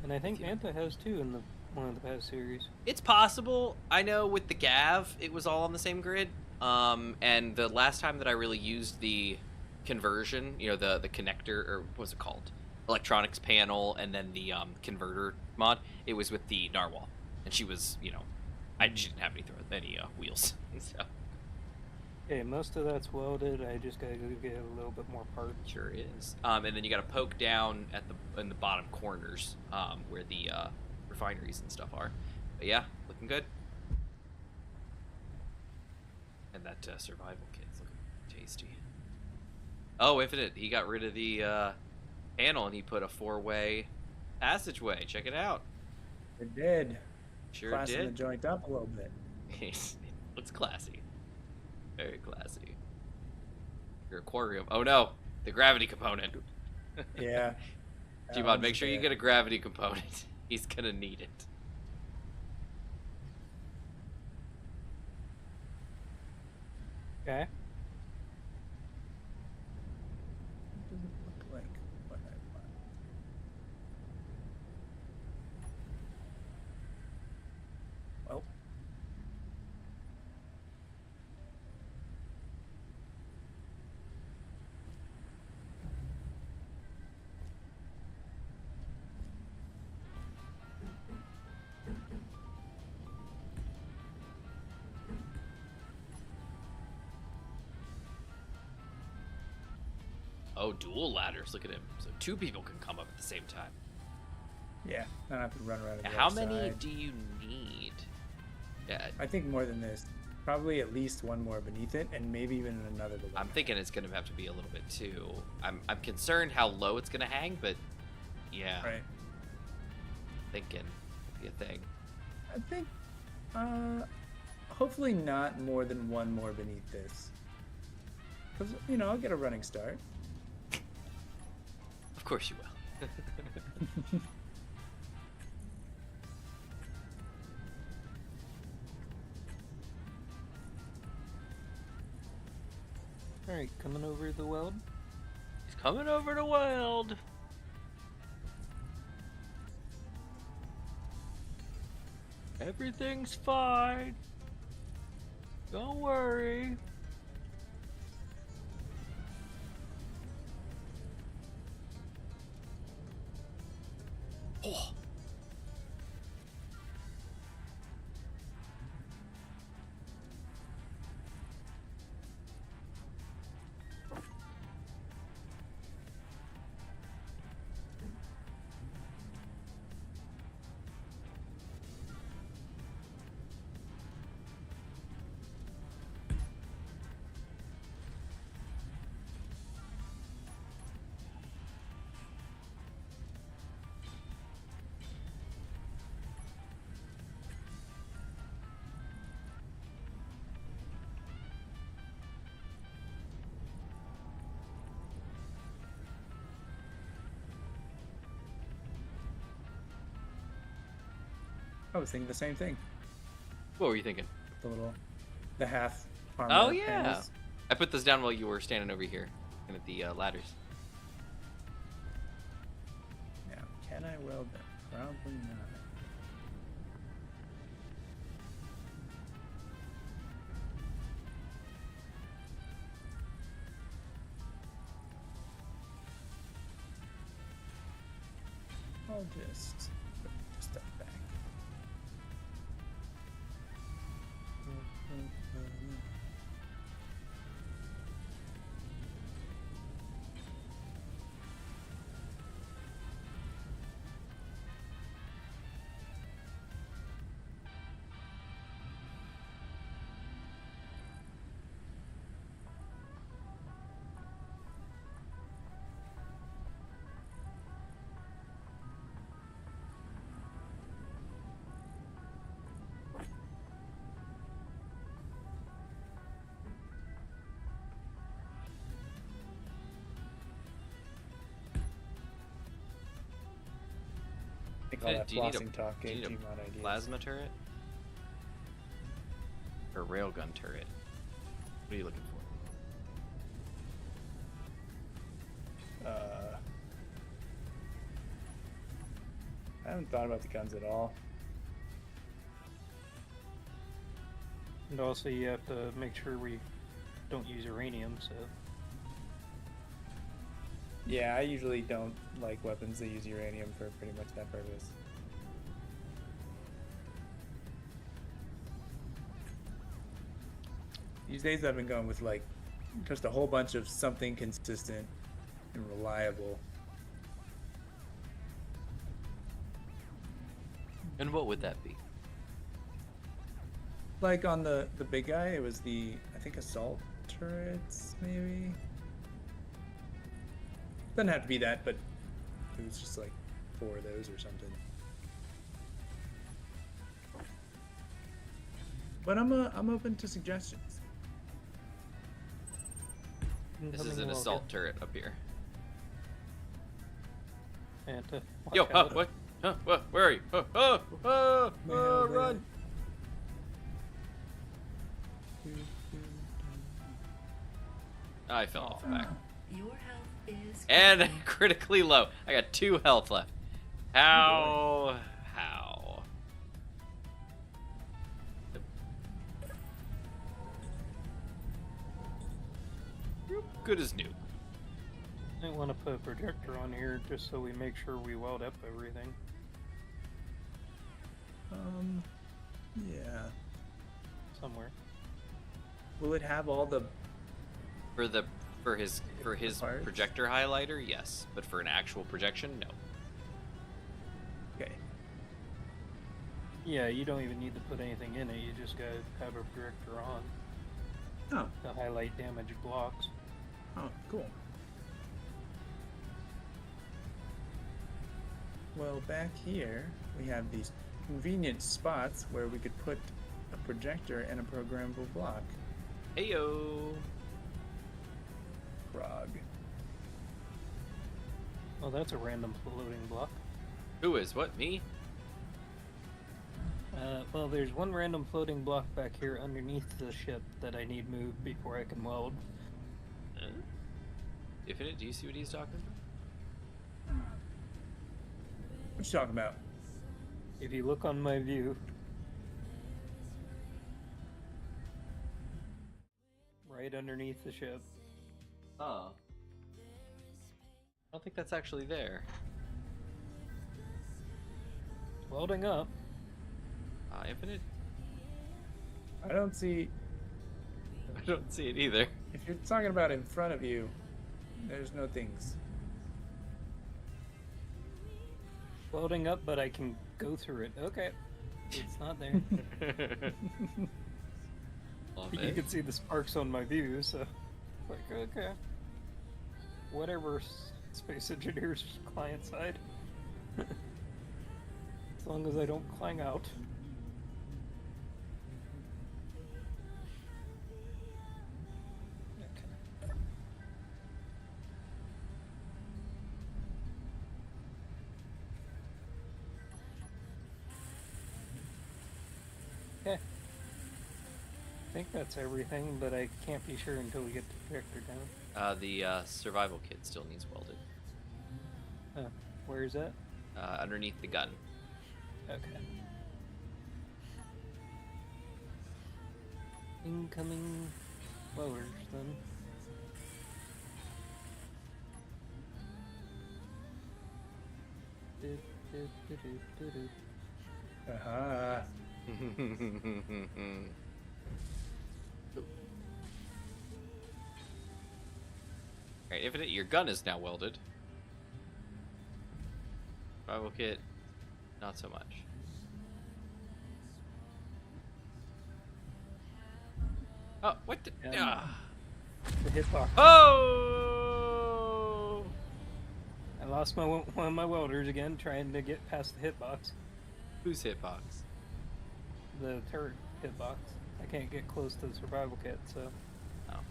and I think Yeah. Manta has too in one of the past series. it's possible. I know with the Gav, it was all on the same grid. And the last time that I really used the conversion, the connector, or what was it called, electronics panel, and then the converter mod, it was with the Narwhal, and she was, she didn't have any wheels, so Okay, most of that's welded. I just gotta go get a little bit more parts. sure is. And then you got to poke down in the bottom corners, where the refineries and stuff are. But yeah, looking good. And that survival kit's looking tasty. Oh, Infinite, he got rid of the panel and he put a 4-way passageway. Check it out. It did. Sure Classing the did. joint up a little bit. It looks classy. Very classy. Your aquarium. Oh no, the gravity component. Yeah. Gmod, make sure you get a gravity component. He's gonna need it. Okay. Doesn't look like what I want. Well. Oh, dual ladders. Look at him. So 2 people can come up at the same time. Yeah, I don't have to run around. How many do you need? Yeah, I think more than this. Probably at least one more beneath it, and maybe even another below. I'm thinking it's gonna have to be a little bit too. I'm concerned how low it's gonna hang, but yeah, Right. thinking it'll be a thing. I think, hopefully not more than one more beneath this. Because, I'll get a running start. Of course you will. All right, coming over the weld. He's coming over to weld. Everything's fine. Don't worry. Oh. I was thinking the same thing. What were you thinking? The half armor Oh yeah, panels. I put this down while you were standing over here, looking at the ladders. Now, can I weld them? Probably not. I'll just put the stuff back. all Infinite, that do you need flossing talk, do you game need Gmod a ideas. plasma turret? Or railgun turret? What are you looking for? I haven't thought about the guns at all. And also, you have to make sure we don't use uranium, so. Yeah, I usually don't like weapons that use uranium for pretty much that purpose. These days I've been going with like just a whole bunch of something consistent and reliable. And what would that be? Like on the big guy, it was the, I think, assault turrets, maybe? Doesn't have to be that, but it was just like 4 of those or something. But I'm open to suggestions. This is Incoming an welcome. assault turret up here. And to Yo, watch out. what? What? Where are you? Run! I fell off the back. Your health is And critically low. I got 2 health left. How? Good as new. I want to put a projector on here just so we make sure we weld up everything. Yeah. Somewhere. Will it have all the... For his Parts? projector highlighter, yes, but for an actual projection, no. Okay. Yeah, you don't even need to put anything in it. You just gotta have a projector on Oh, to highlight damaged blocks. oh, cool. Well, back here, we have these convenient spots where we could put a projector and a programmable block. Heyo. Frog. Oh, that's a random floating block. Who is what? Me? Well, there's one random floating block back here underneath the ship that I need moved before I can weld. Infinite, do you see what he's talking about? What you talking about? If you look on my view, right underneath the ship. Oh. I don't think that's actually there. Welding up. Infinite? I don't see... I don't see it either. If you're talking about in front of you, there's no things. Welding up, but I can go through it. Okay. It's not there. Love You it. can see the sparks on my view, so... Like, okay. Whatever, Space Engineers client side. As long as I don't clang out. Okay. I think that's everything, but I can't be sure until we get the projector down. The survival kit still needs welded. Where is that? Underneath the gun. Okay. Incoming welders, then. Aha. Alright, Infinite, your gun is now welded. Survival kit, not so much. Oh, what the? Yeah. The hitbox. Oh! I lost one of my welders again, trying to get past the hitbox. Whose hitbox? The turret hitbox. I can't get close to the survival kit, so. Oh.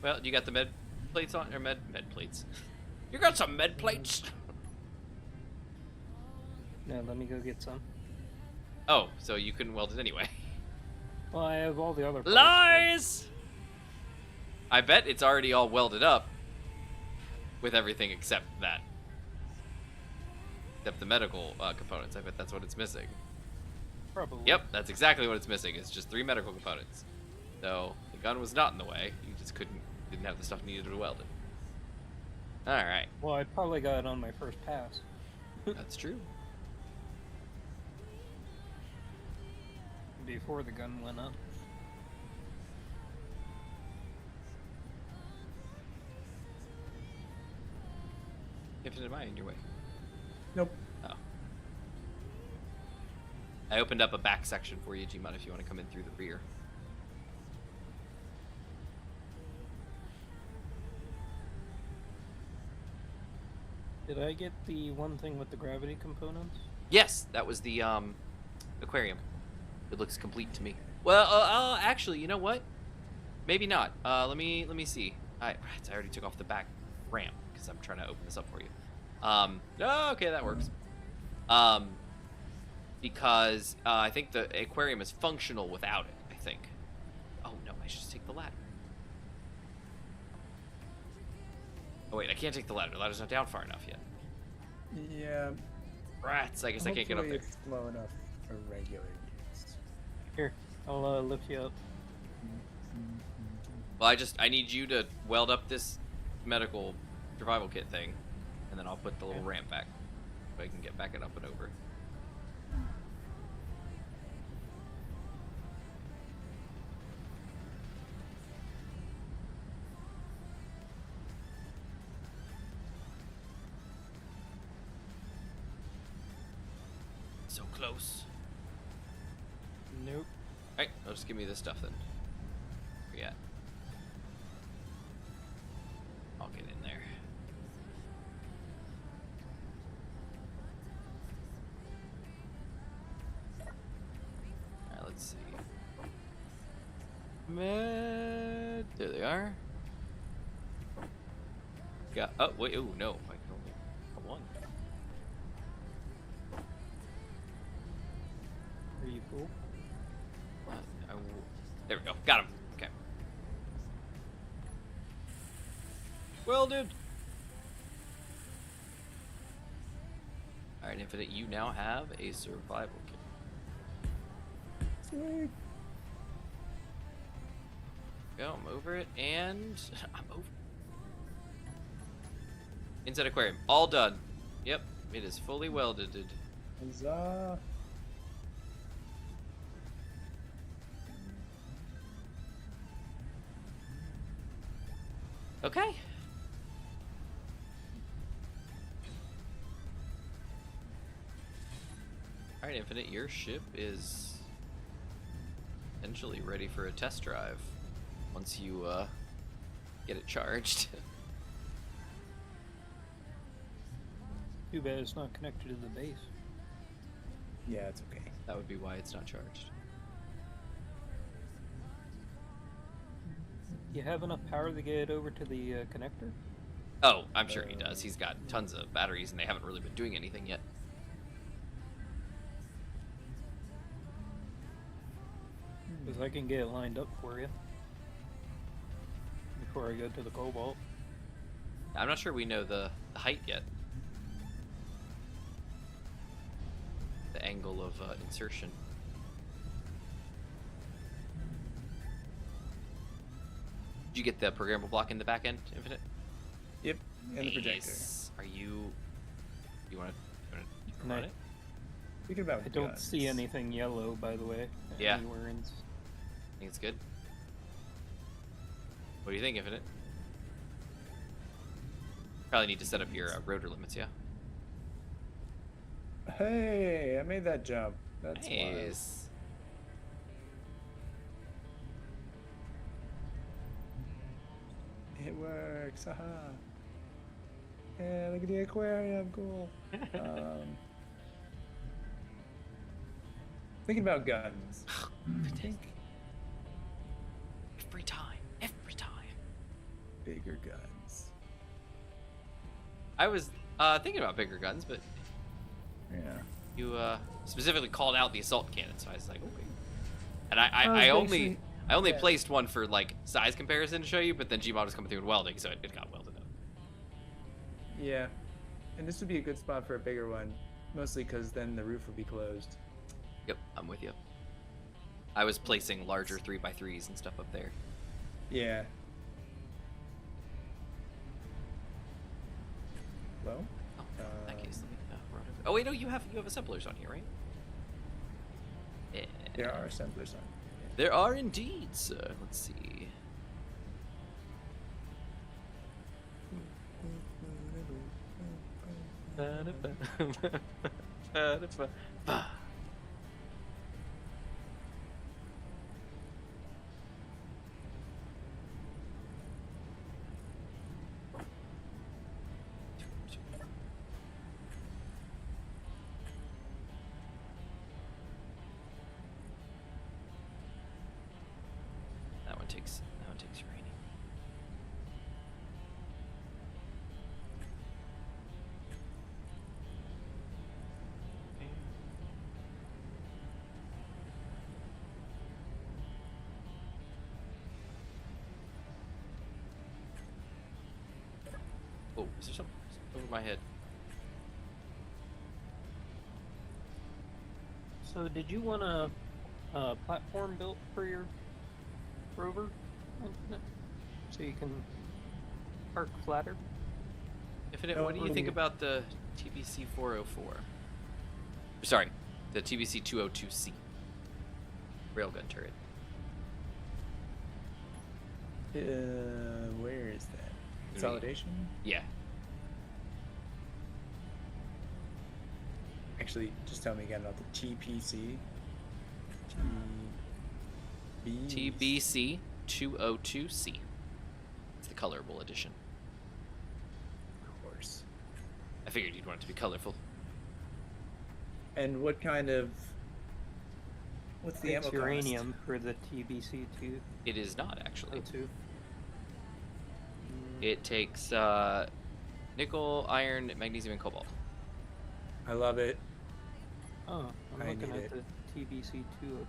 Well, you got the med plates on, or med plates. You got some med plates. No, let me go get some. Oh, so you couldn't weld it anyway. Well, I have all the other parts, but- Lies! I bet it's already all welded up with everything except that. Except the medical components. I bet that's what it's missing. Probably. Yep, that's exactly what it's missing. It's just 3 medical components. So the gun was not in the way. You just didn't have the stuff needed to weld it. All right, Well, I probably got it on my first pass. that's true. Before the gun went up. Infinite, am I in your way? Nope. Oh. I opened up a back section for you, Gmod, if you want to come in through the rear. Did I get the one thing with the gravity components? Yes, that was the aquarium. It looks complete to me. Well, actually, you know what? Maybe not. Let me see. I already took off the back ramp because I'm trying to open this up for you. Oh, okay, that works. Because I think the aquarium is functional without it. I think. Oh no, I should just take the ladder. Oh wait, I can't take the ladder. The ladder's not down far enough yet. Yeah. Rats! I guess I can't get up hopefully there. It's low enough for regular use. Here, I'll lift you up. Well, I need you to weld up this medical survival kit thing, and then I'll put the little ramp back so I can get back and up and over. So close. Nope. Alright, I'll just give me this stuff then. Where you at? I'll get in there. Alright, let's see. There they are. Got. Oh, wait. Oh, no. I can only have one. Are you cool? There we go. Got him. Okay. Welded. Alright, Infinite, you now have a survival kit. Sweet. Go, I'm over it, and I'm over. Inside aquarium, all done. Yep, it is fully welded. Huzzah. Okay. Alright, Infinite, your ship is essentially ready for a test drive once you get it charged. Too bad it's not connected to the base. Yeah, it's okay. That would be why it's not charged. You have enough power to get it over to the connector? Oh, I'm sure he does. He's got tons of batteries and they haven't really been doing anything yet. Because I can get it lined up for you. Before I go to the cobalt. I'm not sure we know the height yet. The angle of insertion. Did you get the programmable block in the back end, Infinite? Yep, and the projector. Nice. Are you want to No. run it? Thinking about I don't guns. see anything yellow, by the way. Yeah. Anywhere in... Think it's good? What do you think, Infinite? Probably need to set up your rotor limits, yeah? Hey, I made that jump. That's wild. Nice. It works. Haha. Yeah, look at the aquarium. Cool. Thinking about guns. Think Every time. Every time. bigger guns. I was thinking about bigger guns, but Yeah. You specifically called out the assault cannon, so I was like, okay. And I I was only basing- yeah. placed one for like size comparison to show you, but then Gmod was coming through with welding, so it got welded up. Yeah, and this would be a good spot for a bigger one, mostly because then the roof would be closed. Yep, I'm with you. I was placing larger 3x3s and stuff up there. Yeah. Well, Oh, in that case, let me run over. Oh wait, no, you have assemblers on here, right? Yeah. there are assemblers on. There are indeed, sir. Let's see. That one takes uranium. Oh, is there something over my head? So did you want a platform built for your rover? So you can park flatter? Infinite, No, what do you think about the TBC 404? Sorry, the TBC 202C railgun turret. Where is that? Consolidation? Yeah. Actually, just tell me again about the TPC. TBC 202C. It's the colorable edition. Of course. I figured you'd want it to be colorful. And what kind of? What's the It's ammo uranium for the TBC 202. It is not actually. Mm, It takes nickel, iron, magnesium, and cobalt. Cost? I love it. Oh, I'm I looking need at it. the TBC 202.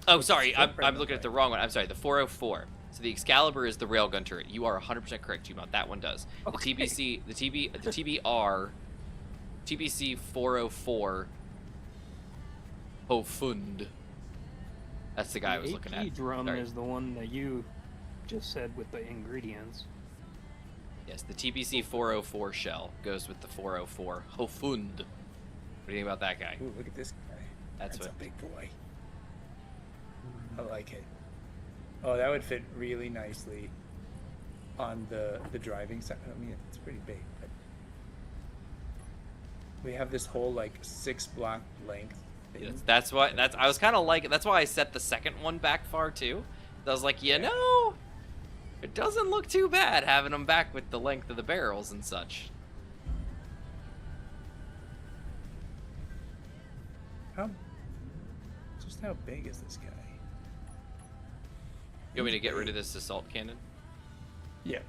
Oh, sorry, I'm footprint looking at look the like? wrong one. I'm sorry, the 404. So the Excalibur is the railgun turret. You are 100% correct, Gmod. That one does. The Okay. TBC, the TBR, TBC 404, Hofund. That's the guy I was looking AT at. drum Sorry. is the one that you just said with the ingredients. Yes, the TBC 404 shell goes with the 404 Hofund. What do you think about that guy? Ooh, look at this guy. That's That's what- a big boy. I like it. Oh, that would fit really nicely on the driving side. I mean, it's pretty big, but we have this whole like 6-block length thing. Yes, that's why. I was kind of like. That's why I set the second one back far too. I was like, you know, it doesn't look too bad having them back with the length of the barrels and such. Just how big is this guy? You want me to get rid of this assault cannon? Yeah.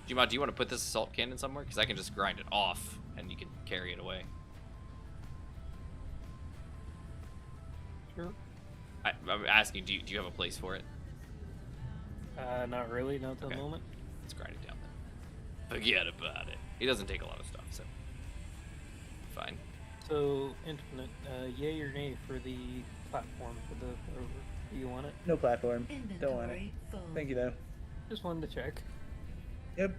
Gmod, do you want to put this assault cannon somewhere? Because I can just grind it off and you can carry it away. Sure. I'm asking, do you have a place for it? Not really, not at the Okay. moment. Let's grind it down then. Forget about it. He doesn't take a lot of stuff, so fine. So, Infinite, yay or nay for the platform for the rover? Do you want it? No platform. Don't want it. Inventory full. Thank you though. Just wanted to check. Yep.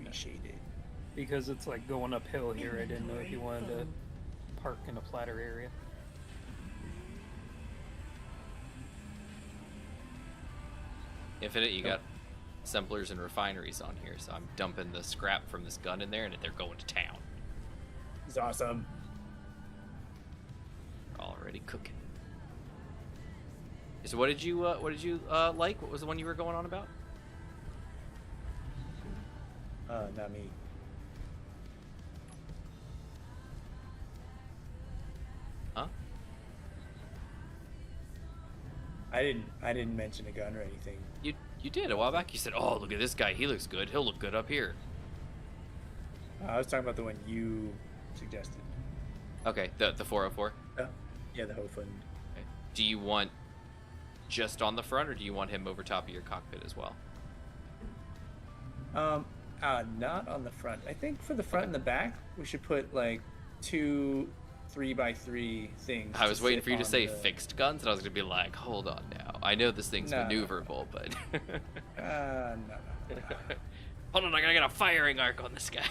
Appreciate it. Because it's like going uphill here, I didn't know if you wanted to park in a flatter area. Infinite, you got assemblers and refineries on here, so I'm dumping the scrap from this gun in there, and they're going to town. It's awesome. Already cooking. So what did you like? What was the one you were going on about? Not me. Huh? I didn't mention a gun or anything. You did a while back. You said, "Oh, look at this guy. He looks good. He'll look good up here." I was talking about the one you suggested. Okay, the 404. Yeah, the Hofund. Okay. Do you want just on the front, or do you want him over top of your cockpit as well? Not on the front. I think for the front and the back, we should put like 2 3x3 things. I was waiting sit for you to on say the- fixed guns, and I was gonna be like, hold on now. I know this thing's No. maneuverable, but No. hold on, I gotta get a firing arc on this guy.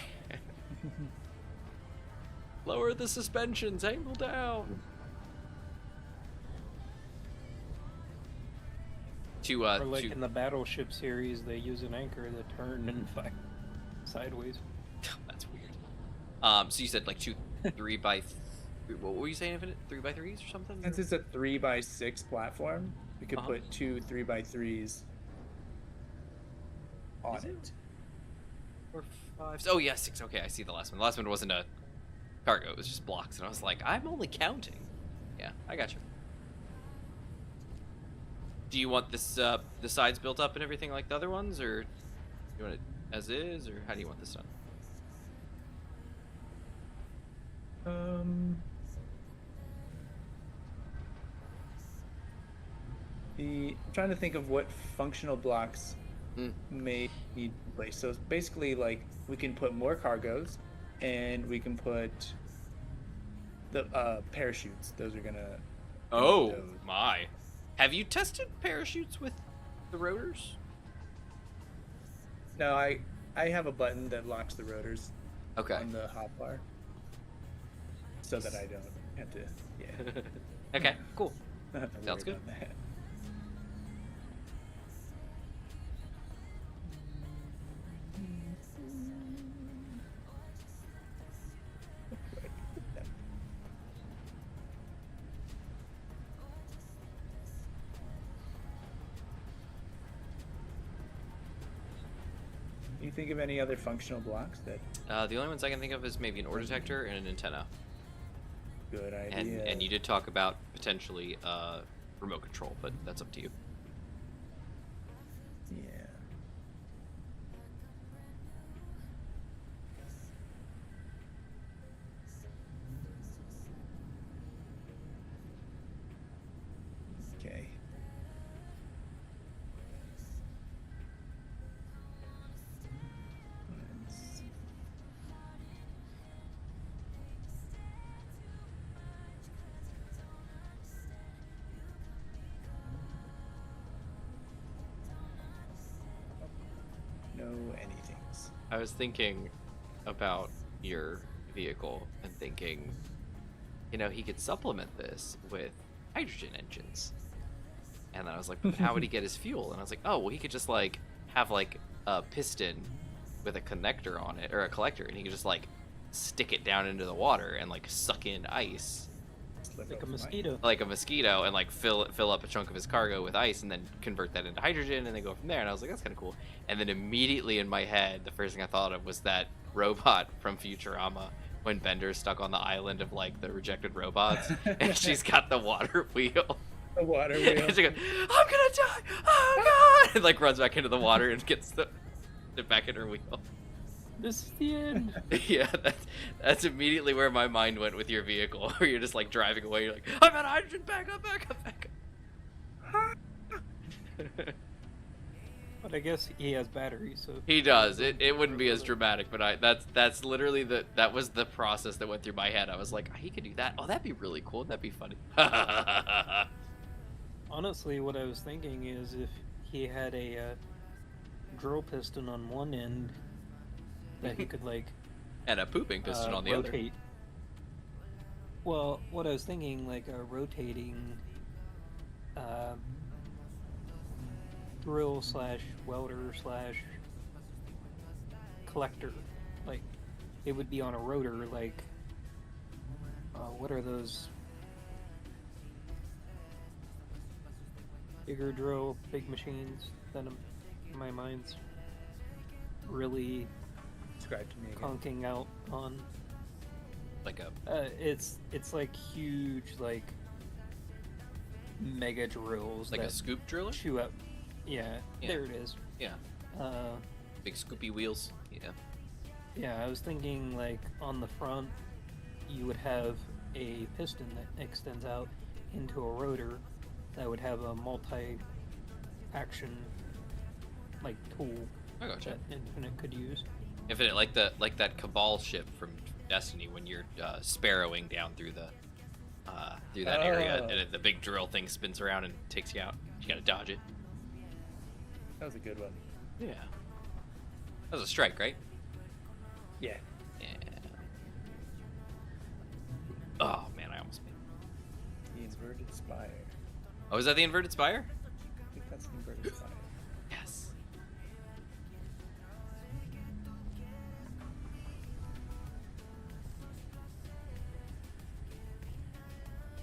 Lower the suspensions, angle down. Or like in the Battleship series, they use an anchor that turn and fire sideways. That's weird. So you said like 2 3x3. What were you saying? Infinite 3x3s or something? Since it's a 3x6 platform, we could put 2 3x3s on Is it? it. 4, 5. Oh yeah, 6. Okay, I see the last one. The last one wasn't a cargo; it was just blocks, and I was like, I'm only counting. Yeah, I got you. Do you want this the sides built up and everything like the other ones, or you want it as is, or how do you want this done? I'm trying to think of what functional blocks may need place. So it's basically like we can put more cargos, and we can put the parachutes. Those are gonna. Oh those. my! Have you tested parachutes with the rotors? No, I have a button that locks the rotors Okay. on the hotbar, so that I don't have to. Yeah. Okay. Cool. Not have to Sounds worry good. about that. Can you think of any other functional blocks that The only ones I can think of is maybe an ore detector and an antenna. good idea? And you did talk about potentially remote control, but that's up to you. Yeah. Okay. Let's- No anythings. I was thinking about your vehicle and thinking, you know, he could supplement this with hydrogen engines. And then I was like, but how would he get his fuel? And I was like, oh, well, he could just like have like a piston with a connector on it, or a collector, and he could just like stick it down into the water and like suck in ice Slip Like a off mine. mosquito. like a mosquito, and like fill up a chunk of his cargo with ice, and then convert that into hydrogen, and then go from there. And I was like, that's kind of cool. And then immediately in my head, the first thing I thought of was that robot from Futurama when Bender's stuck on the island of like the rejected robots, and she's got the water wheel. The water wheel. And she goes, I'm gonna die! Oh god! And like runs back into the water and gets it back in her wheel. This is the end. Yeah, that's immediately where my mind went with your vehicle, where you're just like driving away. You're like, I'm at hydrogen, back up. But I guess he has batteries, so He does. It wouldn't be as dramatic, but that's literally that was the process that went through my head. I was like, he could do that. Oh, that'd be really cool. That'd be funny. honestly, what I was thinking is if he had a drill piston on one end that he could like And a pooping piston on the other. rotate. Well, what I was thinking, like a rotating drill slash welder slash collector. Like, it would be on a rotor, like, what are those? Bigger drill, big machines that my mind's really Describe to me again. conking out on. Like a It's like huge, like mega drills like a that scoop driller. chew up. Yeah, Yeah. there it is. Yeah, Uh, big scoopy wheels. Yeah. Yeah, I was thinking like on the front, you would have a piston that extends out into a rotor that would have a multi-action like tool I gotcha. that Infinite could use. Infinite, like that Cabal ship from Destiny when you're sparrowing down through that area, and the big drill thing spins around and takes you out. You gotta dodge it. That was a good one. Yeah. That was a strike, right? Yeah. Yeah. Oh man, I almost made. The inverted spire. Oh, is that the inverted spire? I think that's the inverted spire. Yes.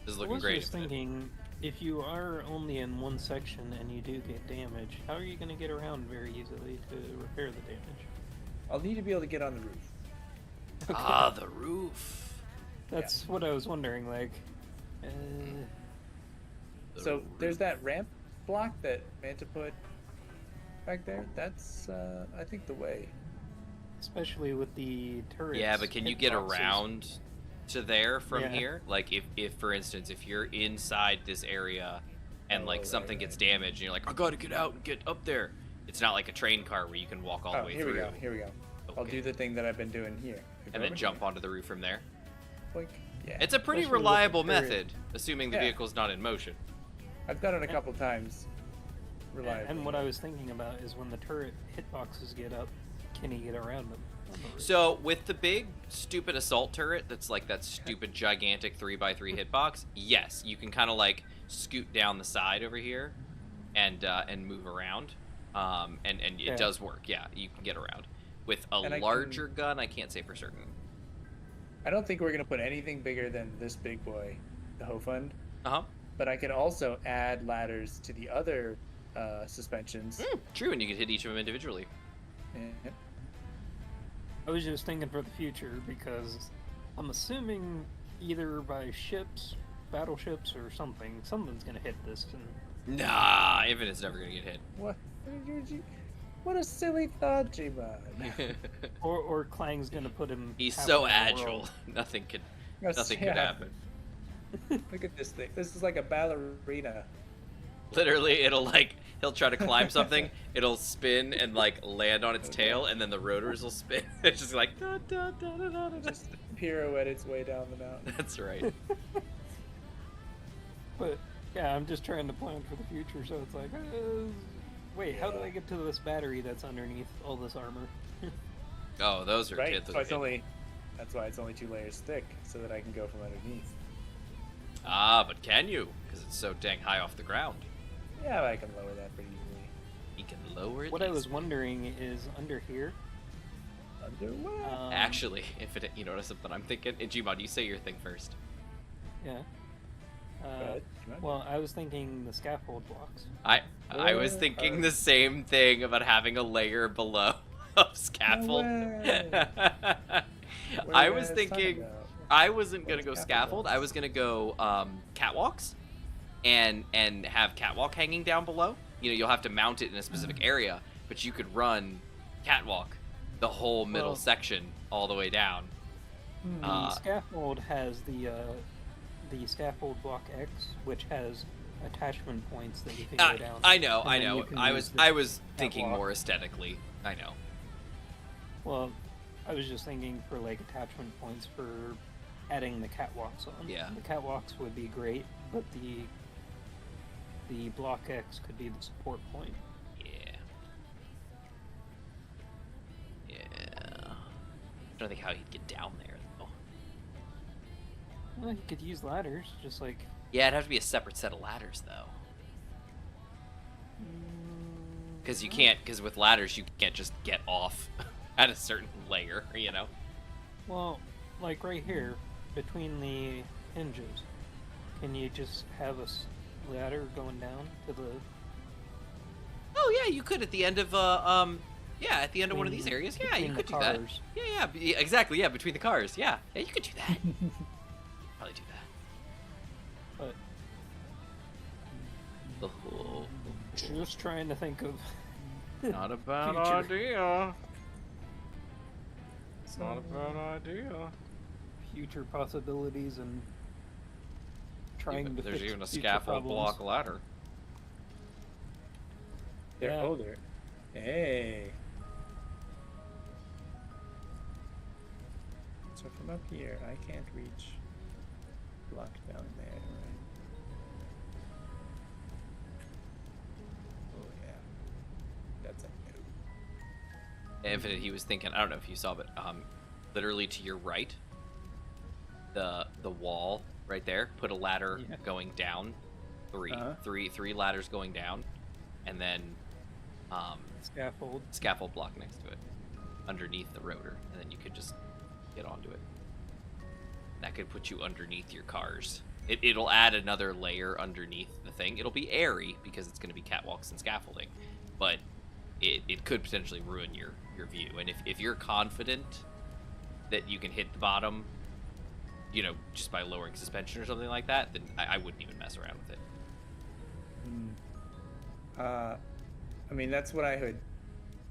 This is I looking was great. just Infinite. thinking, if you are only in one section and you do get damage, how are you going to get around very easily to repair the damage? I'll need to be able to get on the roof. Ah, the roof. That's what I was wondering. Like, The So roof. there's that ramp block that Manta put back there. That's I think the way. especially with the turrets. Yeah, but can you get hitboxes. around to there from Yeah. here? Like, if for instance, if you're inside this area and Oh, like right, something right. gets damaged and you're like, I gotta get out and get up there. It's not like a train car where you can walk all the Oh, way here through. we go. Here we go. I'll Okay. do the thing that I've been doing here. And then jump onto the roof from there. Like, yeah. It's a pretty Especially with the reliable turret. method, assuming the Yeah. vehicle's not in motion. I've done it a couple times. Reliably. And what I was thinking about is when the turret hitboxes get up, can he get around them? on the roof? So with the big stupid assault turret that's like that stupid gigantic 3x3 hitbox, yes, you can kind of like scoot down the side over here and move around. And it Yeah. does work. Yeah, you can get around. With a And I larger gun, I can't say for certain. I don't think we're gonna put anything bigger than this big boy, the Hofund. Uh-huh. But I could also add ladders to the other suspensions. True, and you can hit each of them individually. Yeah. I was just thinking for the future because I'm assuming either by ships, battleships, or something's gonna hit this, and Nah, Infinite's never gonna get hit. What? What a silly thought, Gmod. or Klang's gonna put him. He's halfway so in the agile. world. Nothing could Yes, nothing yeah. could happen. Look at this thing. This is like a ballerina. Literally, he'll try to climb something, it'll spin and like land on its tail, and then the rotors will spin. It's just like da, da, da, da, da, da. Just pirouette its way down the mountain. That's right. But yeah, I'm just trying to plan for the future, so it's like, wait, how do I get to this battery that's underneath all this armor? Oh, those are Right. kids. So that's why it's only 2 layers thick, so that I can go from underneath. Ah, but can you? Because it's so dang high off the ground. Yeah, I can lower that pretty easily. You can lower it. What I was easily. wondering is under here. Underway. Actually, Infinite, you notice something I'm thinking? In Gmod, you say your thing first. Yeah. ahead. Well, I was thinking the scaffold blocks. I was thinking the same thing about having a layer below of scaffold. way. I was thinking I wasn't gonna go scaffold. I was gonna go catwalks, and have catwalk hanging down below. You know, you'll have to mount it in a specific area, but you could run catwalk the whole middle Well- section all the way down. The scaffold has the scaffold block X, which has attachment points that you can go down. I know. and then you I can use I the was thinking catwalk. more aesthetically. I know. Well, I was just thinking for like attachment points for adding the catwalks on. Yeah. The catwalks would be great, but the block X could be the support point. Yeah. Yeah. I don't think how he'd get down there though. Well, you could use ladders, just like. Yeah, it'd have to be a separate set of ladders though. Because you can't. Because with ladders, you can't just get off at a certain layer. You know. Well, like right here, between the hinges, can you just have a ladder going down to the? Oh yeah, you could at the end of yeah, at the end of one of these areas. Yeah, you between could the do that. cars. Yeah, exactly. Yeah, between the cars. Yeah, you could do that. Probably do that. But Oh, just trying to think of. not a bad Future. idea. That's not a bad idea. Future possibilities and trying to There's fix even a future scaffold problems. block ladder. They're Yeah. older. Hey. So from up here, I can't reach block down there, right? Oh yeah. That's a no. Infinite, he was thinking, I don't know if you saw, but literally to your right, the wall right there, put a ladder Yeah. going down, Uh-huh. three ladders going down, and then Scaffold. scaffold block next to it, underneath the rotor, and then you could just get onto it. That could put you underneath your cars. It'll add another layer underneath the thing. It'll be airy because it's going to be catwalks and scaffolding, but it could potentially ruin your view. And if you're confident that you can hit the bottom, you know, just by lowering suspension or something like that, then I wouldn't even mess around with it. I mean, that's what I had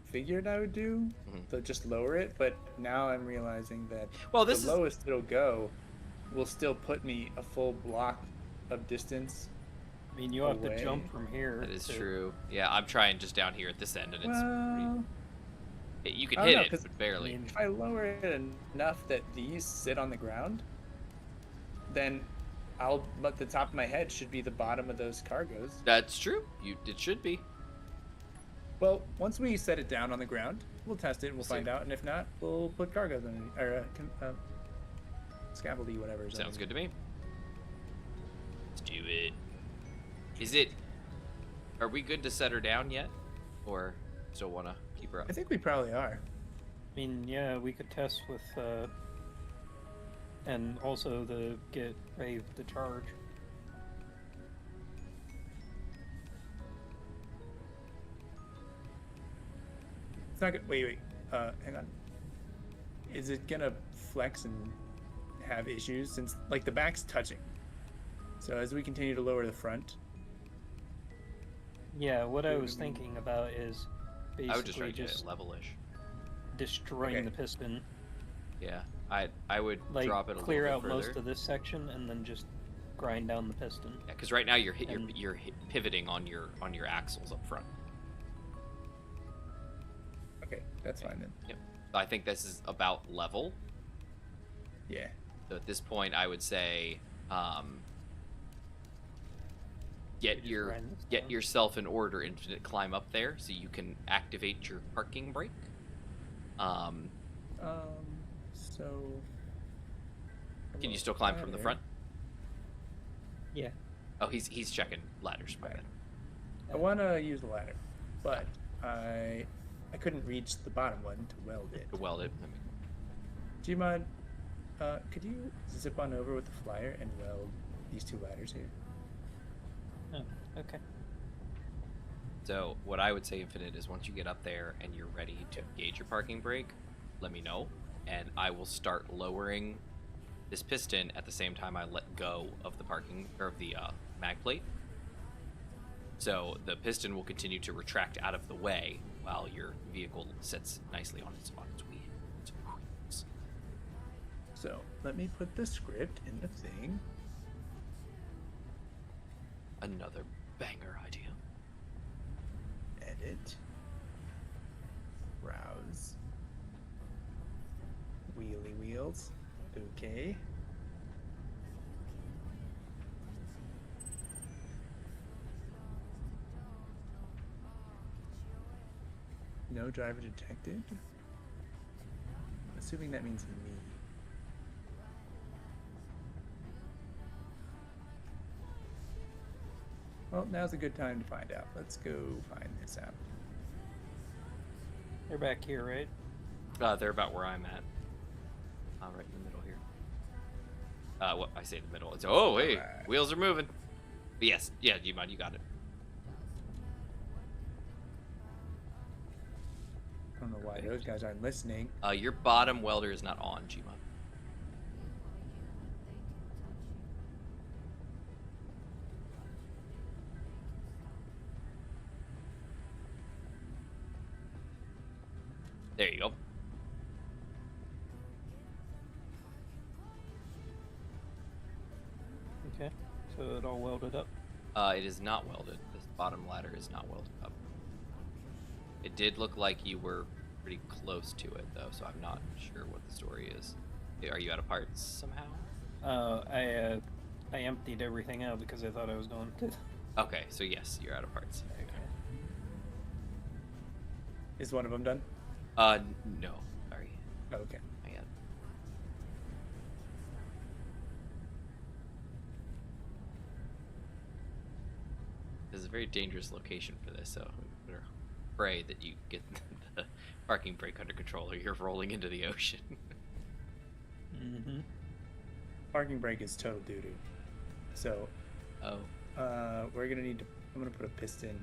figured I would do, to just lower it, but now I'm realizing that Well, this the is lowest it'll go will still put me a full block of distance. I mean, you have away. to jump from here. that is to- true. Yeah, I'm trying just down here at this end, and it's Well, you can I don't hit know, it, 'cause, but barely. I mean, if I lower it enough that these sit on the ground, then but the top of my head should be the bottom of those cargos. That's true. It should be. Well, once we set it down on the ground, we'll test it and we'll See. find out, and if not, we'll put cargos on it, or scaffoldy, whatever. is Sounds underneath. good to me. Let's do it. Is it? Are we good to set her down yet, or still want to keep her up? I think we probably are. I mean, yeah, we could test with, and also the get Rave to charge. It's not good. Wait. Hang on. Is it gonna flex and have issues since like the back's touching? So as we continue to lower the front, Yeah, what I was thinking about is I would just try basically to get just it levelish. destroying Okay. the piston. Yeah, I would Like, drop it a clear little out bit further. most of this section and then just grind down the piston. Yeah, because right now you're And- pivoting on your axles up front. okay, that's fine then. Yep. So I think this is about level. Yeah. So at this point, I would say, get just your grind this get down. yourself in order, Infinite. Climb up there so you can activate your parking brake. So. Can you still climb from the front? Yeah. Oh, he's checking ladders. My Right. bad. I want to use the ladder, but I couldn't reach the bottom one to weld it. To weld it. I mean, Gmod, could you zip on over with the flyer and weld these two ladders here? Oh, okay. so what I would say, Infinite, is once you get up there and you're ready to engage your parking brake, let me know, and I will start lowering this piston at the same time I let go of the parking or of the mag plate. So the piston will continue to retract out of the way while your vehicle sits nicely on its wheels. So let me put the script in the thing. Another banger idea. Edit. Browse. Wheelie wheels. Okay. No driver detected. Assuming that means me. Well, now's a good time to find out. Let's go find this out. They're back here, right? They're about where I'm at. Right in the middle here. What I say the middle. It's hey, Alright. wheels are moving. But yes, yeah, Gmod, you got it. I don't know why those guys aren't listening. Your bottom welder is not on, Gmod. There you go. Okay, so it all welded up. It is not welded. This bottom ladder is not welded up. It did look like you were pretty close to it, though, so I'm not sure what the story is. Are you out of parts somehow? I emptied everything out because I thought I was going to. Okay, so yes, you're out of parts. Okay. Is one of them done? No. Sorry. Oh, okay. Not yet. This is a very dangerous location for this, so we better pray that you get the parking brake under control or you're rolling into the ocean. Mm-hmm. Parking brake is total doo-doo. So, Oh. we're gonna need to. I'm gonna put a piston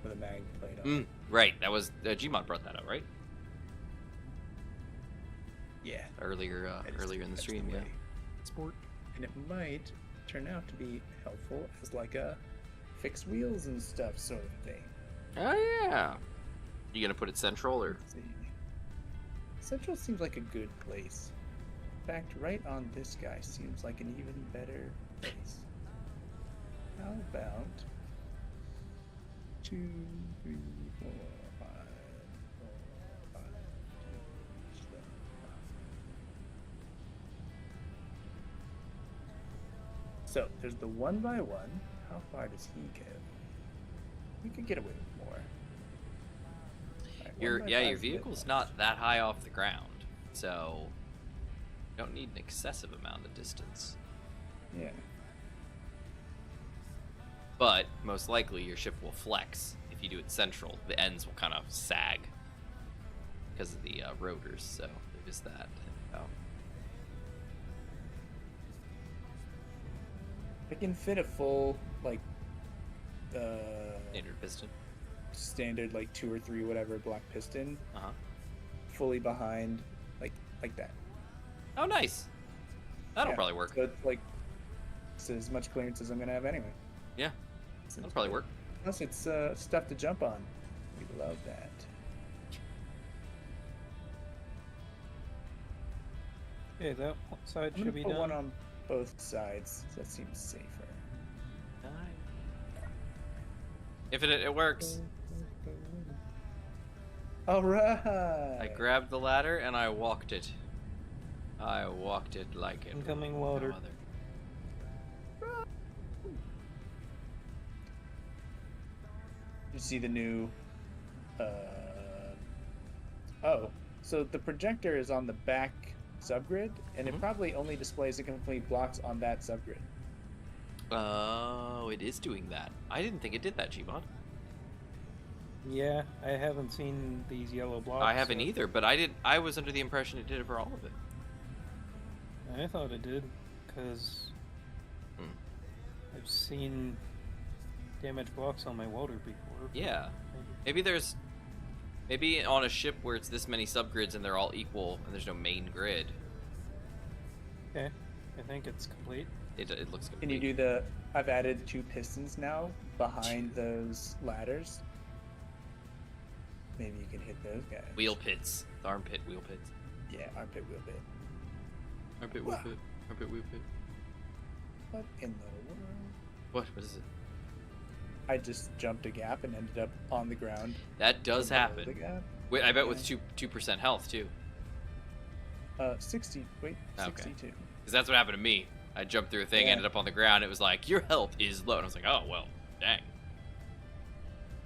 with a mag plate on. Right, that was Gmod brought that up, right? Yeah. Earlier earlier in the stream, yeah. way. Sport. And it might turn out to be helpful as like a fix wheels and stuff sort of thing. Oh yeah. You gonna put it central or? Let's see. Central seems like a good place. In fact, right on this guy seems like an even better place. How about 2, 3, 4, 5, 4, 5, 2, 7, 5. So there's the 1x1. How far does he go? We could get away with more. Alright, Your 1x5 your is a bit vehicle's much. not that high off the ground, so you don't need an excessive amount of distance. Yeah. But most likely your ship will flex if you do it central. The ends will kind of sag because of the rotors, so there is that to think about. I can fit a full like Standard piston. standard like 2 or 3 whatever black piston Uh-huh. fully behind like that. Oh, nice. That'll Yeah. probably work. So it's like it's as much clearance as I'm gonna have anyway. Yeah, that'll probably work. Plus it's stuff to jump on. We love that. Okay, that side I'm should gonna be put done. one on both sides. So that seems safer. If it works. All right. I grabbed the ladder and I walked it. I walked it like it. Incoming no water. other. You see the new oh, so the projector is on the back subgrid and Mhm. it probably only displays the complete blocks on that subgrid. Oh, it is doing that. I didn't think it did that, Gmod. Yeah, I haven't seen these yellow blocks. I haven't yet. either, but I was under the impression it did it for all of it. I thought it did, because Hmm. I've seen damaged blocks on my welder before. Yeah. Maybe on a ship where it's this many subgrids and they're all equal and there's no main grid, Okay, I think it's complete. it looks good. Can you do the I've added 2 pistons now behind those ladders. Maybe you can hit those guys. Wheel pits. The armpit wheel pits. Yeah, armpit wheel bit. Armpit wheel pit. Armpit wheel pit. What in the world? What is it? I just jumped a gap and ended up on the ground. That does below happen. The gap. Wait, I bet with 2% health too. 60. Wait, Okay. 62. Because that's what happened to me. I jumped through a thing, Yeah. ended up on the ground. It was like, your health is low. And I was like, oh, well, dang.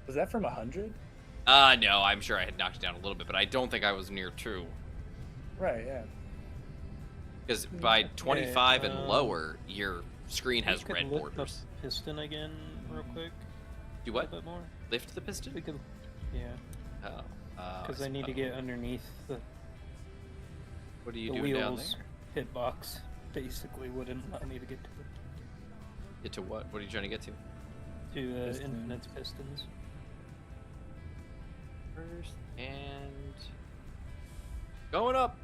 Was that from 100? No, I'm sure I had knocked it down a little bit, but I don't think I was near 2. Right, yeah. Because by 25 and um, lower, your screen has We could red lift borders. the piston again real quick. Do A what? bit more. Lift the piston? We could, yeah, Oh. because I need to get underneath the What are you the doing down wheels there? hitbox. Basically, wouldn't allow me to get to Get to what? What are you trying to get to? the Piston. infinite pistons. First and going up.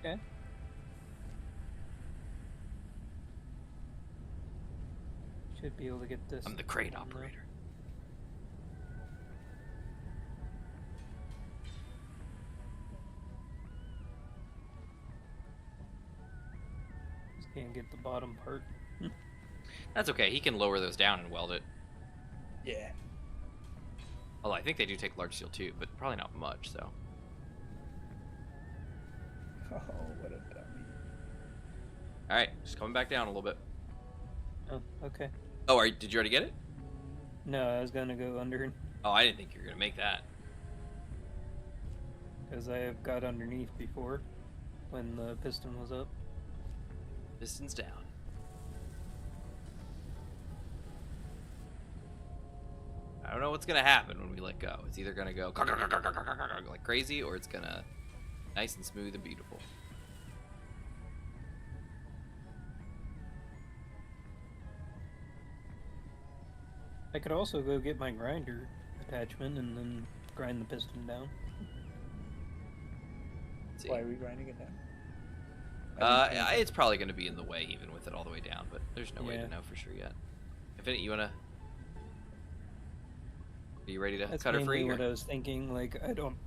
Okay. Should be able to get this. I'm the crane on there. operator. Can't get the bottom part. That's okay. He can lower those down and weld it. Yeah. Although I think they do take large steel too, but probably not much. So. Oh, what a dummy. All right, just coming back down a little bit. Oh, okay. Oh, did you already get it? No, I was gonna go under Oh, I didn't think you were gonna make that. because I have got underneath before when the piston was up. Pistons down. I don't know what's gonna happen when we let go. It's either gonna go like crazy, or it's gonna nice and smooth and beautiful. I could also go get my grinder attachment and then grind the piston down. Let's see. Why are we grinding it down? It's probably gonna be in the way even with it all the way down, but there's no way Yeah. to know for sure yet. Infinite, you wanna? Are you ready to That's cut her mainly free? what Or? I was thinking. Like, I don't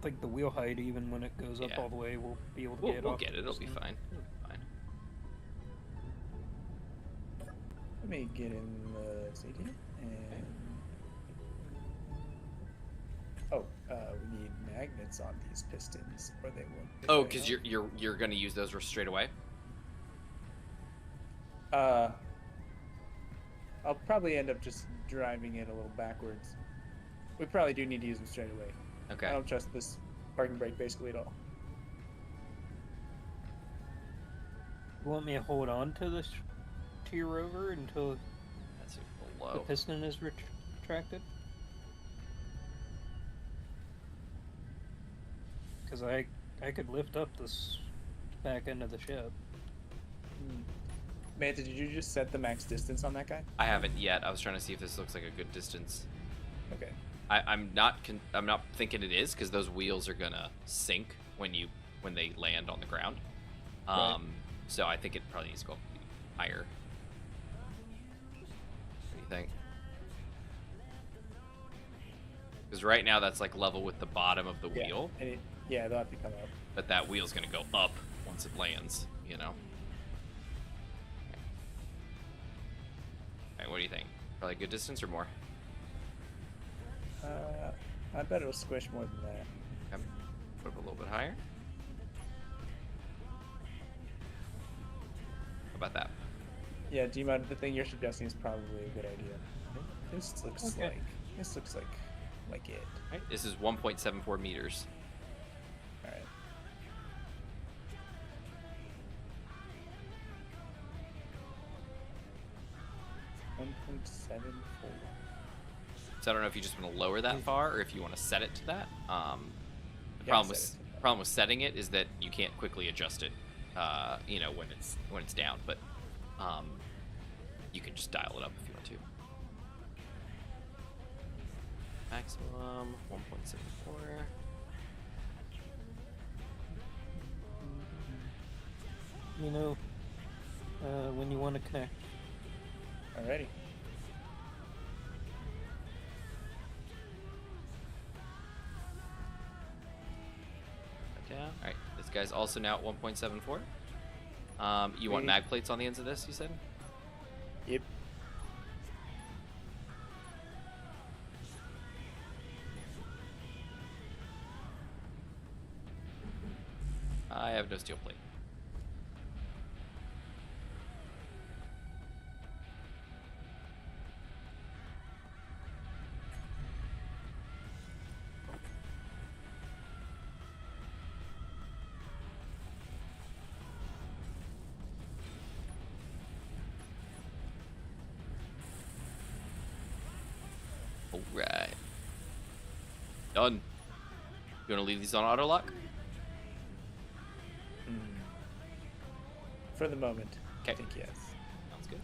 think the wheel height, even when it goes up Yeah. all the way, will be able to We'll, get we'll off get the it. It'll be piston. fine. It'll be fine. Let me get in the CD and. Oh, we need magnets on these pistons, or they won't. Oh, because you're gonna use those straight away. I'll probably end up just driving it a little backwards. We probably do need to use them straight away. Okay. I don't trust this parking brake basically at all. You want me to hold on to this to your rover until That's a the little low. piston is retracted? Because I could lift up this back end of the ship. Manta, did you just set the max distance on that guy? I haven't yet. I was trying to see if this looks like a good distance. Okay. I'm not thinking it is, because those wheels are gonna sink when they land on the ground. Right. So I think it probably needs to go higher. What do you think? Because right now that's like level with the bottom of the wheel, And they'll have to come up. but that wheel's gonna go up once it lands. You know. Alright, what do you think? Probably a good distance or more? I bet it'll squish more than that. Okay. Put up a little bit higher. How about that? Yeah, Gmod, the thing you're suggesting is probably a good idea. This looks Okay. like it. Alright, this is 1.74 meters. All right. $1.74. So I don't know if you just want to lower that far or if you want to set it to that. The Yeah, problem set it to that. problem with setting it is that you can't quickly adjust it. When it's down, but you can just dial it up if you want to. Maximum 1.74. You know, when you want to connect. Alrighty. Down. All right, this guy's also now at 1.74. You want Sweet. mag plates on the ends of this? You said. Yep. I have no steel plate. All right. Done. You want to leave these on auto lock? For the moment. I Okay. think yes. Sounds good.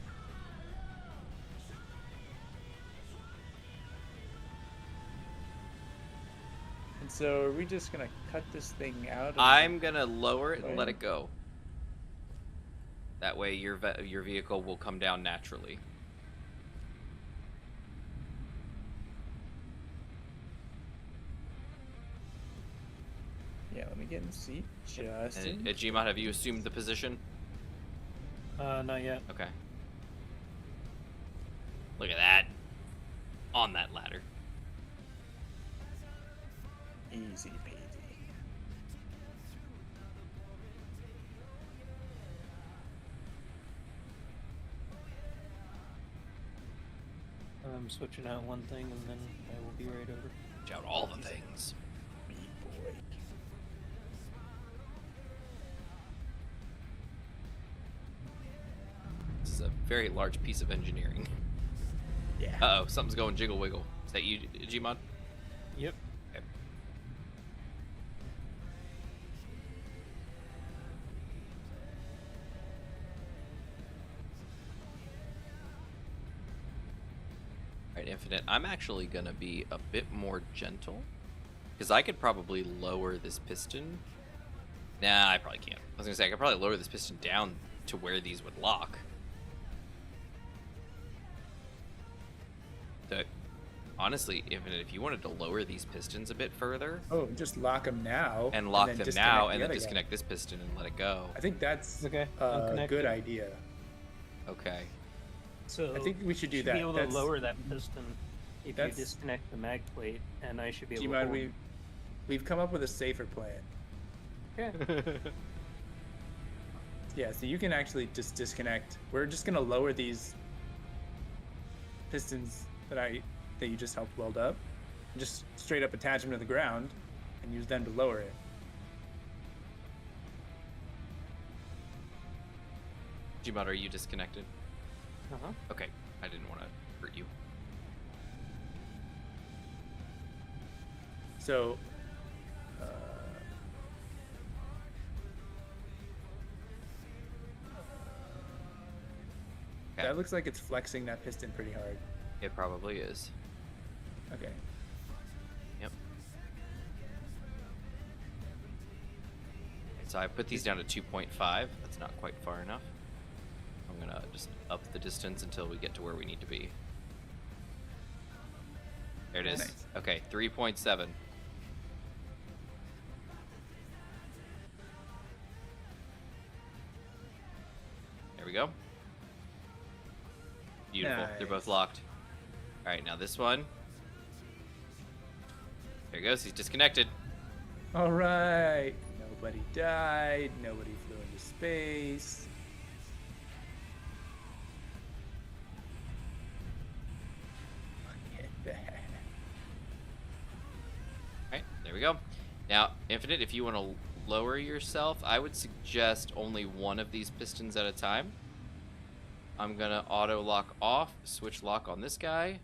And so are we just gonna cut this thing out? I'm gonna lower it and Right. let it go. That way your vehicle will come down naturally. Yeah, let me get in the seat. Just And Gmod, have you assumed the position? Not yet. Okay. Look at that. On that ladder. Easy peasy. I'm switching out one thing and then I will be right over. Watch out all the things. Meat boy. This is a very large piece of engineering. Yeah. Uh-oh, something's going jiggle wiggle. Is that you, Gmod? Yep. Okay. Alright, Infinite, I'm actually gonna be a bit more gentle. Because I could probably lower this piston. Nah, I probably can't. I was gonna say, I could probably lower this piston down to where these would lock. Honestly, if you wanted to lower these pistons a bit further Oh, just lock them now. and lock then them disconnect now the and then other guy. disconnect this piston and let it go. I think that's Okay, a unconnected. good idea. Okay. So I think we should do you that. be able That's- to lower that piston if you that's- disconnect the mag plate, and I should be able to. Gmod, hold- we've come up with a safer plan. Okay. Yeah, so you can actually just disconnect. We're just gonna lower these pistons that you just helped weld up, and just straight up attach them to the ground, and use them to lower it. Gmod, are you disconnected? Uh-huh. Okay. I didn't want to hurt you. So, Okay. that looks like it's flexing that piston pretty hard. It probably is. Okay. Yep. So I put these down to 2.5. That's not quite far enough. I'm gonna just up the distance until we get to where we need to be. There it is. Nice. Okay, 3.7. There we go. Beautiful. They're both Nice. locked. All right, now this one. There he goes. He's disconnected. All right. Nobody died. Nobody flew into space. Look at that. All right, there we go. Now, Infinite, if you want to lower yourself, I would suggest only one of these pistons at a time. I'm gonna auto lock off, switch lock on this guy,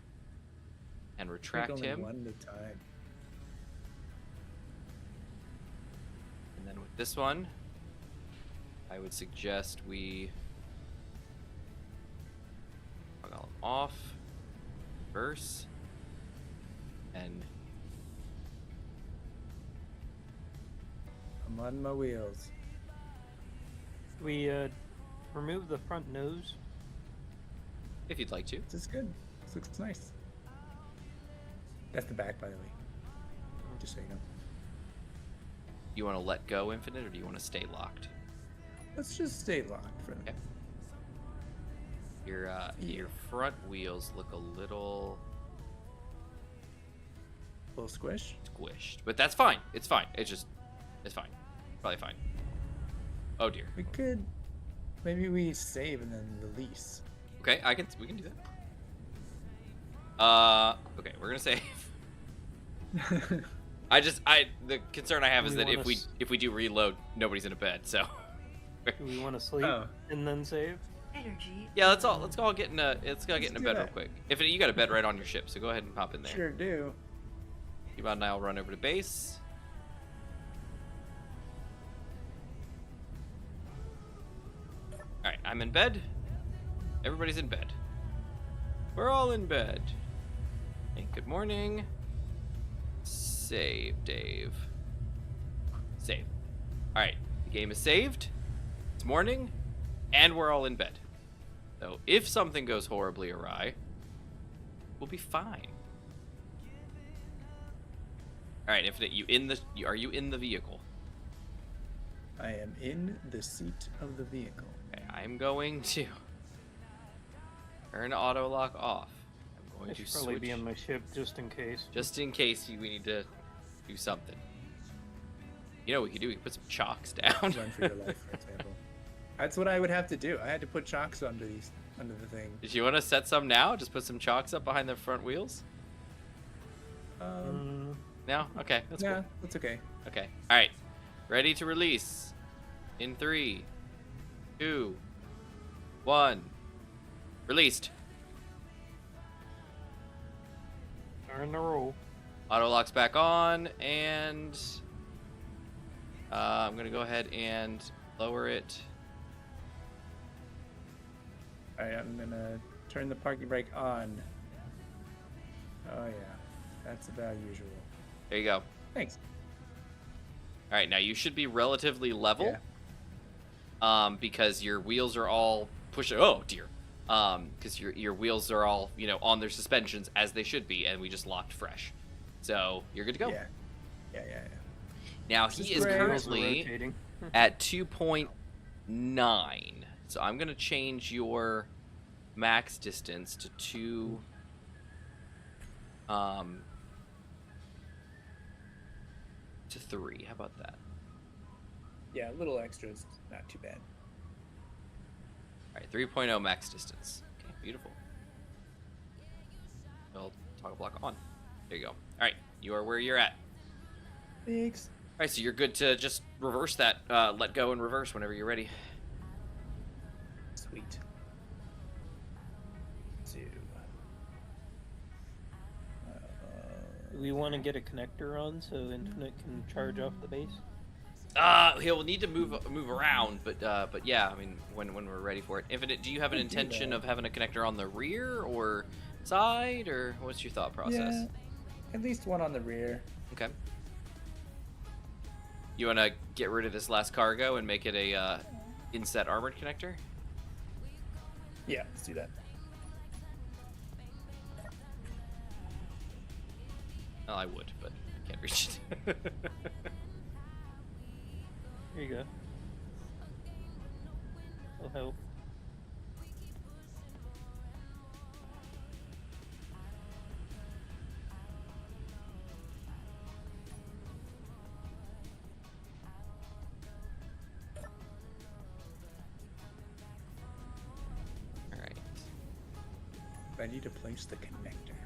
and retract Only him. one at a time. And then with this one, I would suggest we toggle him off, reverse, and I'm on my wheels. We remove the front nose. if you'd like to. This is good. This looks nice. That's the back, by the way. Just so you know. You want to let go, Infinite, or do you want to stay locked? Let's just stay locked for Okay. now. Your front wheels look a little Little squish. squished, but that's fine. It's fine. It's fine. Probably fine. Oh dear. We could. Maybe we save and then release. Okay, we can do that. Okay, we're gonna save. The concern I have is We that wanna if we do reload, nobody's in a bed. So Do we want to sleep Oh. and then save? Energy. yeah, let's all get in a Let's bed do real that. quick. If you got a bed right on your ship, so go ahead and pop in there. Sure do. Gmod and I will run over to base. All right, I'm in bed. Everybody's in bed. We're all in bed. Hey, good morning. Save, Dave. Save. All right, the game is saved. It's morning, and we're all in bed. So if something goes horribly awry, we'll be fine. All right, Infinite, are you in the vehicle? I am in the seat of the vehicle. Okay, I'm going to turn auto lock off. I'm I going to should probably switch, be on my ship just in case. just in case we need to do something. You know what we could do? We could put some chocks down. Run for your life, for example. That's what I would have to do. I had to put chocks under the thing. Did you want to set some now? Just put some chocks up behind the front wheels? No? Okay, that's Yeah, cool. that's okay. Okay. All right. Ready to release. In 3, 2, 1. Released. Turn the roll. Auto lock's back on, and I'm gonna go ahead and lower it. All right, I'm gonna turn the parking brake on. Oh yeah, that's about usual. There you go. Thanks. All right, now you should be relatively level. Yeah. Because your wheels are all pushing. Oh dear. Because your wheels are all on their suspensions as they should be, and we just locked fresh, so you're good to go. Yeah. Yeah. Now This he is is great. currently Rotating. at 2.9, so I'm gonna change your max distance to 2. To 3. How about that? Yeah, a little extra is not too bad. All right, 3.0 max distance. Okay, beautiful. Well, toggle block on. There you go. All right, you are where you're at. Thanks. All right, so you're good to just reverse that. Let go and reverse whenever you're ready. Sweet. 2. We want to get a connector on so Infinite can charge off the base. He'll need to move around, but yeah, I mean, when we're ready for it. Infinite, do you have an I'll do intention that. of having a connector on the rear or side, or what's your thought process? Yeah, at least one on the rear. Okay. You want to get rid of this last cargo and make it a inset armored connector? Yeah, let's do that. Well, I would, but I can't reach it. Here you go. Will help. All right. Ready to place the connector.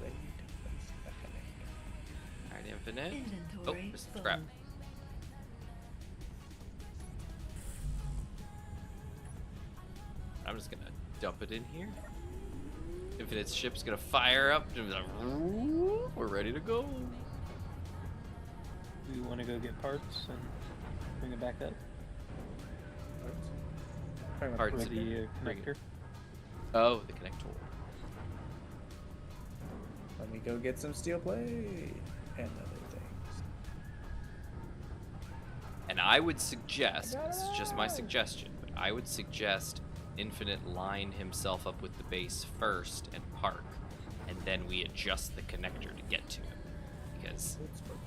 Ready to place the connector. All right, Infinite. Oh, Inventory this is full. crap. I'm just gonna dump it in here. Infinite's ship's gonna fire up. And be like, "Ooh, we're ready to go." We want to go get parts and bring it back up Parts. for the Bring it. connector. Oh, the connector. Let me go get some steel plate and other things. And I would suggest, this is just my suggestion, but I would suggest Infinite line himself up with the base first and park, and then we adjust the connector to get to him. Because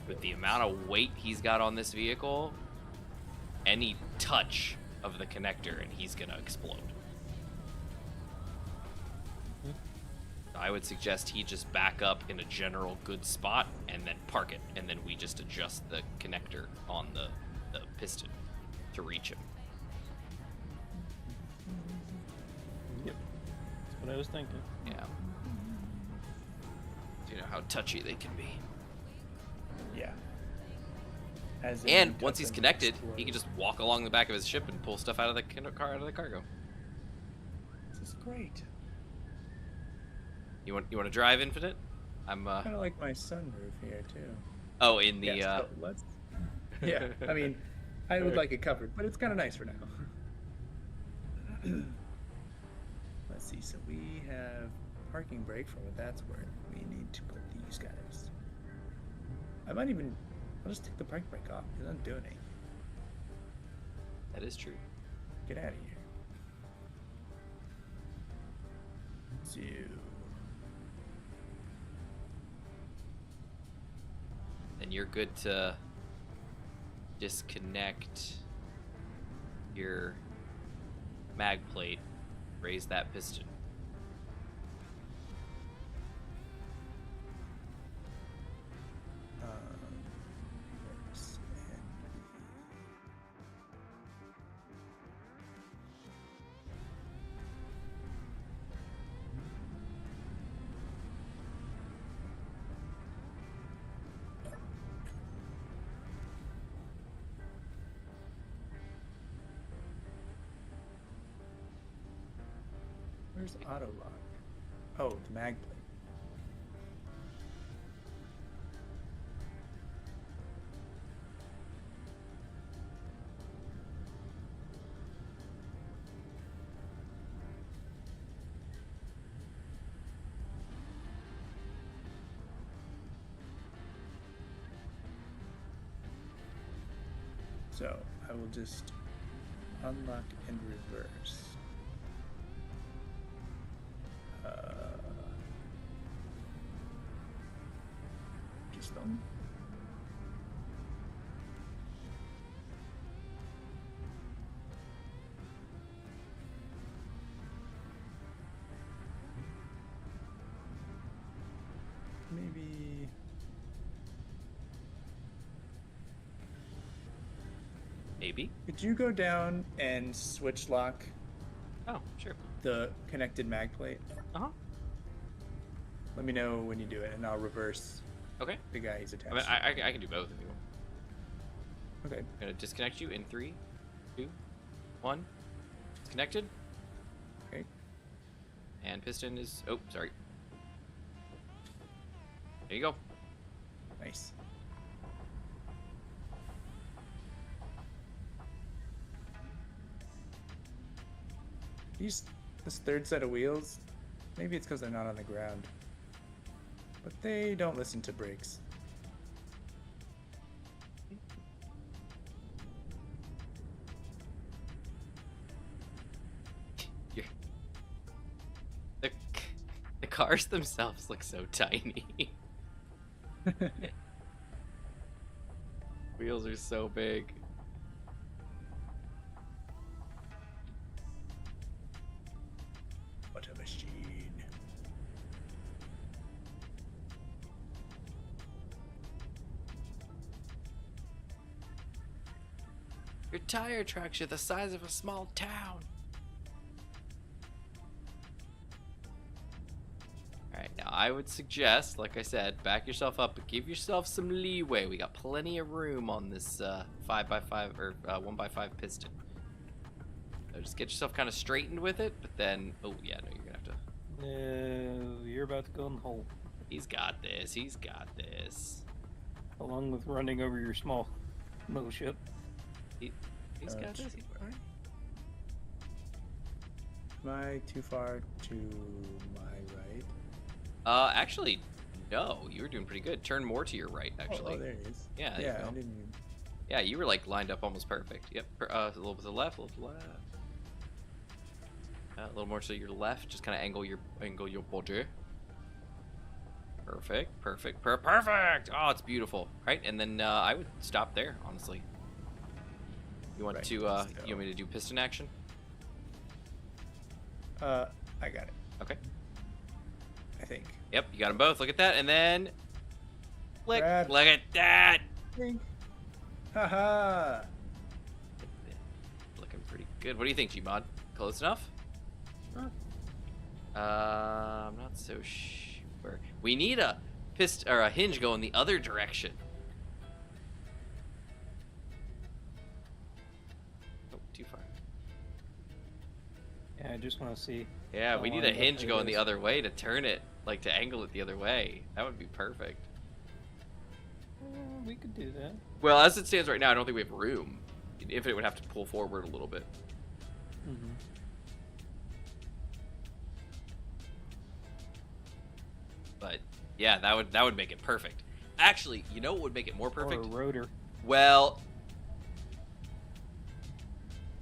with the amount of weight he's got on this vehicle, any touch of the connector and he's gonna explode. I would suggest he just back up in a general good spot and then park it, and then we just adjust the connector on the piston to reach him. Yep. That's what I was thinking. Yeah. Do you know how touchy they can be? Yeah. As in And touch once he's and connected, explode. he can just walk along the back of his ship and pull stuff out of the car, out of the cargo. This is great. You want to drive Infinite? I'm Kind of like my sunroof here too. oh, in the Yeah, so let's. Yeah, I mean, I would like it covered, but it's kind of nice for now. Let's see. So we have parking brake for what that's worth. We need to put these guys. I'll just take the parking brake off. It doesn't do anything. that is true. Get out of here. Two. Then you're good to disconnect your mag plate, raise that piston. Reverse and where's auto lock? Oh, the mag plate. So I will just unlock and reverse. Just them. Maybe. Maybe. Could you go down and switch lock Oh, sure. the connected mag plate? Uh-huh. Let me know when you do it, and I'll reverse Okay. the guy he's attached. I mean, I can do both if you want. Okay. I'm gonna disconnect you in 3, 2, 1. It's connected. Okay. And piston is. Oh, sorry. There you go. Nice. This third set of wheels, maybe it's because they're not on the ground, but they don't listen to brakes. You're... The cars themselves look so tiny. Wheels are so big. What a machine. Your tire tracks are the size of a small town. Alright, now I would suggest, like I said, back yourself up, but give yourself some leeway. We got plenty of room on this 5x5 or 1x5 piston. So just get yourself kind of straightened with it, but then, oh yeah, no, you're gonna have to. No, you're about to go in the hole. He's got this. He's got this. Along with running over your small mothership. He's got this. He's fine. Am I too far to my right? Actually, no. You were doing pretty good. Turn more to your right, actually. Oh, there it is. Yeah, there Yeah, you go. I didn't even... Yeah, you were like lined up almost perfect. Yep. A little to the left, a little to the left. A little more to your left. Just kind of angle your body. Perfect. Perfect. Oh, it's beautiful. Right, and then I would stop there. Honestly. You want Right, to? so- You want me to do piston action? I got it, Okay. I think. Yep. You got them both. Look at that, and then. Flick. Brad. Look at that. Haha! Looking pretty good. What do you think, Gmod? Close enough? I'm not so sure. We need a a hinge going the other direction. Oh, too far. Yeah, I just want to see. Yeah, we how need long a hinge that going is. the other way to turn it, like to angle it the other way. That would be perfect. We could do that. Well, as it stands right now, I don't think we have room. If it would have to pull forward a little bit. Mm-hmm. But yeah, that would make it perfect. Actually, you know what would make it more perfect? Or a rotor. Well,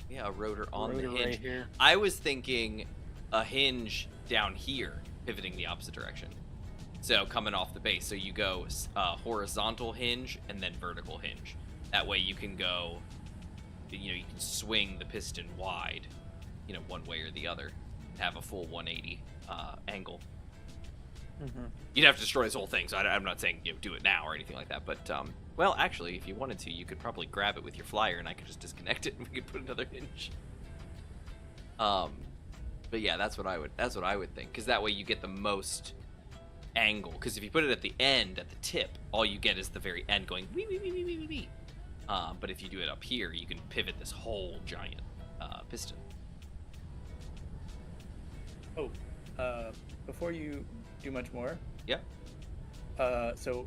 yeah, a rotor on rotor the hinge. right here. I was thinking a hinge down here, pivoting the opposite direction. So coming off the base, so you go horizontal hinge and then vertical hinge. That way you can go, you know, you can swing the piston wide, you know, one way or the other, have a full 180 angle. You'd have to destroy this whole thing, so I'm not saying, you know, do it now or anything like that. But well, actually, if you wanted to, you could probably grab it with your flyer, and I could just disconnect it, and we could put another hinge. But yeah, that's what I would think, because that way you get the most angle. Because if you put it at the end, at the tip, all you get is the very end going wee wee wee wee wee wee wee. But if you do it up here, you can pivot this whole giant piston. Oh, before you do much more, Yeah. so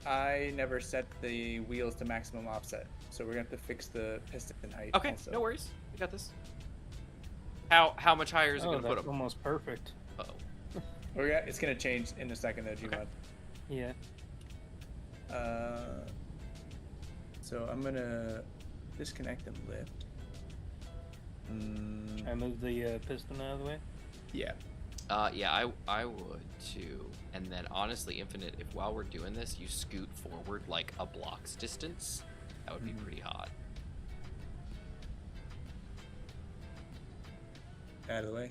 I never set the wheels to maximum offset, so we're gonna have to fix the piston height. Okay, also. no worries. We got this. How much higher is it Oh, going to put that's them? almost perfect. Uh-oh. It's gonna change in a second though, Gmod. Okay. Yeah. So I'm gonna disconnect and lift. Should I move the piston out of the way? Yeah. Yeah, I would too. And then honestly, Infinite, if while we're doing this, you scoot forward like a block's distance, that would be pretty hot. Out of the way.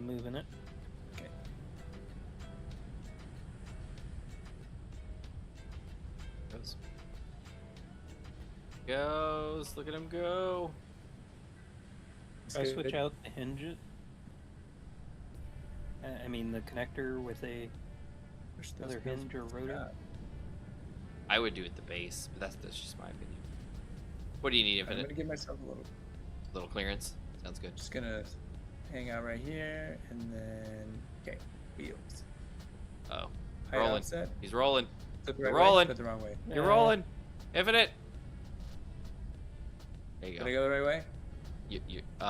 Moving it. Okay. Goes. Look at him go. If I switch out the hinge, I mean the connector with another hinge or rotor. I would do it the base, but that's just my opinion. What do you need, I'm Infinite? gonna give myself a Little clearance? Sounds good. Just gonna hang out right here, and then okay, wheels. Oh, Height rolling. offset. He's rolling. Flip the You're right way, rolling. flip the wrong way. You're rolling. Infinite. There you Did go. I go the right way? You I'm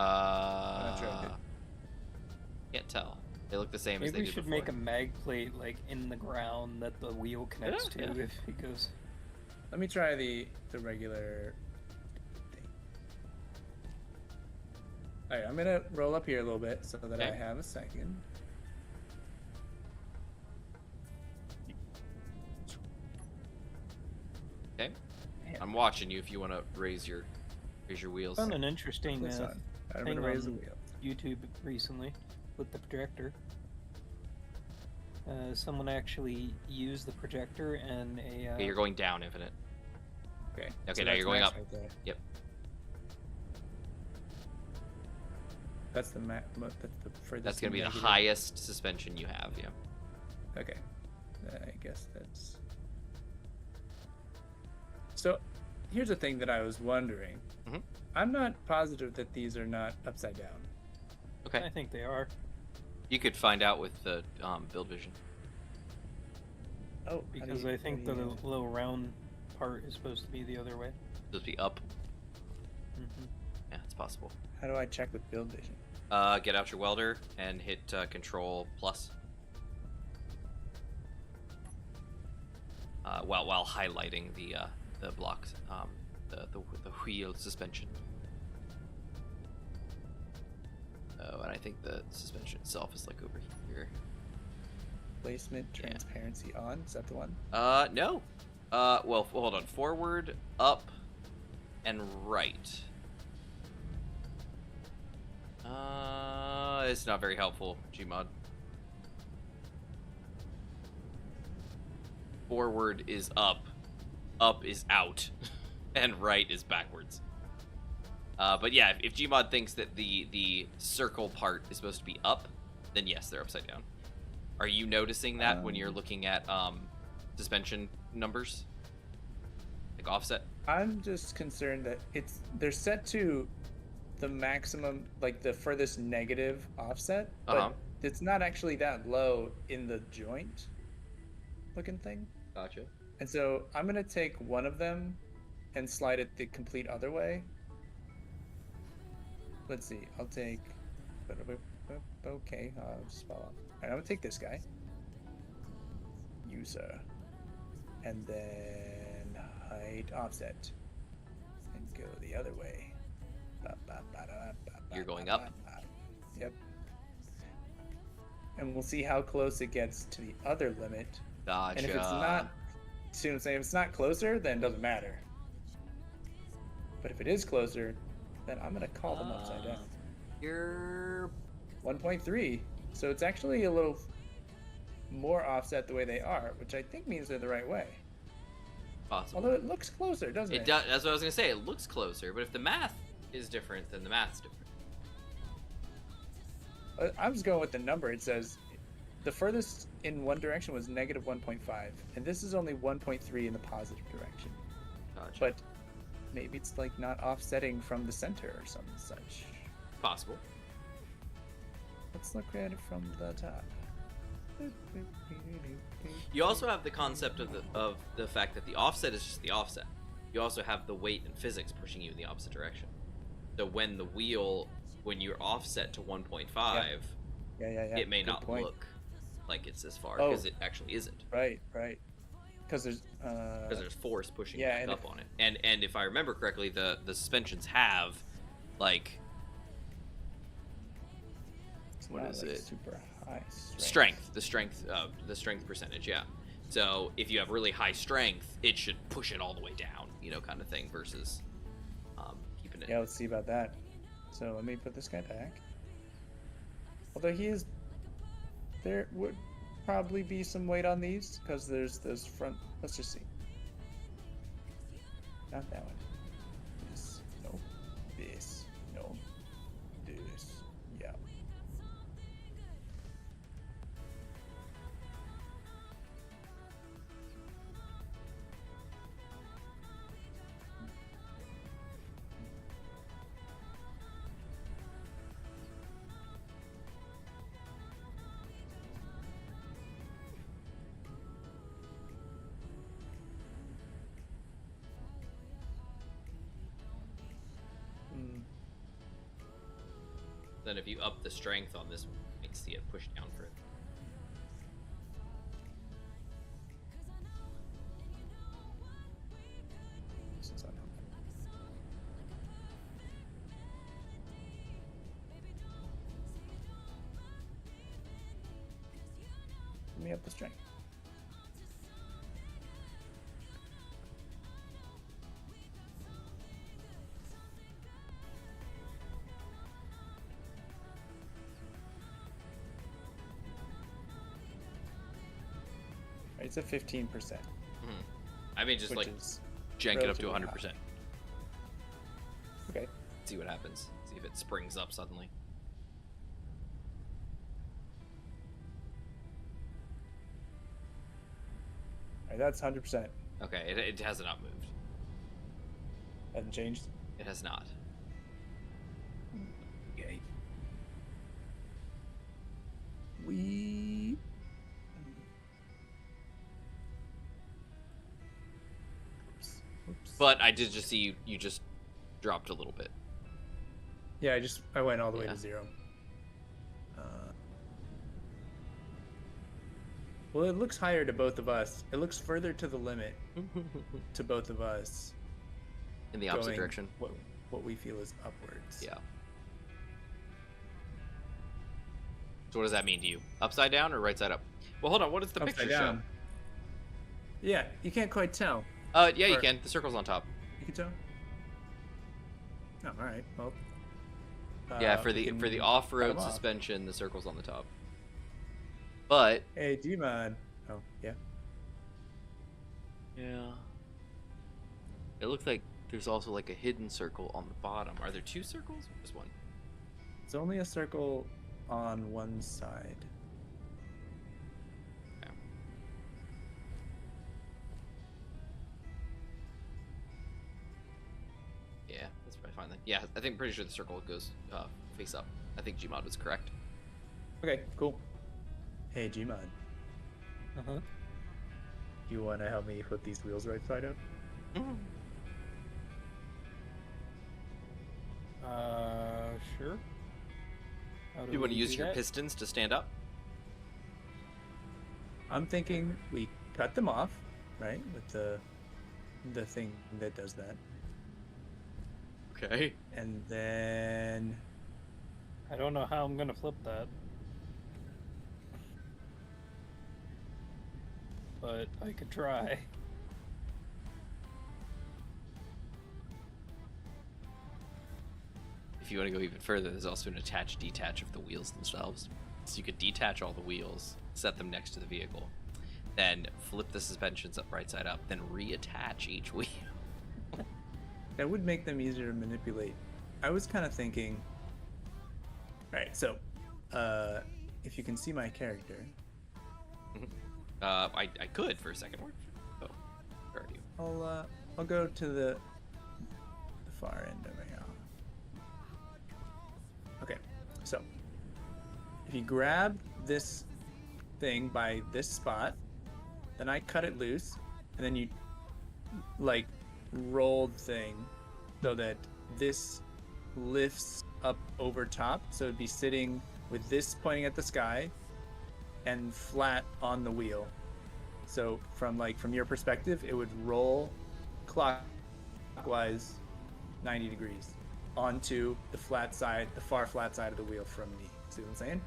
not sure I did. can't tell. They look the same as Maybe they we did should before. make a mag plate like in the ground that the wheel connects Yeah, to yeah. if it goes. Let me try the regular thing. Alright, I'm gonna roll up here a little bit so that I Okay. have a second. Okay. I'm watching you if you want to raise your wheels. I found an interesting This on. I'm thing gonna raise the on wheel. YouTube recently with the projector. Someone actually used the projector and a. Okay, you're going down, Infinite. Okay. Okay, now that's you're going max up. Right there. Yep. That's the max. That's the furthest. That's gonna be the negative. highest suspension you have. Yeah. Okay. I guess that's. So, here's the thing that I was wondering. Mhm. I'm not positive that these are not upside down. Okay. I think they are You could find out with the build vision. Oh, because I think the little round part is supposed to be the other way. Supposed to be up. Mm-hmm. Yeah, it's possible. How do I check with build vision? Get out your welder and hit Control plus. While highlighting the blocks, the wheel suspension. Oh, and I think the suspension itself is like over here. Placement Yeah. transparency on. Is that the one? No. Well, hold on. Forward, up, and right. It's not very helpful, Gmod. Forward is up is out, and right is backwards. But yeah, if Gmod thinks that the circle part is supposed to be up, then yes, they're upside down. Are you noticing that when you're looking at suspension numbers, like offset? I'm just concerned that they're set to the maximum, like the furthest negative offset, but Uh-huh. it's not actually that low in the joint looking thing. Gotcha. And so I'm gonna take one of them and slide it the complete other way. Let's see. I'll take. Okay, I'll just fall off. Alright, I'm gonna take this guy. User. And then height offset. And go the other way. You're going up? Yep. And we'll see how close it gets to the other limit. Gotcha. And if it's not See what I'm saying? If it's not closer, then it doesn't matter. But if it is closer, then I'm gonna call them upside down. You're 1.3. So it's actually a little more offset the way they are, which I think means they're the right way. possible. Although it looks closer, doesn't it? It does. That's what I was gonna say. It looks closer, but if the math is different, then the math's different. I was going with the number. It says the furthest in one direction was negative 1.5, and this is only 1.3 in the positive direction. Gotcha. But maybe it's like not offsetting from the center or something such. Possible. Let's look at it from the top. You also have the concept of the fact that the offset is just the offset. You also have the weight and physics pushing you in the opposite direction. So when you're offset to 1.5, Yeah. it may Good not point. look like it's this far Oh. because it actually isn't. Right. Because there's Because there's force pushing yeah, back and up on it. And if I remember correctly, the suspensions have like it's what not, is like, it? super high The strength percentage, yeah. So if you have really high strength, it should push it all the way down, kind of thing, versus keeping it. Yeah, let's see about that. So let me put this guy back. Although there would probably be some weight on these because there's those front. Let's just see. Not that one. This. No. This. No. This. Yeah. Then if you up the strength on this one, you can see it push down for it. This is unhelpful. Let me up the strength. It's a 15%. I mean, just Which like is jank it up to relatively 100%. Okay. See what happens. See if it springs up suddenly. Alright, that's 100%. Okay, it has not moved. Hasn't changed. It has not. Okay. We. Oops. But I did just see you just dropped a little bit. Yeah, I went all the way Yeah. to 0. Well, it looks higher to both of us. It looks further to the limit to both of us. In the opposite going direction. What we feel is upwards. Yeah. So what does that mean to you? Upside down or right side up? Well, hold on. What does the Upside picture down. Yeah, you can't quite tell. show? Yeah, you Or- can. The circle's on top. You can tell. Oh, all right. Well. Yeah, for we the can off-road cut 'em off. suspension, the circle's on the top. But Hey, Gmod. Oh, yeah. yeah, it looks like there's also like a hidden circle on the bottom. Are there two circles or just one? It's only a circle on one side. Okay. Yeah, that's probably fine then. Yeah, I think pretty sure the circle goes face up. I think Gmod was correct. Okay, cool. Hey, Gmod. Uh-huh. You want to help me put these wheels right side up? Sure. How do You want to we use do your that? pistons to stand up? I'm thinking we cut them off, right? With the thing that does that. Okay. And then I don't know how I'm gonna flip that. But I could try. if you want to go even further, there's also an attach detach of the wheels themselves. So you could detach all the wheels, set them next to the vehicle, then flip the suspensions up right side up, then reattach each wheel. That would make them easier to manipulate. I was kind of thinking. All right, so if you can see my character, I could for a second. Oh, where are you? I'll go to the far end over here. Okay, so if you grab this thing by this spot, then I cut it loose, and then you like rolled thing so that this lifts up over top, so it'd be sitting with this pointing at the sky and flat on the wheel. So from your perspective, it would roll clockwise 90 degrees onto the flat side, the far flat side of the wheel from me. See what I'm saying?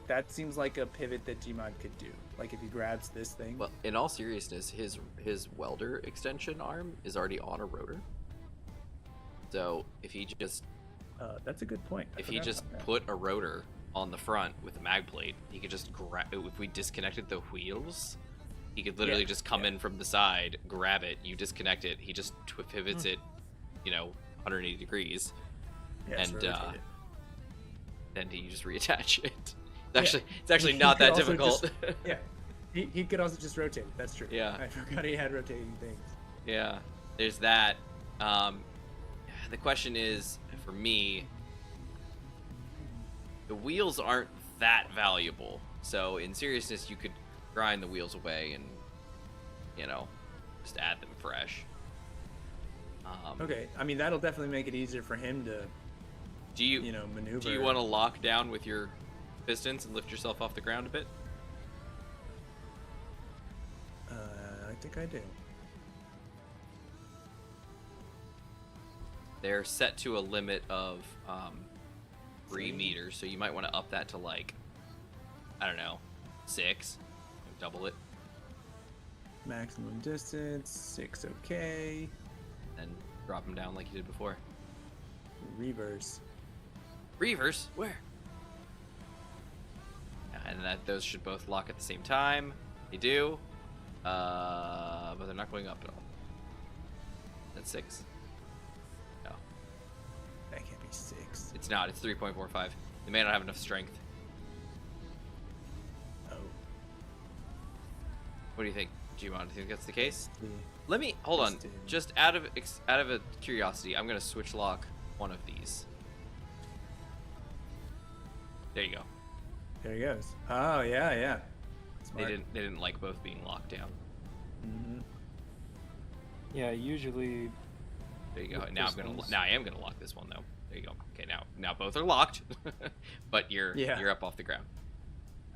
That seems like a pivot that Gmod could do. Like if he grabs this thing. Well, in all seriousness, his welder extension arm is already on a rotor. So if he just that's a good point. If he just put a rotor on the front with a mag plate, he could just grab. If we disconnected the wheels, he could literally just come in from the side, grab it. You disconnect it. He just pivots it, 180 degrees, and then you just reattach it. It's actually not that difficult. He could also just rotate it. That's true. Yeah, I forgot he had rotating things. Yeah, there's that. The question is, for me, the wheels aren't that valuable. So in seriousness, you could grind the wheels away and, just add them fresh. Okay, I mean that'll definitely make it easier for him to, maneuver. Do you want to lock down with your pistons and lift yourself off the ground a bit? I think I do. They're set to a limit of 3 meters, so you might want to up that to 6, double it. Maximum distance 6, okay. And drop them down like you did before. Reverse. Where? And those should both lock at the same time. They do, but they're not going up at all. That's 6. No, that can't be 6. it's not. It's 3.45. They may not have enough strength. Oh. What do you think, Gmod? Do you think that's the case? Yeah. Let me hold on. Just out of a curiosity, I'm gonna switch lock one of these. There you go. There he goes. Oh yeah. Smart. They didn't like both being locked down. Mm-hmm. Yeah, usually. There you go. Now I am gonna lock this one though. There you go. Okay, now both are locked, but you're up off the ground.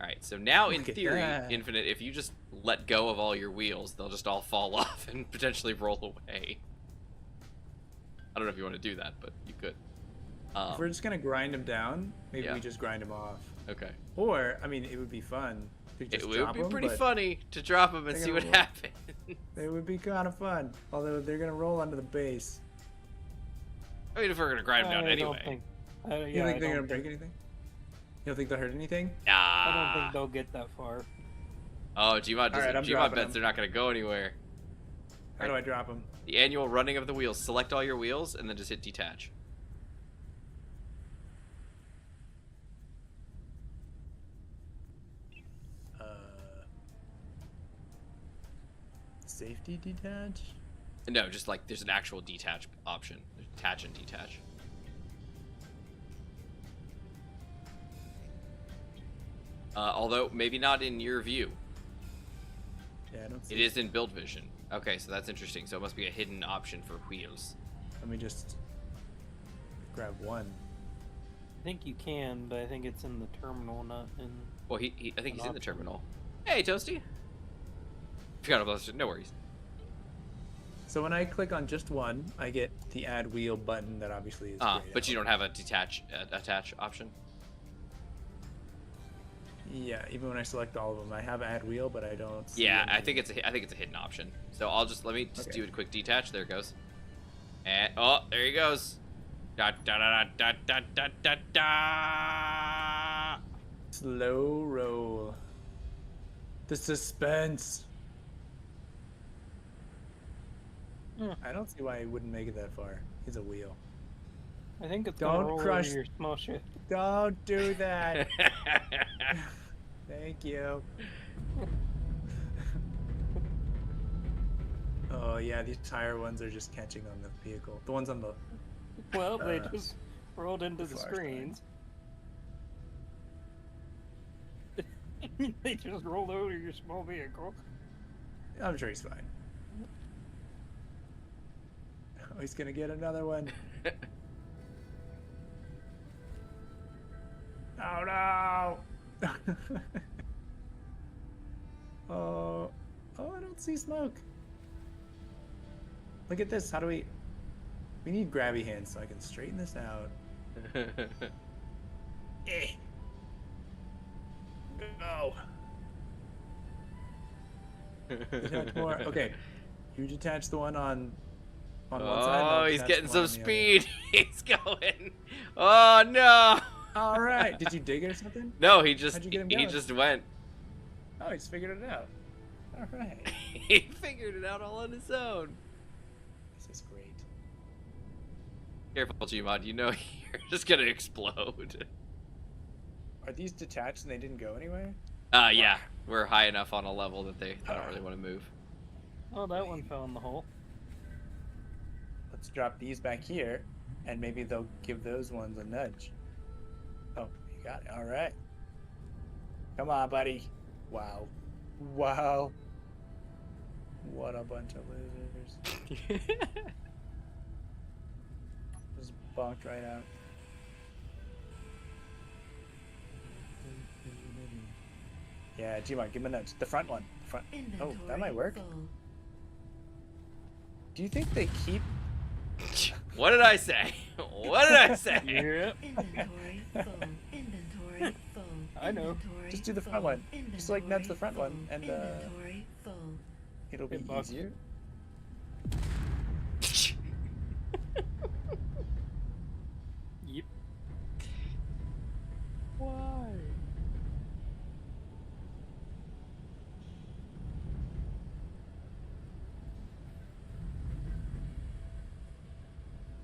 All right. So now in theory, Infinite, if you just let go of all your wheels, they'll just all fall off and potentially roll away. I don't know if you want to do that, but you could. If we're just gonna grind them down, maybe Yeah. we just grind them off. Okay. Or I mean, it would be fun to just It drop would be them, pretty but funny to drop them and they're see gonna what roll. happens. It would be kind of fun. Although they're gonna roll onto the base. I mean, if we're gonna grind them down I don't anyway. think. You don't think they're gonna break anything? You don't think they'll hurt anything? I don't Nah. think they'll get that far. Oh, Gmod Alright, I'm Gmod dropping bets them. they're not gonna go anywhere. How do I drop them? The annual running of the wheels. Select all your wheels and then just hit detach. Safety detach? No, just like there's an actual detach option. There's attach and detach. Although maybe not in your view. Yeah, I don't see It is in build vision. Okay, so that's interesting. So it must be a hidden option for wheels. Let me just grab one. I think you can, but I think it's in the terminal, not in. Well, I think he's in the terminal. Hey, Toasty. Forgot about it. No worries. So when I click on just one, I get the add wheel button that obviously is grayed But you out. don't have a attach option. Yeah, even when I select all of them, I have add wheel, but I don't see Yeah, any. I think it's a hidden option. So let me just Okay. do a quick detach. There it goes. And there he goes. Da da da da da da da da. Slow roll. The suspense. I don't see why he wouldn't make it that far. He's a wheel. I think it's Don't gonna roll crush- over your small ship. Don't do that. Thank you. Oh yeah, these tire ones are just catching on the vehicle. The ones on the Well, they just rolled into the far screens. They just rolled over your small vehicle. I'm sure he's fine. Oh, he's gonna get another one. Oh no! Oh, I don't see smoke. Look at this. How do we? We need grabby hands so I can straighten this out. Go. Detach more. Okay, you detach the one on one side. and I'll Oh, he's detach getting the one some on the other. speed. He's going. Oh no. All right. Did you dig it or something? No, he just How'd you get him he going? just went. Oh, he's figured it out. All right. He figured it out all on his own. This is great. Careful, Gmod. You know you're just gonna explode. Are these detached and they didn't go anywhere? Yeah. We're high enough on a level that they don't really want to move. Oh, that one fell in the hole. Let's drop these back here, and maybe they'll give those ones a nudge. Oh, you got it. All right. Come on, buddy. Wow. Wow. What a bunch of losers. Just bonked right out. Yeah, Gmod, give him a nudge. The front one. The front. Oh, that might work. Full. Do you think they keep? What did I say? What did I say? Yep. Inventory full. Inventory full. I know. Inventory Just do the front full. one. Just like nudge the front Inventory one, and full. Inventory full. it'll be Good luck. easier. Yep. Why?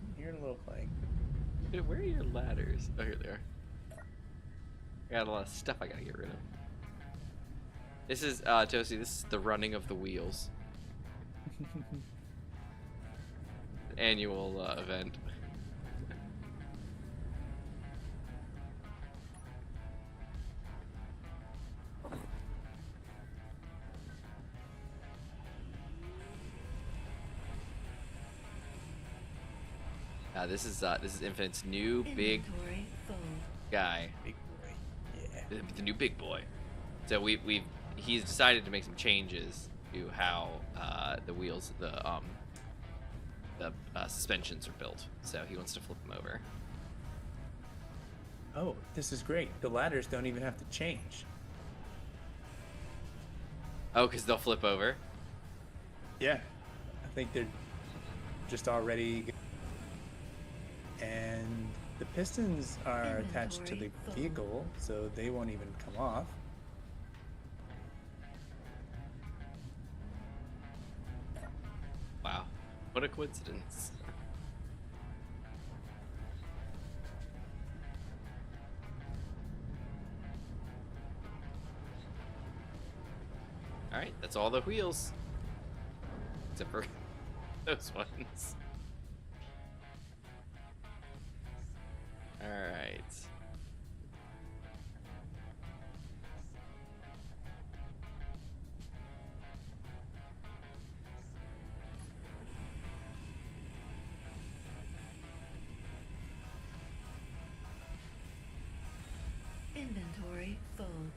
I'm hearing a little clang. Dude, where are your ladders? Oh, here they are. I got a lot of stuff I gotta get rid of. This is, Josie, this is the running of the wheels. Annual event. This is Infinite's new big Inventory full. guy, Big boy. Yeah. the new big boy. So he's decided to make some changes to how the wheels, the suspensions are built. So he wants to flip them over. Oh, this is great. The ladders don't even have to change. Oh, because they'll flip over. Yeah. I think they're just already. And the pistons are attached to the Inventory full. vehicle, so they won't even come off. Wow, what a coincidence. All right, that's all the wheels, except for those ones. All right. Inventory full.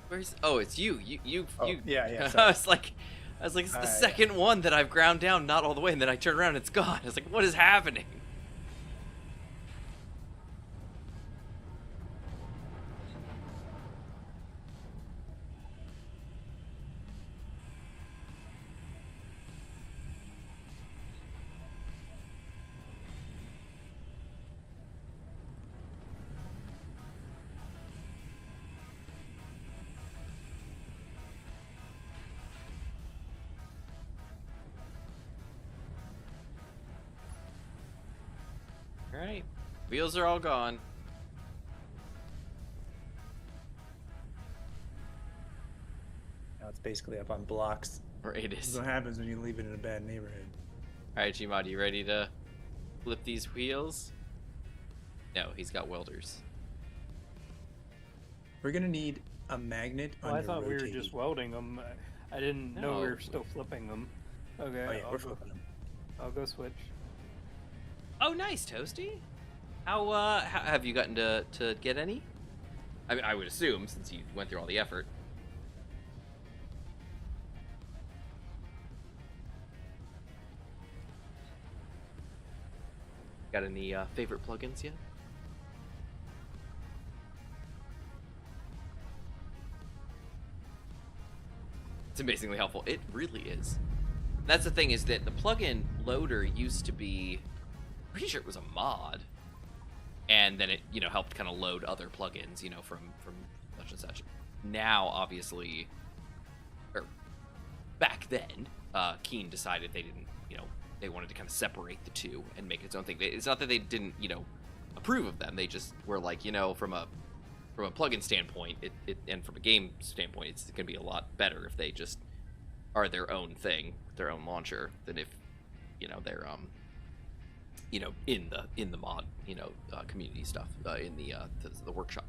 Where's? Oh, it's you. You. Oh, you. yeah, I sorry. was like, it's the Alright. second one that I've ground down, not all the way, and then I turn around and it's gone. I was like, what is happening? All right. Wheels are all gone. Now it's basically up on blocks. Right, it This is. is what happens when you leave it in a bad neighborhood. All right, Gmod, you ready to flip these wheels? No, he's got welders. We're gonna need a magnet Oh, on I your thought we were rotating. just welding them. I didn't know we No. were still flipping them. Okay, Oh yeah, I'll we're go. flipping them. I'll go switch. Oh, nice, Toasty. How have you gotten to get any? I mean, I would assume since you went through all the effort. Got any favorite plugins yet? It's amazingly helpful. It really is. That's the thing, is that the plugin loader used to be, pretty sure it was a mod, and then it, you know, helped kind of load other plugins, you know, from such and such. Now, obviously, or back then, Keen decided they didn't, you know, they wanted to kind of separate the two and make its own thing. It's not that they didn't, you know, approve of them. They just were like, you know, from a plugin standpoint, it and from a game standpoint, it's going to be a lot better if they just are their own thing, their own launcher, than if, you know, they're you know, in the mod, you know, community stuff, in the workshop.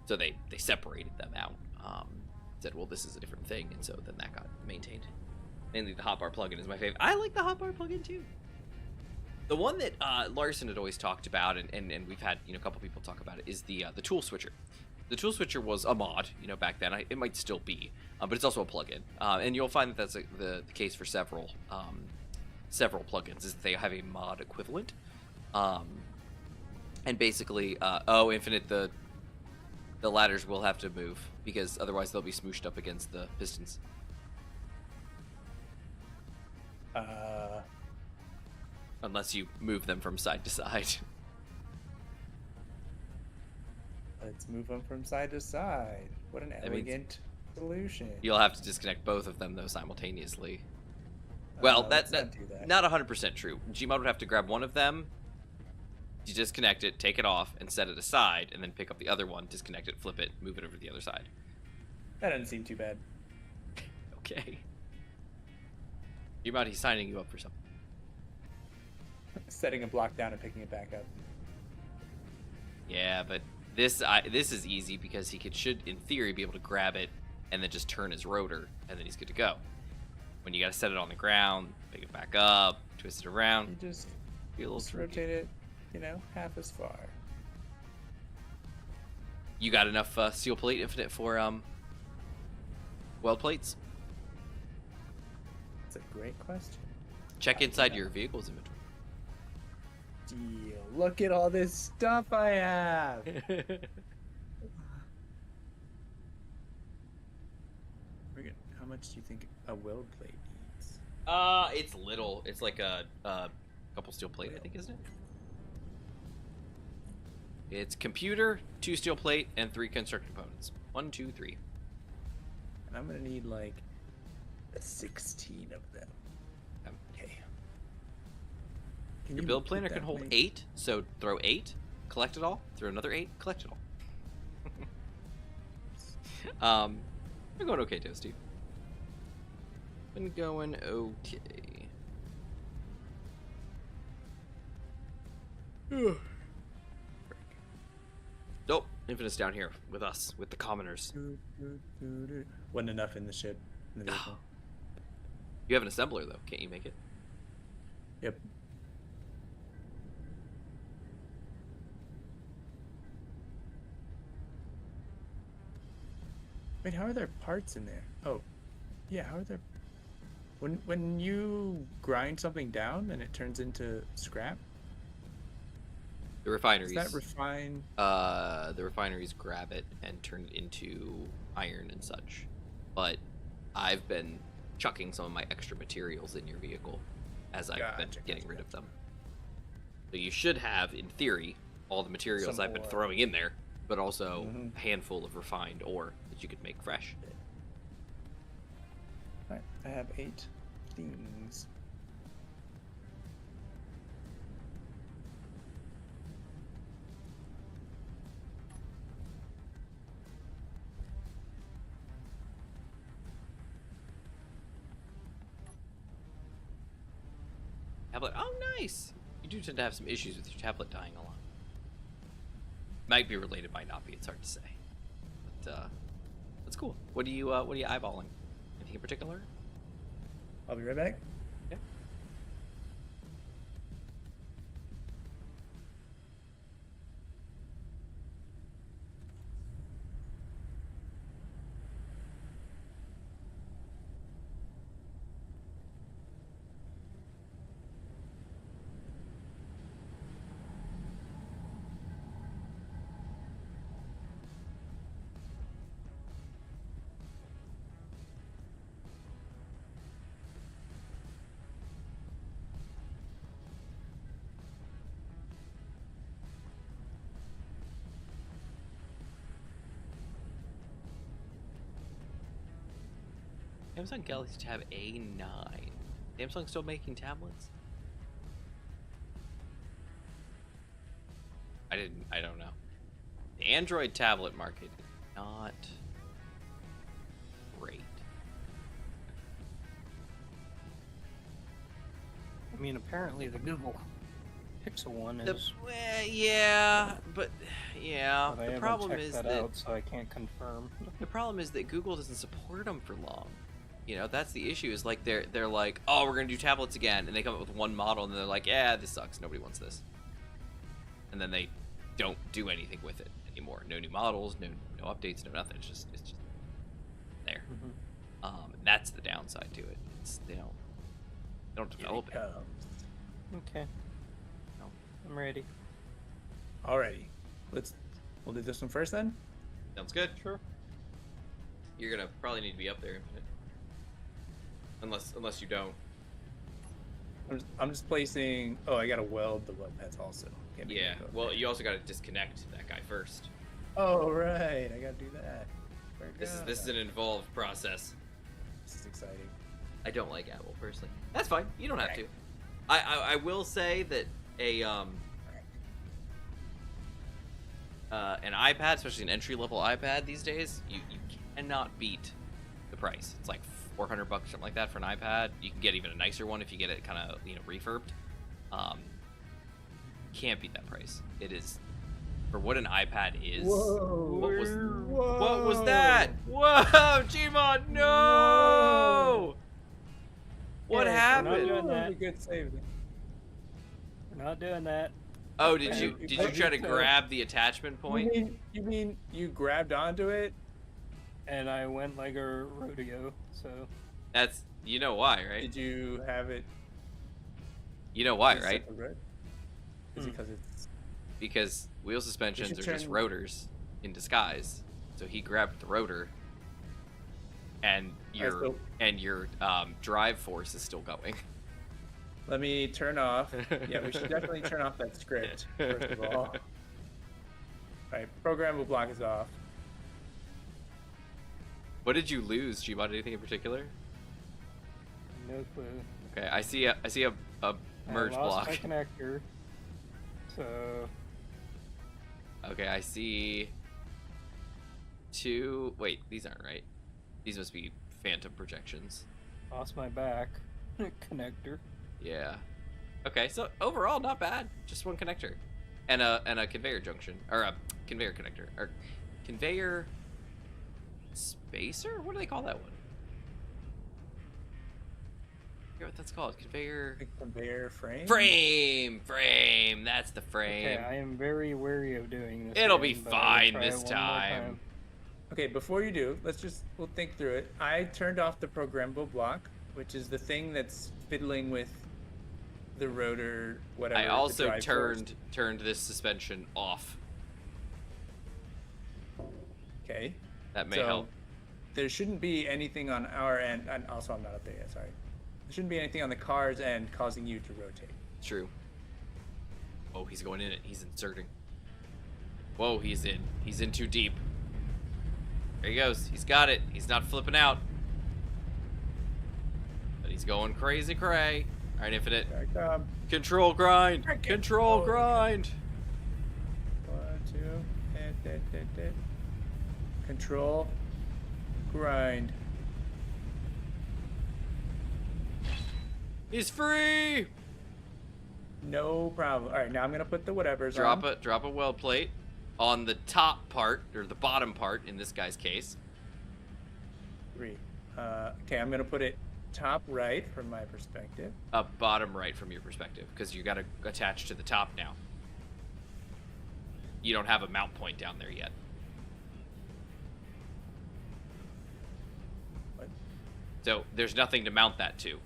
So they separated them out. Said, well, this is a different thing, and so then that got maintained. Mainly the hotbar plugin is my favorite. I like the hotbar plugin too. The one that Larson had always talked about, and we've had, you know, a couple people talk about it, is the tool switcher. The tool switcher was a mod, you know, back then. It might still be, but it's also a plugin, and you'll find that that's the case for several plugins. Is that they have a mod equivalent, and basically, Infinite, the ladders will have to move because otherwise they'll be smooshed up against the pistons. Unless you move them from side to side. Let's move them from side to side. What an means elegant solution. You'll have to disconnect both of them though simultaneously. Well, let's that's not do that. not 100% true. Gmod would have to grab one of them, you disconnect it, take it off, and set it aside, and then pick up the other one, disconnect it, flip it, move it over to the other side. That doesn't seem too bad. Okay. Gmod, he's signing you up for something. Setting a block down and picking it back up. Yeah, but this is easy because he should, in theory, be able to grab it and then just turn his rotor, and then he's good to go. When you gotta set it on the ground, pick it back up, twist it around, You just, be a little tricky. rotate it, you know, half as far. You got enough steel plate infinite for weld plates? That's a great question. Check inside your vehicle's inventory. Deal. Look at all this stuff I have. How much do you think a weld plate needs? It's little. It's like a couple steel plate, I think, isn't it? It's computer, 2 steel plate, and 3 construction components. 1, 2, 3. And I'm gonna need like 16 of them. Okay. Can Your you build put planner that can hold way? 8, so throw 8, collect it all, throw another 8, collect it all. We're going okay, Toasty. Been going okay. Nope, Infinite's down here with us, with the commoners. Wasn't enough in the ship. In the vehicle. You have an assembler though, can't you make it? Yep. Wait, how are there parts in there? Oh, yeah. How are there? When you grind something down and it turns into scrap, The refineries. is that refined? The refineries grab it and turn it into iron and such. But I've been chucking some of my extra materials in your vehicle as I've been Gotcha, getting gotcha, rid of them. So you should have, in theory, all the materials Some I've been ore. throwing in there, but also Mhm. a handful of refined ore that you could make fresh. Alright, I have 8 things. Tablet. Oh, nice. You do tend to have some issues with your tablet dying a lot. Might be related, might not be. It's hard to say. But that's cool. What are you eyeballing? Anything in particular? I'll be right back. Yeah. Samsung Galaxy Tab A9. Samsung still making tablets? I don't know. The Android tablet market is not great. I mean, apparently the Google Pixel one is. Yeah, but yeah. But I The haven't problem checked is that that out, so I can't confirm. the problem is that Google doesn't support them for long. You know, that's the issue. Is like they're like, oh, we're gonna do tablets again, and they come up with one model, and they're like, yeah, this sucks. Nobody wants this. And then they don't do anything with it anymore. No new models, no updates, no nothing. It's just there. That's the downside to it. It's they don't develop it. Okay. No. I'm ready. Alrighty, we'll do this one first then. Sounds good. Sure. You're gonna probably need to be up there, unless you don't. I'm just placing. Oh, I gotta weld the web pads also. Can't be Yeah. both. Well, you also gotta disconnect that guy first. Oh right, I gotta do that. This is an involved process. This is exciting. I don't like Apple personally. That's fine. You don't have to. I will say that an iPad, especially an entry-level iPad these days, you cannot beat the price. It's like $400, something like that, for an iPad. You can get even a nicer one if you get it kind of refurbed. Can't beat that price. It is, for what an iPad is. Whoa. What was that? Whoa, Gmod, no! What Yeah, happened? we're not doing That that. was a good save. We're not doing that. Oh, did you try to So- grab the attachment point? You mean you grabbed onto it? And I went like a rodeo, so. That's, you know why, right? Did you have it? You know why, right? separate? Is it because it's? Because wheel suspensions should are just turn- rotors in disguise. So he grabbed the rotor, and your drive force is still going. Let me turn off. Yeah, we should definitely turn off that script first of all. All right, programmable block is off. What did you lose, Gmod? Anything in particular? No clue. Okay, I see a merge I lost block. my connector. So. Okay, I see two. Wait, these aren't right. These must be phantom projections. Lost my back connector. Yeah. Okay, so overall not bad. Just one connector, and a conveyor junction, or a conveyor connector, or conveyor spacer. What do they call that one? I forget what that's called. Conveyor. The conveyor frame. Frame. That's the frame. Okay, I am very wary of doing this. It'll be again, but I will fine try this it one more time. Okay, before you do, we'll think through it. I turned off the programmable block, which is the thing that's fiddling with the rotor, whatever. I the also drive force. turned this suspension off. Okay. That may So, help. There shouldn't be anything on our end, and also I'm not up there yet, sorry. There shouldn't be anything on the car's end causing you to rotate. True. Oh, he's going in it. He's inserting. Whoa, he's in. He's in too deep. There he goes. He's got it. He's not flipping out. But he's going crazy cray. All right, Infinite. Here I come. Control grind. Break it. Control Oh. grind. 1, 2, control, grind. He's free. No problem. All right, now I'm gonna put the whatevers Drop on. a weld plate on the top part, or the bottom part in this guy's case. 3. Okay, I'm gonna put it top right from my perspective. Bottom right from your perspective, because you got to attach to the top now. You don't have a mount point down there yet. What? So there's nothing to mount that to,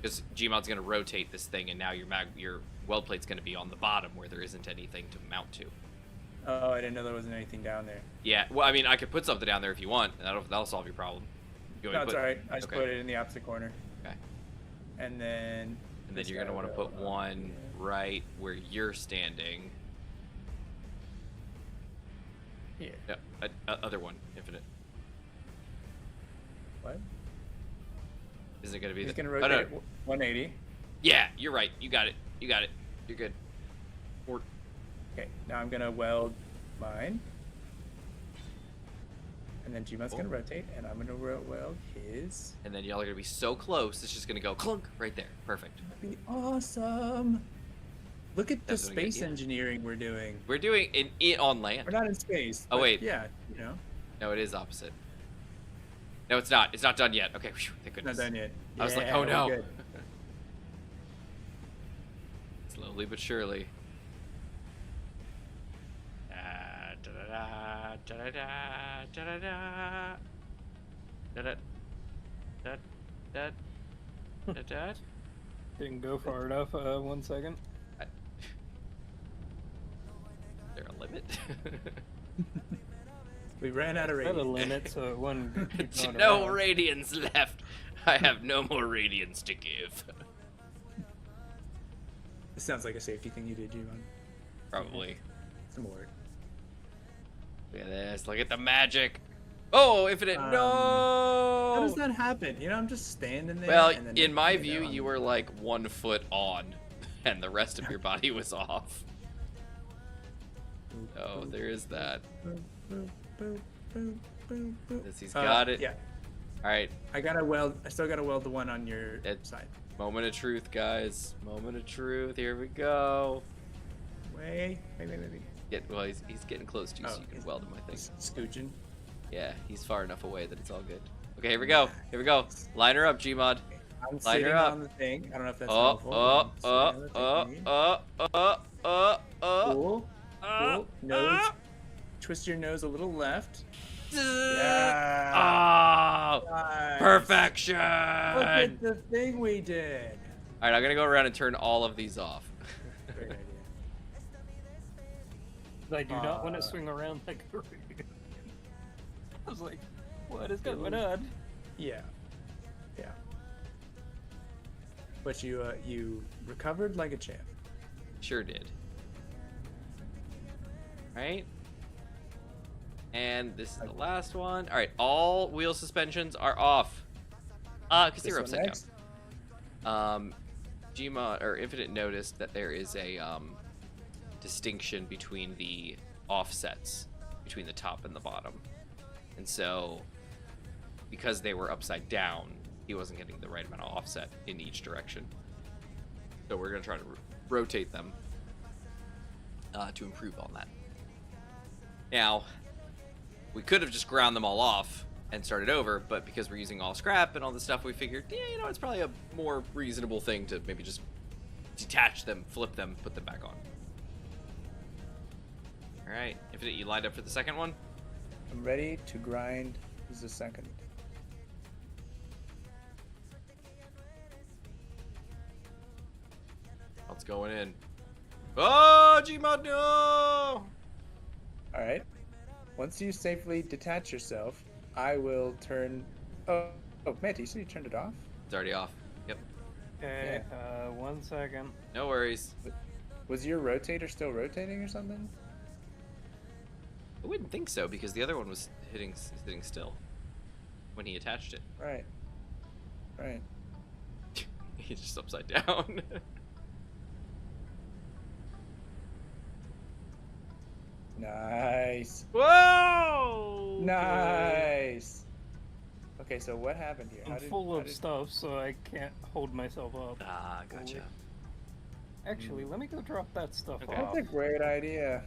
because Gmod's going to rotate this thing, and now your weld plate's going to be on the bottom where there isn't anything to mount to. Oh, I didn't know there wasn't anything down there. Yeah, well, I mean, I could put something down there if you want, and that'll solve your problem. You want No, me it's to all right. I just okay. put it in the opposite corner. Okay. And then. And then you're going to want to put one right where you're standing. Here. Yeah, other one, infinite. What? Isn't it going to be He's the... gonna oh, rotate no. it 180. Yeah, you're right. You got it. You're good. Or Okay, now I'm gonna weld mine. And then Gmod's gonna rotate, and I'm gonna weld his. And then y'all are gonna be so close, it's just gonna go clunk right there. Perfect. That'd be awesome. Look at the That's what I get, space yeah. engineering we're doing. We're doing it on land. We're not in space. Oh, but wait. Yeah, you know. No, it is opposite. No, it's not. It's not done yet. Okay, whew, thank Not goodness. done yet. I was like, Yeah, oh we're no. good. Slowly but surely. Da-da-da, da-da-da, da-da-da, da-da, da-da, da-da, da-da. Didn't go far enough. 1 second. Is there a limit? We ran out of I had a radius. limit, so it wouldn't keep going No around. radians left. I have no more radians to give. This sounds like a safety thing you did, Gmod. Probably. Some more. Look at this. Look at the magic. Oh, infinite. No. How does that happen? You know, I'm just standing there. Well, and then in my you view, know, you were like 1 foot on, and the rest of your body was off. Oh, there is that. This, he's got it. Yeah, All right. I gotta weld. I still gotta weld the one on your It- side. Moment of truth, guys. Moment of truth. Here we go. Wait. Well, he's getting close to you, so Oh, you can he's- weld him, I think. Scooching. Yeah, he's far enough away that it's all good. Okay, here we go. Here we go. Line her up, Gmod. I'm Line her sitting up. on the thing. I don't know if that's Oh, helpful. oh, but oh, I'm sitting oh, on the thingy. oh. Cool. Nose. Twist your nose a little left. Yeah. Oh, Nice. perfection! Look at the thing we did. All right, I'm gonna go around and turn all of these off. Great idea. I do not want to swing around like a ring. I was like, what is going on? Yeah. But you recovered like a champ. Sure did. Right? And this is the last one. All right, all wheel suspensions are off. Because This they're one upside next? down. Gmod or Infinite noticed that there is a distinction between the offsets between the top and the bottom, and so because they were upside down, he wasn't getting the right amount of offset in each direction. So we're gonna try to rotate them to improve on that. Now, we could have just ground them all off and started over, but because we're using all scrap and all this stuff, we figured, yeah, you know, it's probably a more reasonable thing to maybe just detach them, flip them, put them back on. All right, Infinite, you lined up for the second one? I'm ready to grind. This is the second. It's going in. Oh, Gmod, no! All right. Once you safely detach yourself, I will turn. Oh, Matt, you said you turned it off? It's already off. Yep. Okay, 1 second. No worries. Was your rotator still rotating or something? I wouldn't think so, because the other one was sitting still when he attached it. Right. He's just upside down. Nice. Whoa! Nice. Okay, so what happened here? I'm full of stuff, so I can't hold myself up. Ah, gotcha. Actually, let me go drop that stuff Okay. off. That's a great idea.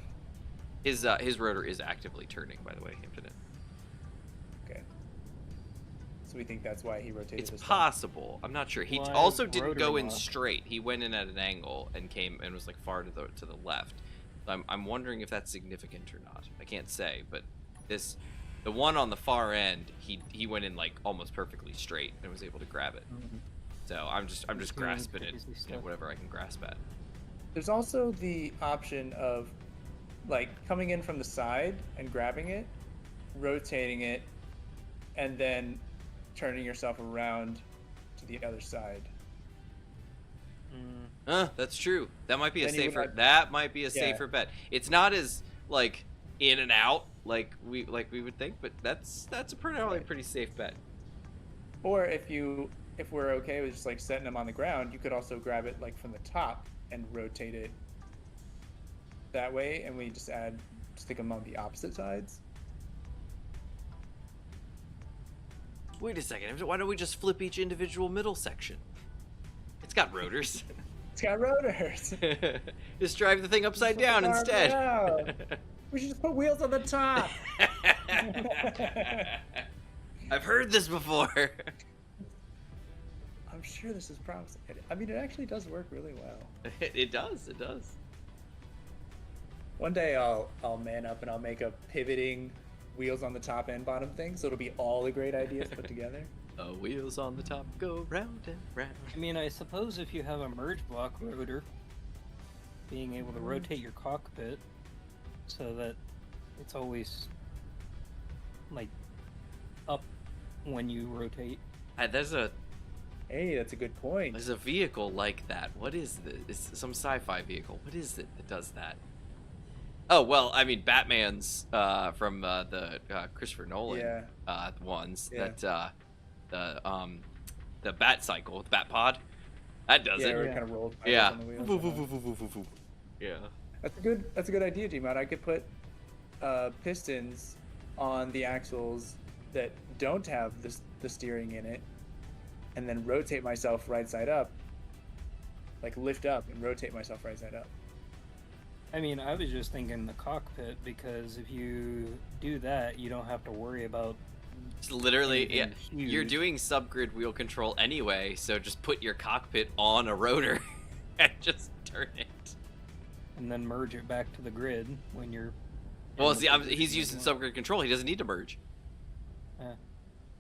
His rotor is actively turning, by the way, Infinite. Okay. So we think that's why he rotated It's this time. possible. I'm not sure. He Why also didn't rotor go in lock? straight. He went in at an angle and came and was like far to the left. So I'm wondering if that's significant or not. I can't say, but the one on the far end, he went in like almost perfectly straight and was able to grab it. So I'm just Doing grasping it, crazy you know, stuff. whatever I can grasp at. There's also the option of like coming in from the side and grabbing it, rotating it, and then turning yourself around to the other side. That's true. That might be a Then you would safer. have- That might be a Yeah. safer bet. It's not as like in and out like we would think, but that's a pretty safe bet. Or if we're okay with just like setting them on the ground, you could also grab it like from the top and rotate it that way, and we just stick them on the opposite sides. Wait a second. Why don't we just flip each individual middle section? It's got rotors. It's got rotors. Just drive the thing upside down Arm instead. around. We should just put wheels on the top. I've heard this before. I'm sure this is promising. I mean, it actually does work really well. It does. It does. One day I'll man up and I'll make a pivoting wheels on the top and bottom thing, so it'll be all the great ideas put together. Wheels on the top go round and round. I mean, I suppose if you have a merge block rotor, being able to rotate your cockpit so that it's always like up when you rotate. There's a Hey, that's a good point. vehicle like that. What is this? It's some sci-fi vehicle. What is it that does that? Oh well, I mean Batman's from the Christopher Nolan ones. Yeah. That the Bat Cycle, the Bat Pod, that does Yeah, it. where it kind of rolls backwards Yeah. on the wheels. Yeah. That's a good idea, Gmod. I could put pistons on the axles that don't have the steering in it, and then rotate myself right side up, like lift up and rotate myself right side up. I mean, I was just thinking the cockpit because if you do that, you don't have to worry about. It's literally, yeah. Anything You're huge. doing subgrid wheel control anyway, so just put your cockpit on a rotor and just turn it. And then merge it back to the grid when you're. Well, in the see, position he's you using want. subgrid control. He doesn't need to merge. Yeah.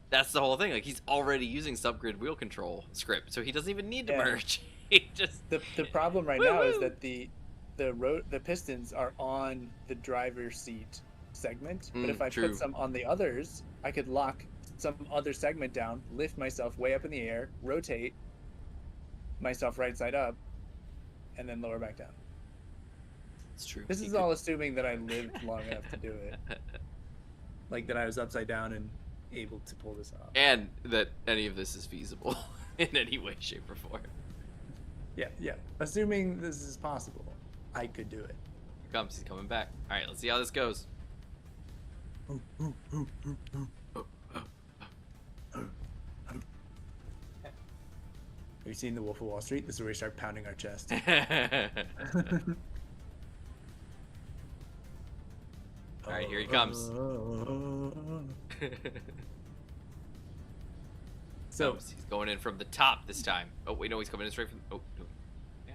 That's the whole thing. Like he's already using subgrid wheel control script, so he doesn't even need to Yeah. merge. He just The problem right now is Woo-hoo! that the pistons are on the driver's seat segment, but if I true. put some on the others, I could lock some other segment down, lift myself way up in the air, rotate myself right side up, and then lower back down. It's true. This He is could- all assuming that I lived long enough to do it. Like that I was upside down and able to pull this off. and that any of this is feasible in any way, shape, or form. Yeah. Assuming this is possible, I could do it. Here comes. He's coming back. All right, let's see how this goes. Have you seen The Wolf of Wall Street? This is where we start pounding our chest. All right, here he comes. So He's going in from the top this time. Oh wait, no, he's coming in straight from. Oh, no. Yeah.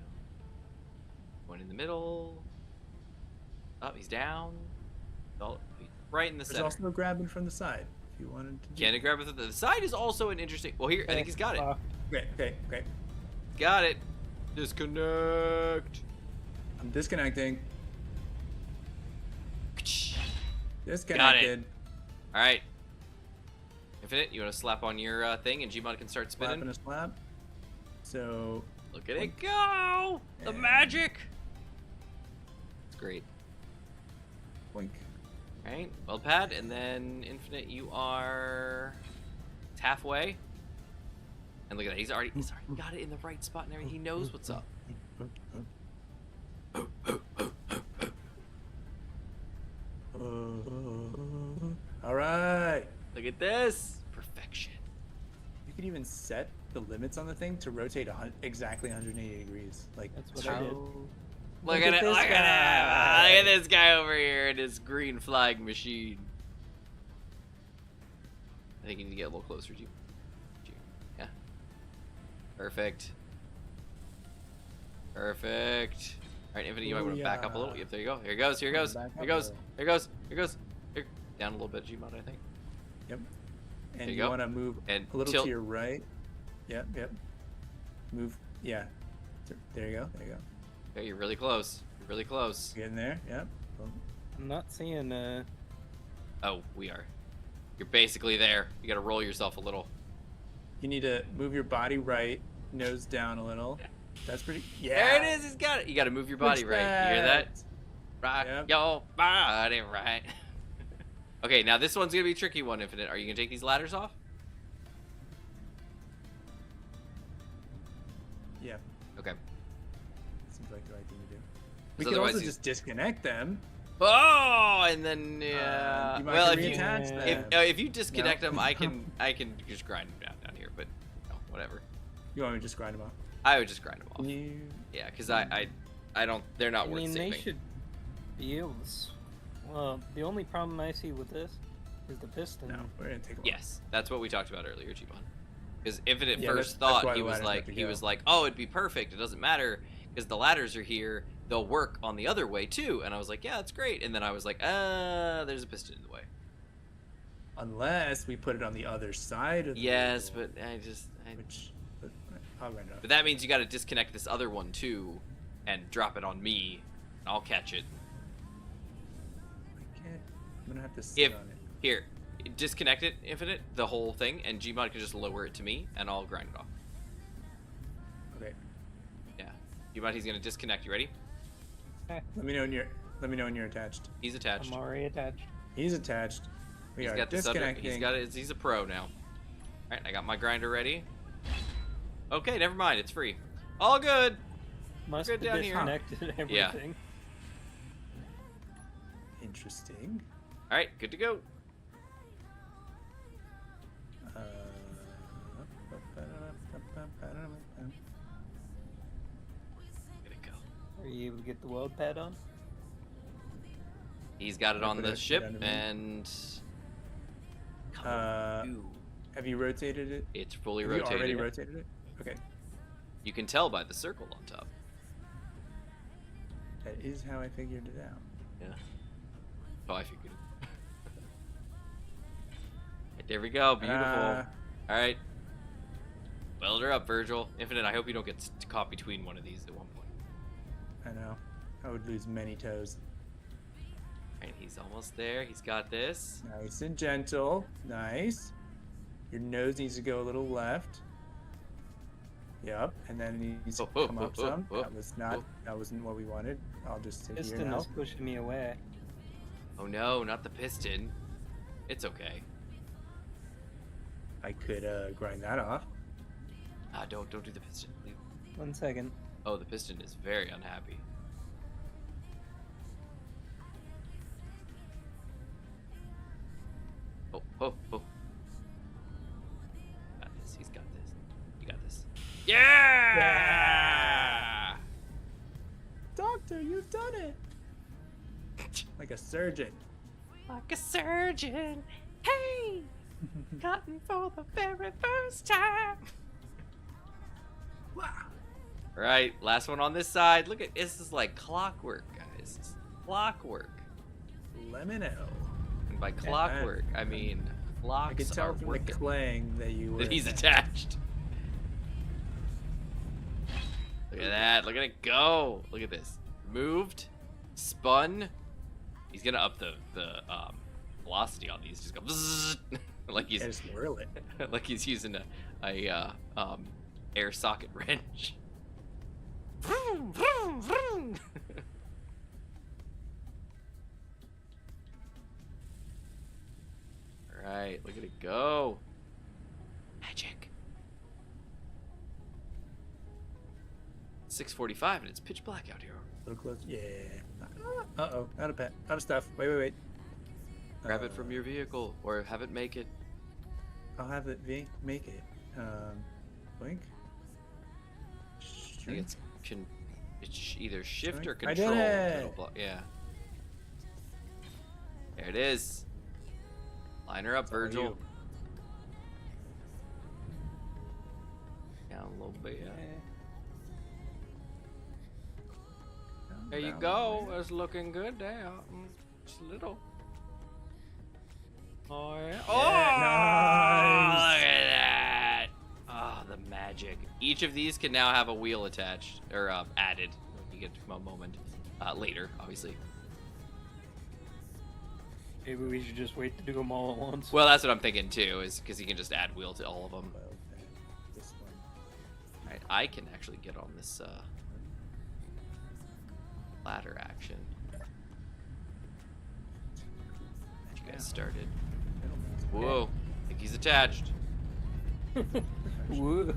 Going in the middle. Up, he's down. Oh, right in the there's center. also grabbing from the side if you wanted to. Can it grab it? The side is also an interesting. Well, here I think he's got it. Okay. Got it. Disconnect. I'm disconnecting. Got Disconnected. All right. Infinite, you want to slap on your thing and Gmod can start Slap spinning? and a slap. So Look at it go! The And- magic! It's great. boink. All right, well pad, and then Infinite, you are halfway. And look at that, he's already got it in the right spot and everything. He knows what's up. All right. Look at this. Perfection. could even set the limits on the thing to rotate exactly 180 degrees. Like That's what I did. Look at it! Look at it! Look at this guy over here in his green flag machine. I think you need to get a little closer, G. Yeah. Perfect. Perfect. All right, Infinity, you might want to back up a little. Yep, there you go. Here he goes. Here he goes. Here he goes. Here he goes. Here he goes. Here. Down a little bit, Gmod, I think. Yep. There And you you go. want to move And a little tilt. to your right. Yep, yep. Move. Yeah. There you go. There you go. Okay, you're really close. You're really close. Getting there. Yep. Boom. I'm not seeing. Oh, we are. You're basically there. You gotta roll yourself a little. You need to move your body right, nose down a little. That's pretty. Yeah. There it is. He's got it. You gotta move your body right. You hear that? Rock Yep. your body right. Okay, now this one's gonna be a tricky one, Infinite. Are you gonna take these ladders off? Yeah. Okay. Seems like the right thing to do. We 'Cause could otherwise also you- just disconnect them. Oh, and then yeah. you might Well, have if to you reattach if you disconnect No. them, I can just grind them down here. But no, whatever. You want me to just grind them off? I would just grind them off. Can you? Yeah, because I don't. They're not I worth mean, saving. they should be able to. Well, the only problem I see with this is the piston. No, we're gonna take a look. Yes, that's what we talked about earlier, Gmod. Because Infinite Yeah, first that's thought why he the was ladders like have to go. oh, it'd be perfect. It doesn't matter because the ladders are here. They'll work on the other way too. And I was like, yeah, that's great. And then I was like, there's a piston in the way. Unless we put it on the other side of the Yes, wheel, but which I'll grind it off. but that means you got to disconnect this other one too, and drop it on me. And I'll catch it. I can't. I'm gonna have to sit If on it. here, disconnect it, Infinite, the whole thing, and Gmod can just lower it to me, and I'll grind it off. Okay. Yeah, Gmod, he's gonna disconnect. You ready? Let me know when you're. Let me know when you're attached. He's attached. I'm already attached. He's attached. We He's are got this other. disconnecting. He's got it. He's a pro now. All right, I got my grinder ready. Okay, never mind. It's free. All good. Must Good have down here. disconnected Yeah. everything. Interesting. All right, good to go. Good to go. Are you able to get the weld pad on? He's got it I'll on put the it ship, down to me. and come Uh, on, you. Have you rotated it? It's fully Have rotated. you already rotated it? Okay. You can tell by the circle on top. That is how I figured it out. Yeah. Oh, I figured it. Right, there we go. Beautiful. All right. Weld her up, Virgil. Infinite, I hope you don't get caught between one of these at one point. I know. I would lose many toes. All right, he's almost there. He's got this. Nice and gentle. Nice. Your nose needs to go a little left. Yep, and then it needs to Oh, come up oh, some. oh, That was not. oh. That wasn't what we wanted. I'll just sit here Piston now. is pushing me away. Oh no, not the piston. It's okay. I could grind that off. Ah, don't do the piston. Leave. 1 second. Oh, the piston is very unhappy. Oh, oh, oh. Got this. He's got this. You got this. Yeah! Doctor, you've done it. Like a surgeon. Like a surgeon. Hey! Cotton for the very first time. Wow. Right, last one on this side. Look at this is like clockwork, guys. It's clockwork. Lemon-o. And by clockwork, I mean clocks I could tell are from working. the clang that you were. That he's attached. Look at that. Look at it go. Look at this. Moved, spun. He's gonna up the velocity on these. Just go bzzz, like he's Yeah, just whirl it. like he's using a air socket wrench. Vroom, vroom, vroom. All right, look at it go. Magic. 6:45 and it's pitch black out here. A little close. Yeah. Uh-oh. Out of pet. Out of stuff. Wait. Grab it from your vehicle or have it make it. I'll have it make it. Blink. I think it's either shift or I did control. it! That'll block. Yeah. There it is. Line her up, It's all Virgil. you. Down a little bit. Yeah. Down, There you down, go. down. It's looking good there. Just a little. Oh yeah. Oh, nice. look at that. Oh, the magic. Each of these can now have a wheel attached or added when you get to a moment later, obviously. Maybe we should just wait to do them all at once. Well, that's what I'm thinking too, is because you can just add wheel to all of them. Well, then, this one. Alright, I can actually get on this ladder action. You guys started. Whoa, I think he's attached. Whoa.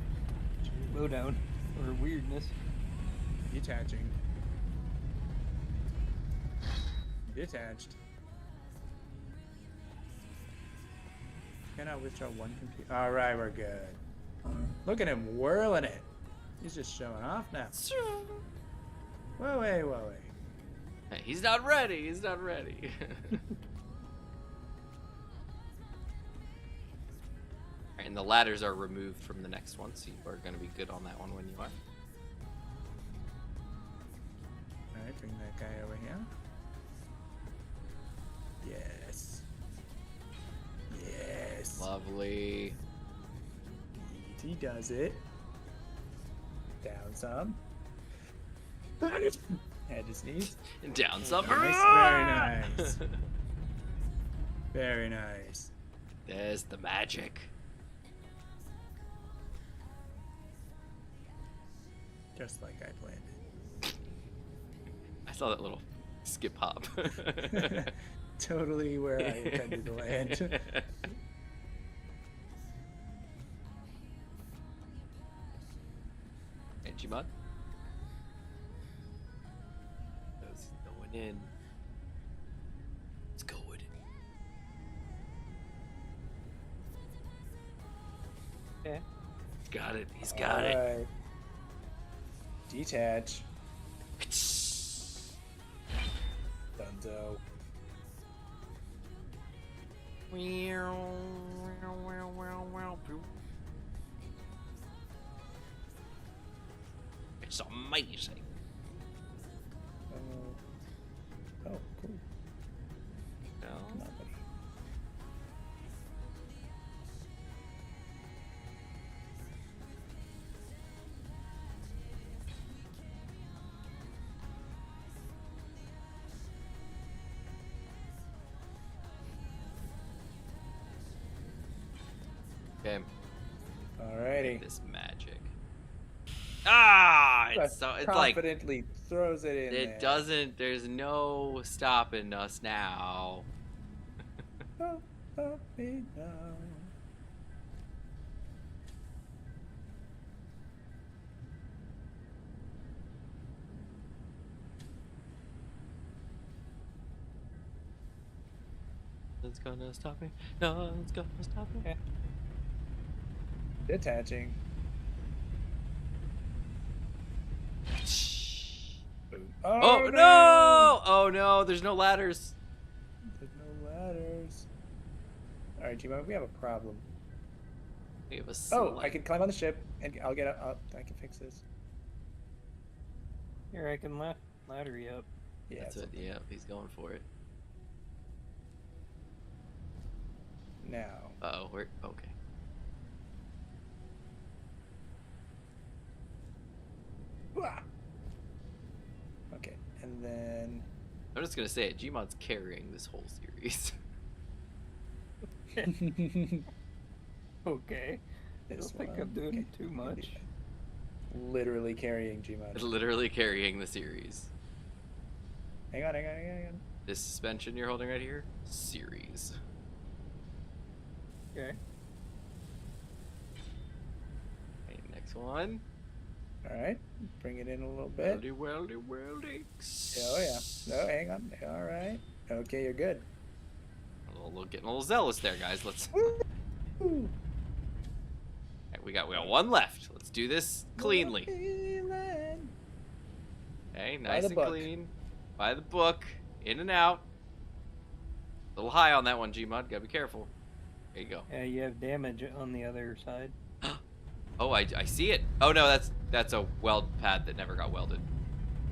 Slow down. Or weirdness. Detaching. Detached. Cannot withdraw one computer. All right, we're good. Look at him whirling it. He's just showing off now. Whoa, wait, whoa, wait. Hey, he's not ready. He's not ready. Alright, and the ladders are removed from the next one, so you are going to be good on that one when you are. All right, bring that guy over here. Yes. Yes. Lovely. He does it. Down some. Had to sneeze. Down some. Nice, very nice. Very nice. There's the magic. Just like I planned I saw that little skip hop. it. Totally where I intended to land. Hey, Gmod? Those going in. Let's go with it. Yeah. He's got it. He's got it. Alright. Detach. Dunzo. It's amazing. Oh, cool. No. Come on, buddy. Okay. Alrighty. This magic. Ah! It's like confidently throws it in there. it doesn't. There's no stopping us now. Stop me now. It's gonna stop me. No, it's gonna stop me. Yeah. Detaching. Oh no! Oh no! There's no ladders. There's no ladders. Alright, Gmod, we have a problem. We have a Oh, I can climb on the ship and I'll get up. I can fix this. Here, I can ladder you up. Yeah. That's it. Yeah, he's going for it. Now. Uh-oh, we're okay. Wah! Okay, and then. I'm just gonna say it. Gmod's carrying this whole series. Okay. I This don't think one. I'm doing Okay. too much. Literally carrying Gmod. Literally carrying the series. Hang on. This suspension you're holding right here, series. Okay. Okay, next one. Alright, bring it in a little bit. Weldy. Oh, yeah. No, hang on. Alright. Okay, you're good. Getting a little zealous there, guys. Let's. Woo! Alright, we got one left. Let's do this cleanly. Okay, nice and clean. By the book. In and out. A little high on that one, Gmod. Gotta be careful. There you go. Yeah, you have damage on the other side. Oh, I see it. Oh no, that's a weld pad that never got welded.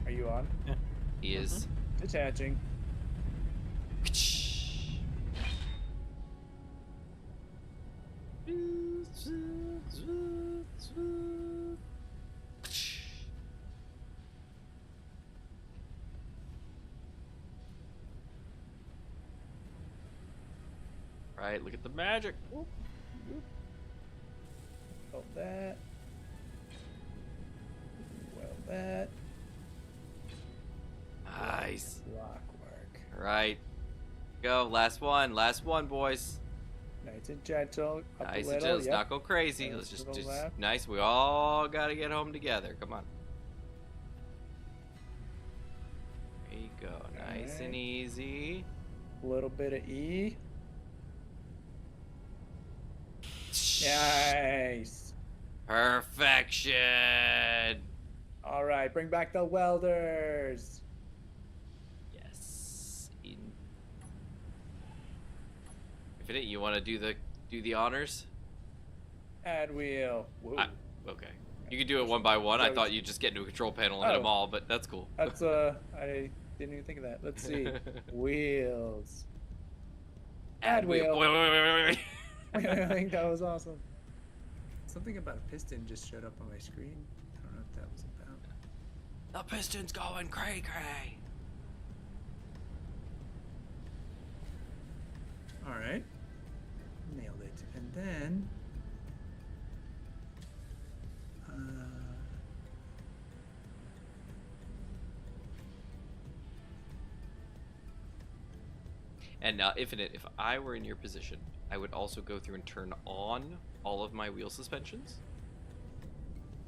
Are you on? Yeah. He is. Detaching. Right, look at the magic. Oh, that. Well, that. Nice. Clockwork. Right. Go, last one, boys. Nice and gentle. Up Nice a and little. gentle. Let's Yep. not go crazy. Nice Let's just little left. nice. We all gotta get home together. Come on. There you go. Nice and easy. A little bit of E. Nice. Perfection. All right, bring back the welders. Yes. Infinite, you want to do the honors? Add wheel. Whoa. Okay. You can do it one by one. I That thought was- you'd just get into a control panel and hit them all, but that's cool. That's I didn't even think of that. Let's see. Wheels. Add wheel. Wait. I think that was awesome. Something about a piston just showed up on my screen. I don't know what that was about. The piston's going cray cray. All right. Nailed it. And then And Infinite, if I were in your position, I would also go through and turn on all of my wheel suspensions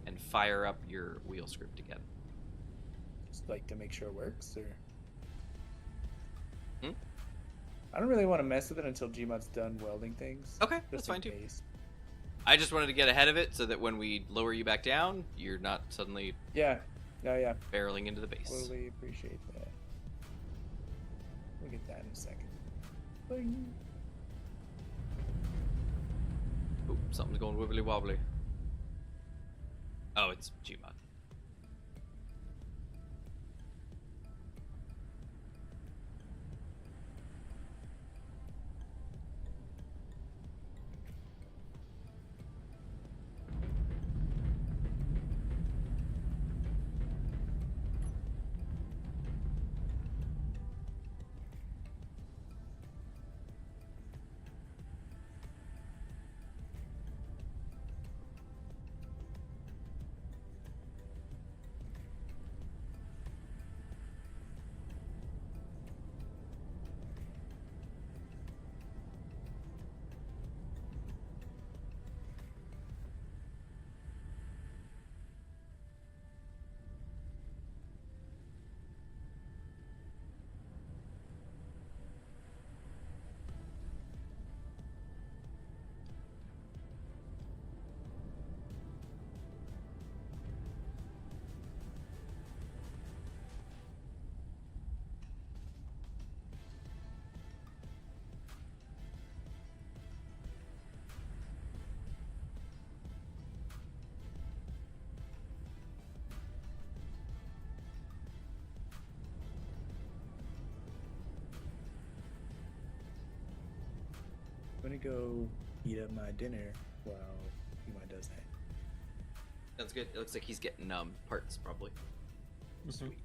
and fire up your wheel script again. just like to make sure it works, or Hmm? I don't really want to mess with it until Gmod's done welding things. Okay, just that's in fine too. case. I just wanted to get ahead of it so that when we lower you back down, you're not suddenly Yeah. Yeah. barreling into the base. Totally appreciate that. We'll get that in a second. Boing. Ooh, something's going wibbly wobbly. Oh, it's Gmod. I'm gonna go eat up my dinner while Gmod does that. That's good. It looks like he's getting parts probably. Sweet.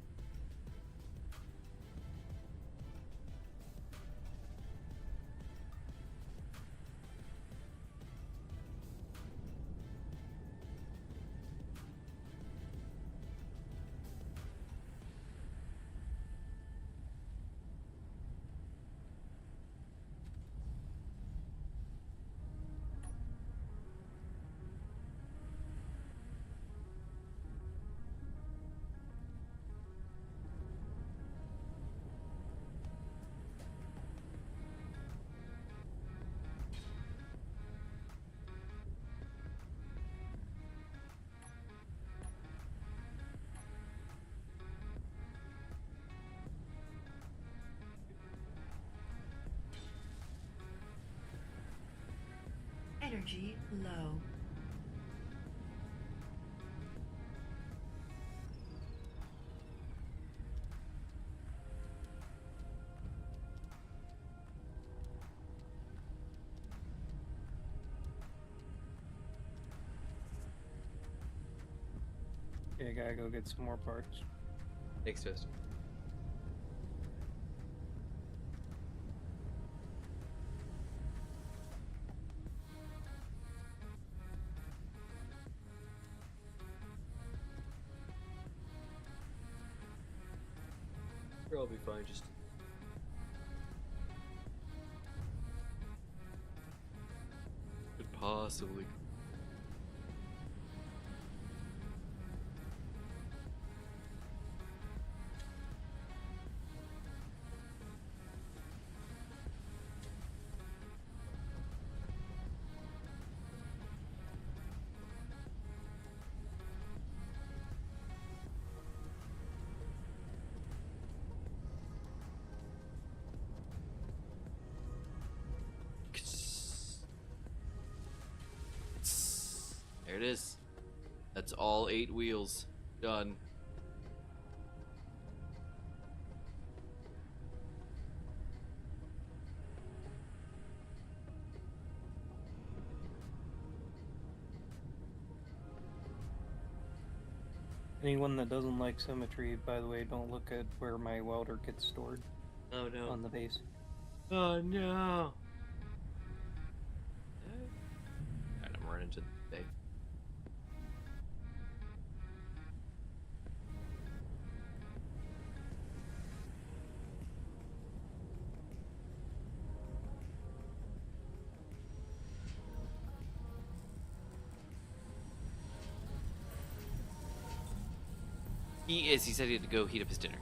Energy low. Yeah, gotta go get some more parts. Thanks, Toast. I'll be fine. Just could possibly. There it is. That's all 8 wheels done. Anyone that doesn't like symmetry, by the way, don't look at where my welder gets stored Oh no. on the base. Oh no. And I'm running to the bay. He is. He said he had to go heat up his dinner.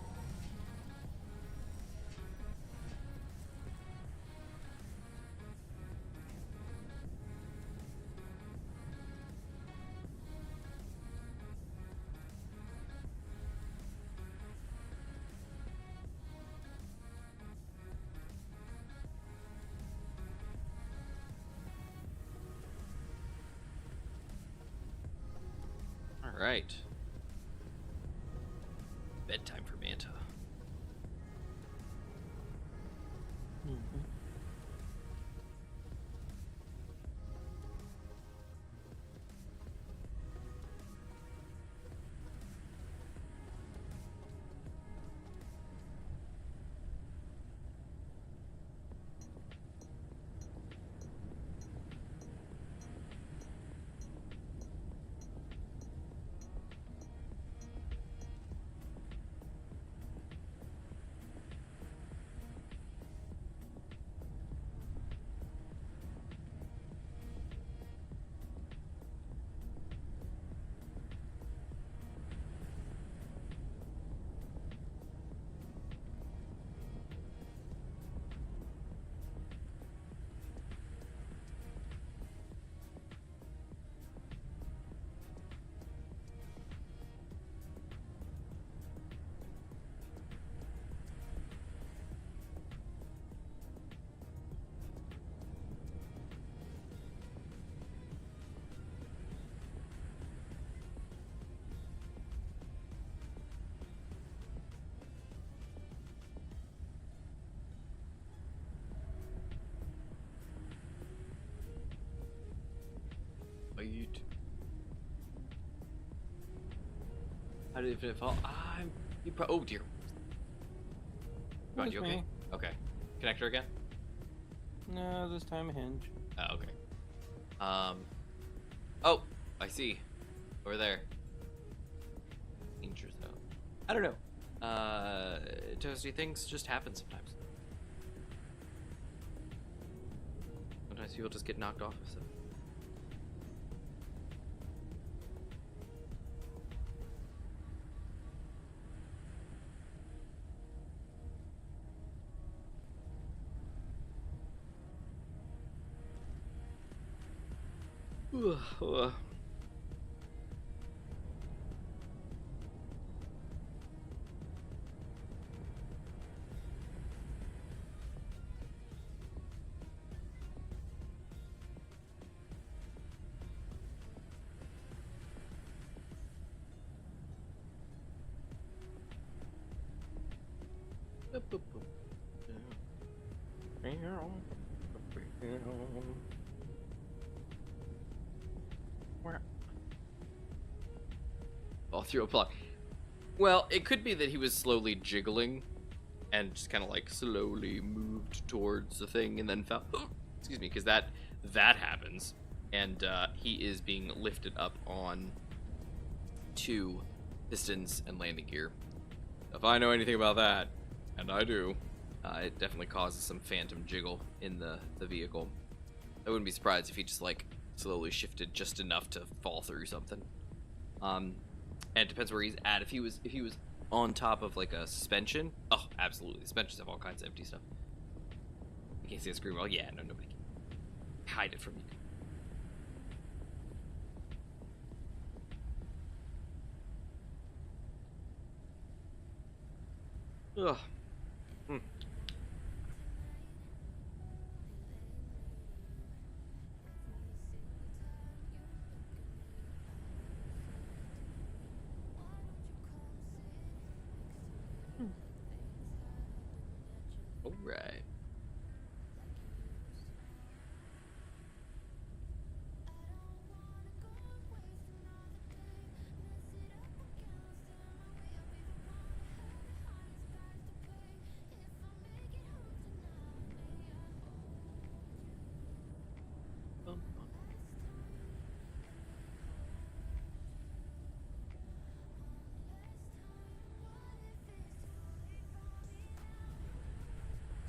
All right. Bedtime for Manta. Mm-hmm. Wait. How did it fall? Oh dear. God, That's you okay? me. Okay. Connector again? No, this time a hinge. Oh, okay. Oh, I see. Over there. Danger zone. I don't know. Toasty, things just happen sometimes. Sometimes people just get knocked off of stuff. All through a plot. Well, it could be that he was slowly jiggling and just kind of like slowly moved towards the thing and then fell. Excuse me, because that happens. And he is being lifted up on 2 pistons and landing gear. If I know anything about that, and I do, it definitely causes some phantom jiggle in the vehicle. I wouldn't be surprised if he just like slowly shifted just enough to fall through something. And it depends where he's at. If he was on top of like a suspension, oh, absolutely. Suspensions have all kinds of empty stuff. You can't see the screen well. Yeah, no, nobody can hide it from you. Ugh. Mm. All right.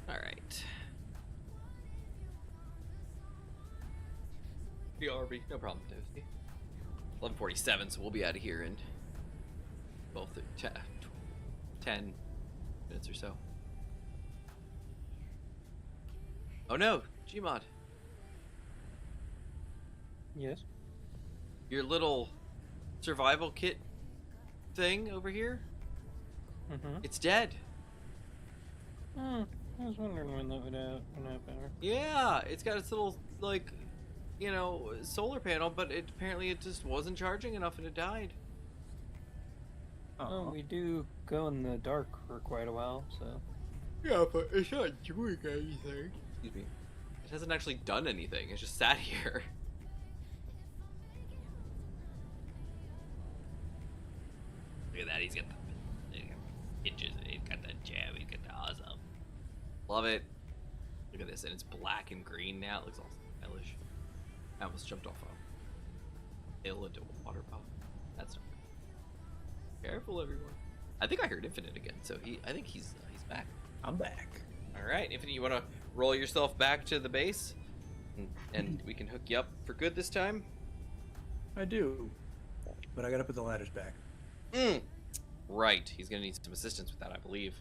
All right. BRB, no problem, Toasty. 11:47, so we'll be out of here in 10 minutes or so. Oh no, Gmod. Yes. Your little survival kit thing over here, Mm-hmm. it's dead. I was wondering when that would happen. Yeah, it's got its little, like, you know, solar panel, but apparently it just wasn't charging enough and it died. Oh, we do go in the dark for quite a while, so. Yeah, but it's not doing anything. Excuse me. It hasn't actually done anything. It's just sat here. Look at that. He's got the hinges. He's got the jam. He's got the awesome. Love it. Look at this, and it's black and green now. It looks all stylish. I almost jumped off a hill into a water pump. That's not good. Careful, everyone. I think I heard Infinite again, so I think he's back. I'm back. All right, Infinite, you want to roll yourself back to the base, and we can hook you up for good this time? I do. But I gotta put the ladders back. Right, he's gonna need some assistance with that, I believe.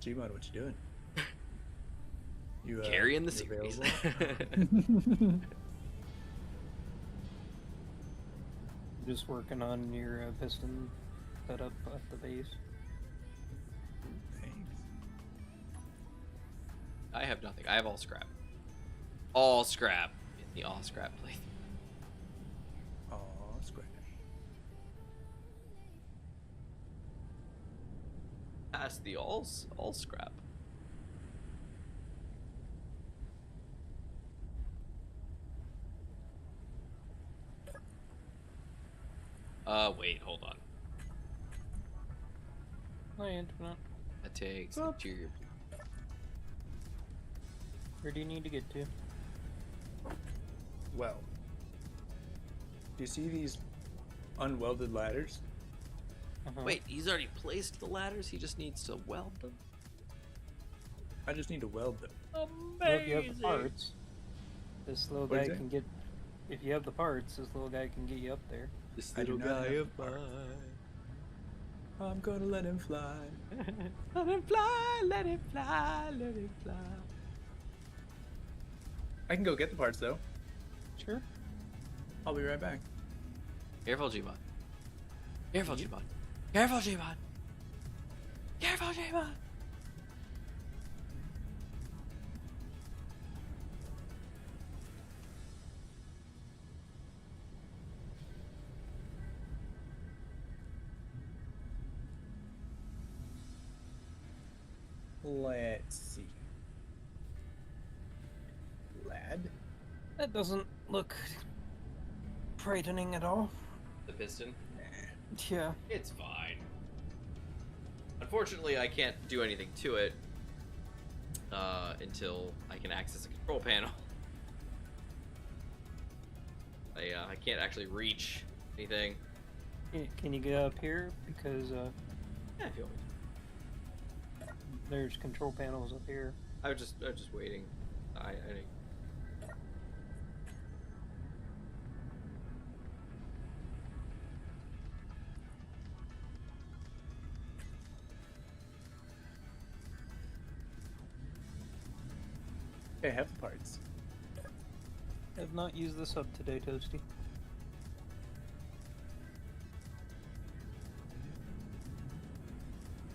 Gmod, what you doing? You Carrying the you series. available? Just working on your piston setup at the base. Thanks. I have nothing. I have all scrap. All scrap in the all scrap place. Aw, scratch. That's the all scrap. Wait, hold on. Hi, Infinite. That takes Up. interior. Where do you need to get to? Well, do you see these unwelded ladders? Uh-huh. Wait, he's already placed the ladders. He just needs to weld them. I just need to weld them. Well, if you have the parts, this little What'd guy you say? can get. If you have the parts, this little guy can get you up there. This I do little not guy have of the parts. mine. I'm gonna let him fly. Let him fly, let him fly, let him fly. I can go get the parts though. Sure. I'll be right back. Careful, Gmod. Careful, Gmod. Careful, Gmod. Careful, Gmod. Let's see. Lad? That doesn't look frightening at all. The piston? Yeah. It's fine. Unfortunately, I can't do anything to it until I can access a control panel. I can't actually reach anything. Can you get up here? Because Yeah, if you want me there's control panels up here. to. I was just waiting. I I have the parts. Have not used this up today, Toasty.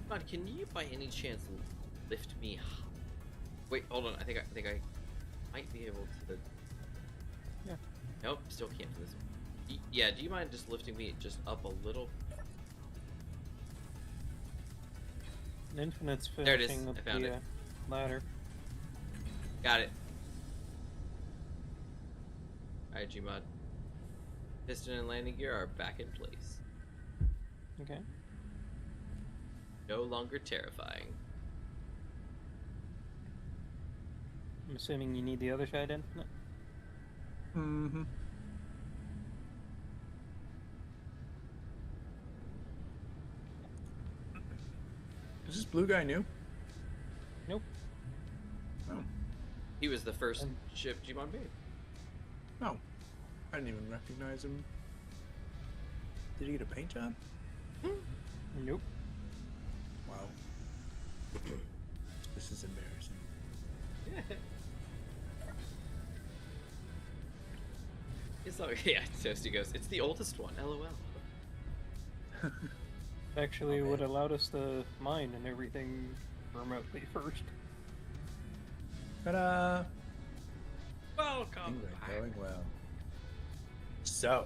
God, can you by any chance lift me? Wait, hold on. I think I might be able to. Yeah. Nope, still can't do this. Yeah, do you mind just lifting me just up a little? And Infinite's There it is. finishing up I found the it. ladder. Got it. Alright, Gmod. Piston and landing gear are back in place. Okay. No longer terrifying. I'm assuming you need the other side Infinite. Mm-hmm. Is this blue guy new? Nope. Oh. He was the first Um, ship Gmod made. No. I didn't even recognize him. Did he get a paint job? Nope. Wow. This is embarrassing. It's like, yeah, Toasty goes, it's the oldest one, lol. Actually, Oh, would man. allowed us to mine and everything remotely first. Ta-da! Welcome Things back. are going well. So.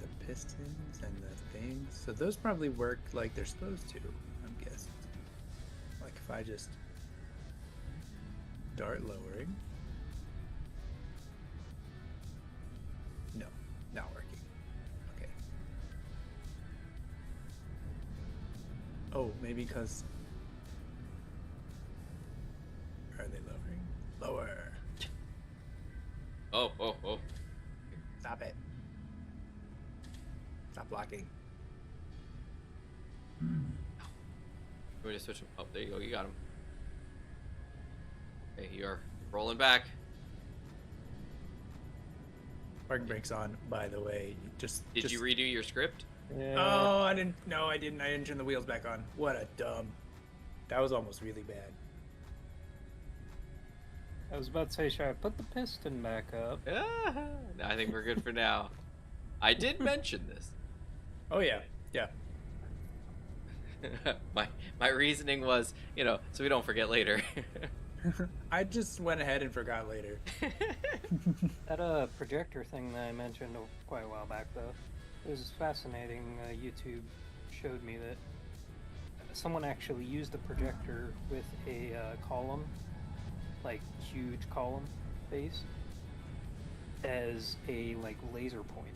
The pistons and the things. So those probably work like they're supposed to, I'm guessing. Like if I just start lowering. No, not working. Okay. Oh, maybe because. Are they lowering? Lower. Oh, oh, oh. Stop it. Stop blocking. We're gonna switch him. Oh, there you go. You got him. Okay, you're rolling back. Parking brake's on, by the way. Did you redo your script? Yeah. Oh, I didn't. No, I didn't. I didn't turn the wheels back on. What a dumb. That was almost really bad. I was about to say, should I put the piston back up? I think we're good for now. I did mention this. Oh yeah, yeah. my reasoning was, so we don't forget later. I just went ahead and forgot later. That projector thing that I mentioned quite a while back, though, it was fascinating. YouTube showed me that someone actually used a projector with a column, like huge column base, as a laser pointer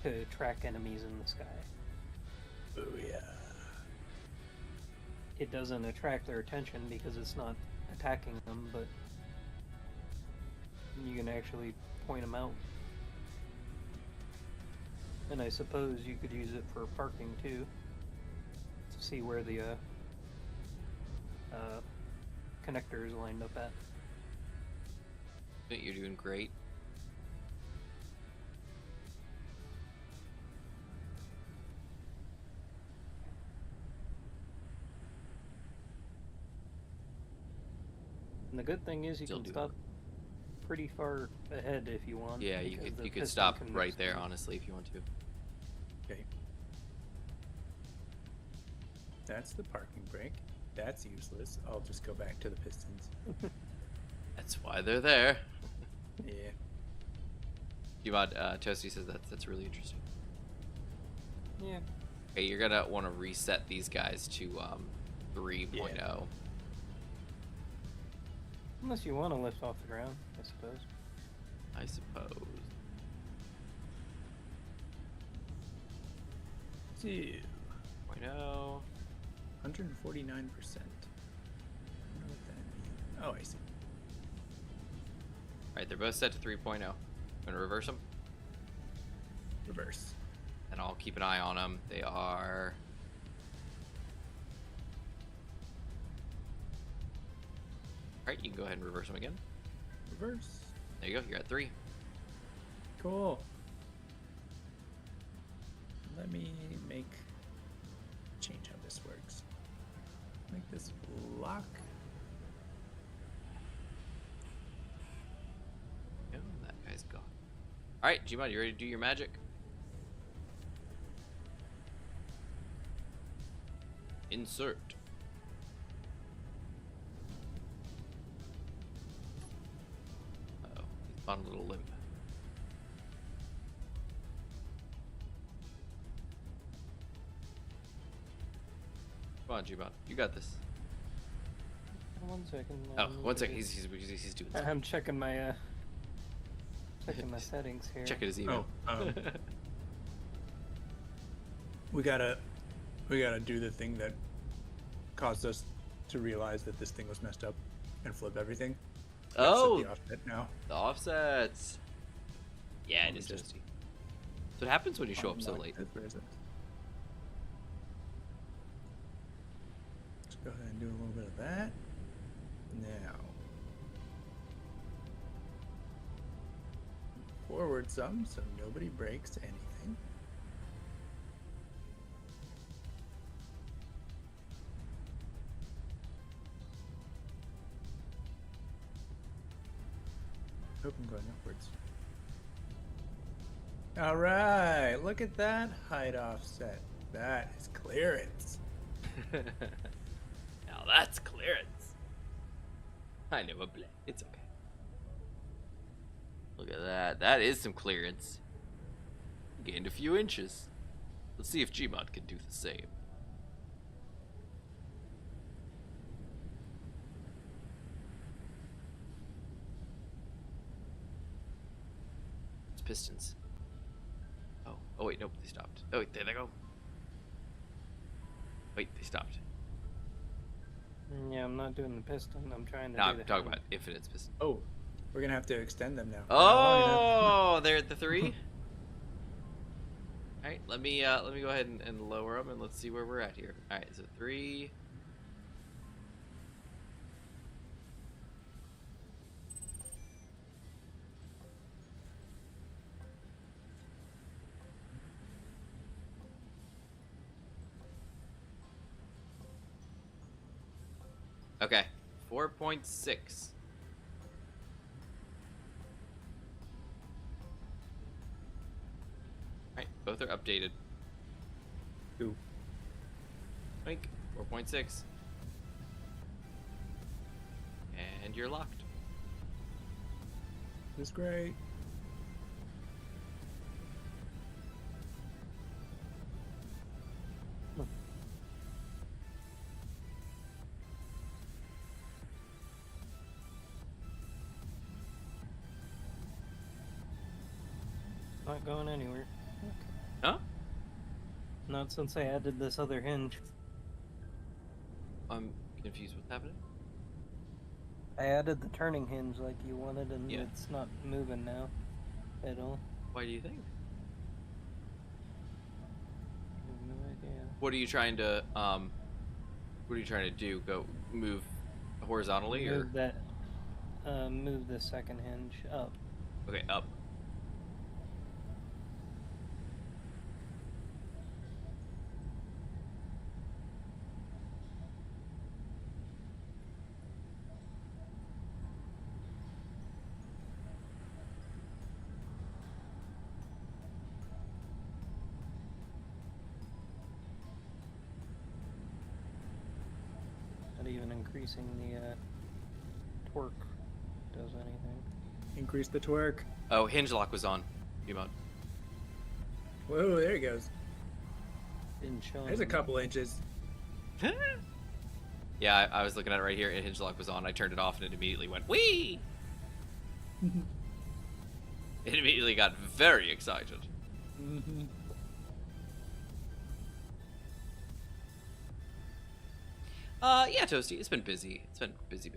to track enemies in the sky. Oh yeah. It doesn't attract their attention because it's not attacking them, but you can actually point them out. And I suppose you could use it for parking too, to see where the connector is lined up at. You're doing great. And the good thing is you Still can doing stop pretty far ahead if you want. Yeah, you because the could piston stop can right mix there, them. honestly, if you want to. Okay. That's the parking brake. That's useless. I'll just go back to the pistons. That's why they're there. Yeah. Gmod, Toasty says that's really interesting. Yeah. Okay, you're gonna want to reset these guys to 3.0. Yeah. Unless you want to lift off the ground, I suppose. I suppose. 2. 0.0. 149%. Oh, I see. Alright, they're both set to 3.0. I'm gonna reverse them, Reverse. and I'll keep an eye on them. They are. Alright, you can go ahead and reverse them again. Reverse. There you go, you're at 3. Cool. Let me change how this works. Make this lock. Oh, that guy's gone. Alright, Gmod, you ready to do your magic? Insert. Uh-oh, he's on a little limp. Come on, Gmod, you got this. 1 second. Oh, 1 second, he's doing something. I'm checking my settings here. Checking his email. Oh, we gotta do the thing that caused us to realize that this thing was messed up and flip everything. Oh, Set the offset now. the offsets. Yeah, it is Just- toasty. So what happens when you show up so Unlock late? it. Where is it? Let's go ahead and do a little bit of that. Now. Forward some so nobody breaks anything. Hope I'm going upwards. All right, look at that height offset. That is clearance. Now that's clearance. I know a blend. It's okay. Look at that. That is some clearance. Gained a few inches. Let's see if Gmod can do the same. It's pistons. Oh wait, nope, they stopped. Oh wait, there they go. Wait, they stopped. Yeah, I'm not doing the piston. I'm trying to No, do I'm the talking hand. about infinite piston. Oh, we're gonna have to extend them now. Oh, they're at the 3. All right, let me go ahead and lower them, and let's see where we're at here. All right, so 3. Okay, 4.6. Alright, both are updated. Ooh. Wink, 4.6. And you're locked. This is great. Not going anywhere. Huh? Not since I added this other hinge. I'm confused what's happening. I added the turning hinge like you wanted, and Yeah. it's not moving now at all. Why do you think? I have no idea. What are you trying to do? Go move horizontally or Move that. Move the second hinge up. okay, up. Not even increasing the torque does anything. Increase the twerk. Oh, hinge lock was on. Gmod. Whoa, there he goes. Didn't show There's a him. couple inches. Yeah, I was looking at it right here, and hinge lock was on. I turned it off, and it immediately went wee. It immediately got very excited. Mm-hmm. Yeah, Toasty, it's been busy. It's been busy.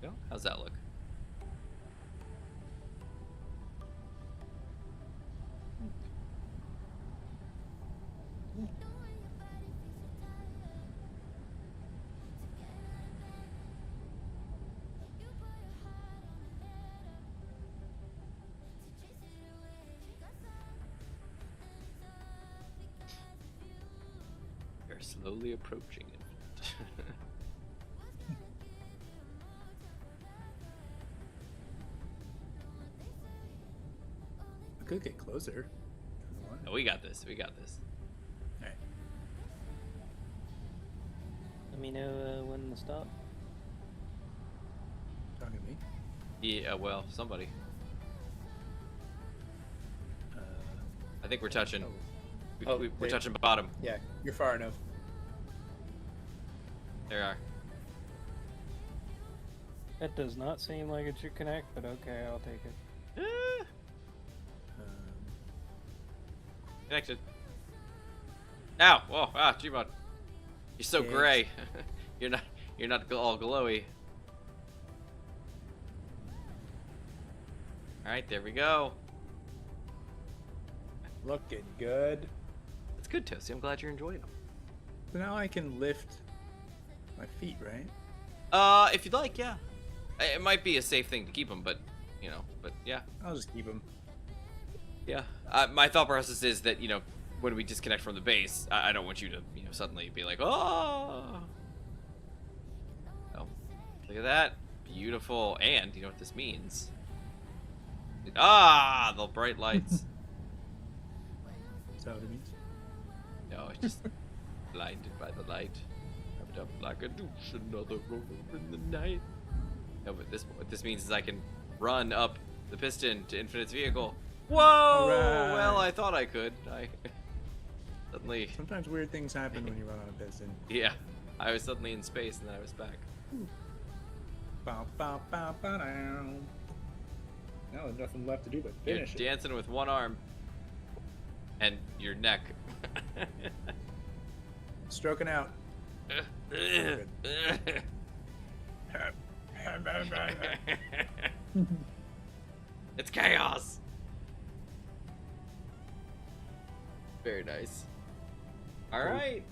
Well, how's that look? We're slowly approaching it. I could get closer. Oh, we got this. We got this. Alright. Let me know when to stop. Talking to me. Yeah, well, somebody. Uh, I think we're touching. Oh, We're there. touching bottom. Yeah, you're far enough. There are. That does not seem like it should connect, but okay, I'll take it. Connected. Ow! Whoa! Ah, Gmod. You're so Thanks. gray. You're not all glowy. All right, there we go. looking good. It's good, Toasty. I'm glad you're enjoying them. So now I can lift my feet, right? If you'd like, yeah. It might be a safe thing to keep them, but yeah. I'll just keep them. Yeah. My thought process is that, when we disconnect from the base, I don't want you to, suddenly be like, oh. Oh, look at that. Beautiful. And, you know what this means? The bright lights. Is that what it means? No, it's just blinded by the light. Wrapped up like a douche, another roller in the night. No, but what this means is I can run up the piston to Infinite's vehicle. Whoa! Alright. Well, I thought I could. I suddenly, Sometimes weird things happen when you run on a piston. yeah, I was suddenly in space and then I was back. Bow, bow, bow, bow, down. Now there's nothing left to do but You're finish it. dancing with one arm and your neck. Stroking out. It's chaos. Very nice. All right.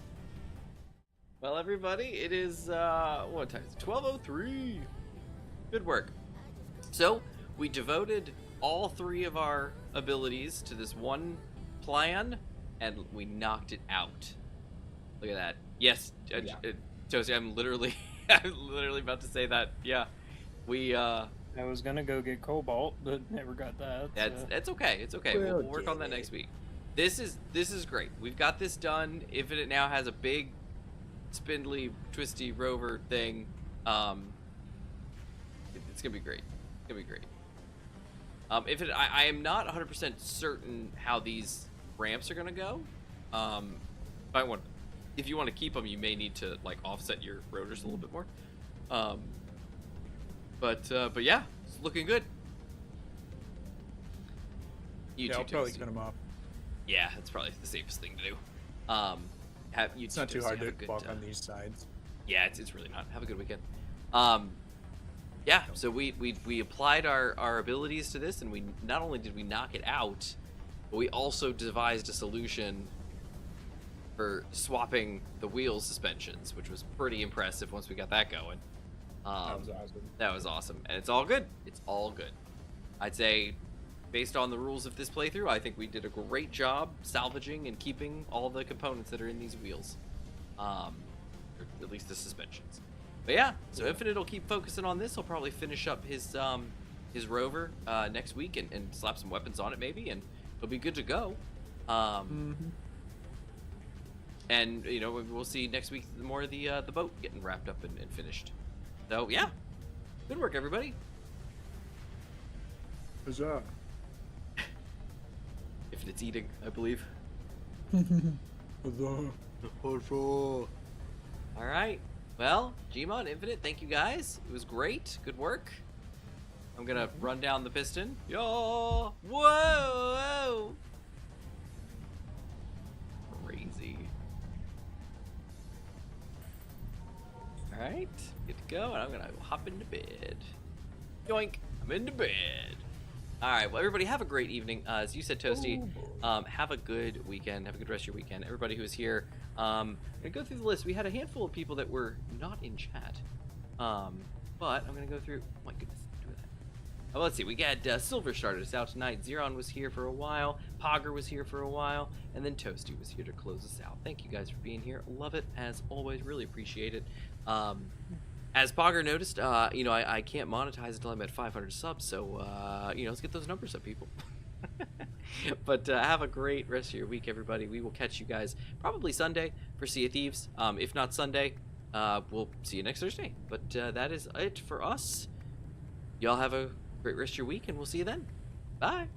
Well, everybody, it is what time? It's 12:03. Good work. So we devoted all three of our abilities to this one plan, and we knocked it out. Look at that. Yes, Josie, I'm literally about to say that. Yeah, we. I was gonna go get cobalt, but never got that. That's okay. It's okay. We'll Well, work on that next week. This is great. We've got this done. Infinite now has a big, spindly, twisty rover thing. It's gonna be great. It's gonna be great. I am not 100% certain how these ramps are gonna go. If you want to keep them, you may need to like offset your rotors a little bit more. But yeah, it's looking good. You Yeah, too, I'll probably Toasty. cut them off. Yeah, that's probably the safest thing to do. It's not too hard to walk on these sides. Yeah, it's really not. Have a good weekend. Yeah, so we applied our abilities to this, and we not only did we knock it out, but we also devised a solution for swapping the wheel suspensions, which was pretty impressive once we got that going. That was awesome. That was awesome, and it's all good. It's all good. I'd say, based on the rules of this playthrough, I think we did a great job salvaging and keeping all the components that are in these wheels. at least the suspensions. But yeah, so Infinite will keep focusing on this. He'll probably finish up his rover next week and slap some weapons on it maybe, and he'll be good to go. And you know, we'll see next week more of the boat getting wrapped up and finished. So yeah, good work everybody. Huzzah. Infinite's eating, I believe. Huzzah. All right. Well, Gmod, Infinite, thank you guys. It was great. Good work. I'm gonna run down the piston. Yo! Whoa! Crazy. All right, good to go, and I'm gonna hop into bed. Yoink! I'm into bed. All right. Well, everybody, have a great evening. As you said, Toasty, have a good weekend. Have a good rest of your weekend. Everybody who is here, I'm gonna go through the list. We had a handful of people that were not in chat, but I'm gonna go through. Oh my goodness, do that. Oh, let's see. We got Silver started us out tonight. Zeron was here for a while. Pogger was here for a while, and then Toasty was here to close us out. Thank you guys for being here. Love it as always. Really appreciate it. As Pogger noticed, you know, I can't monetize until I'm at 500 subs, so, you know, let's get those numbers up, people. But have a great rest of your week, everybody. We will catch you guys probably Sunday for Sea of Thieves. If not Sunday, we'll see you next Thursday. But that is it for us. Y'all have a great rest of your week, and we'll see you then. Bye.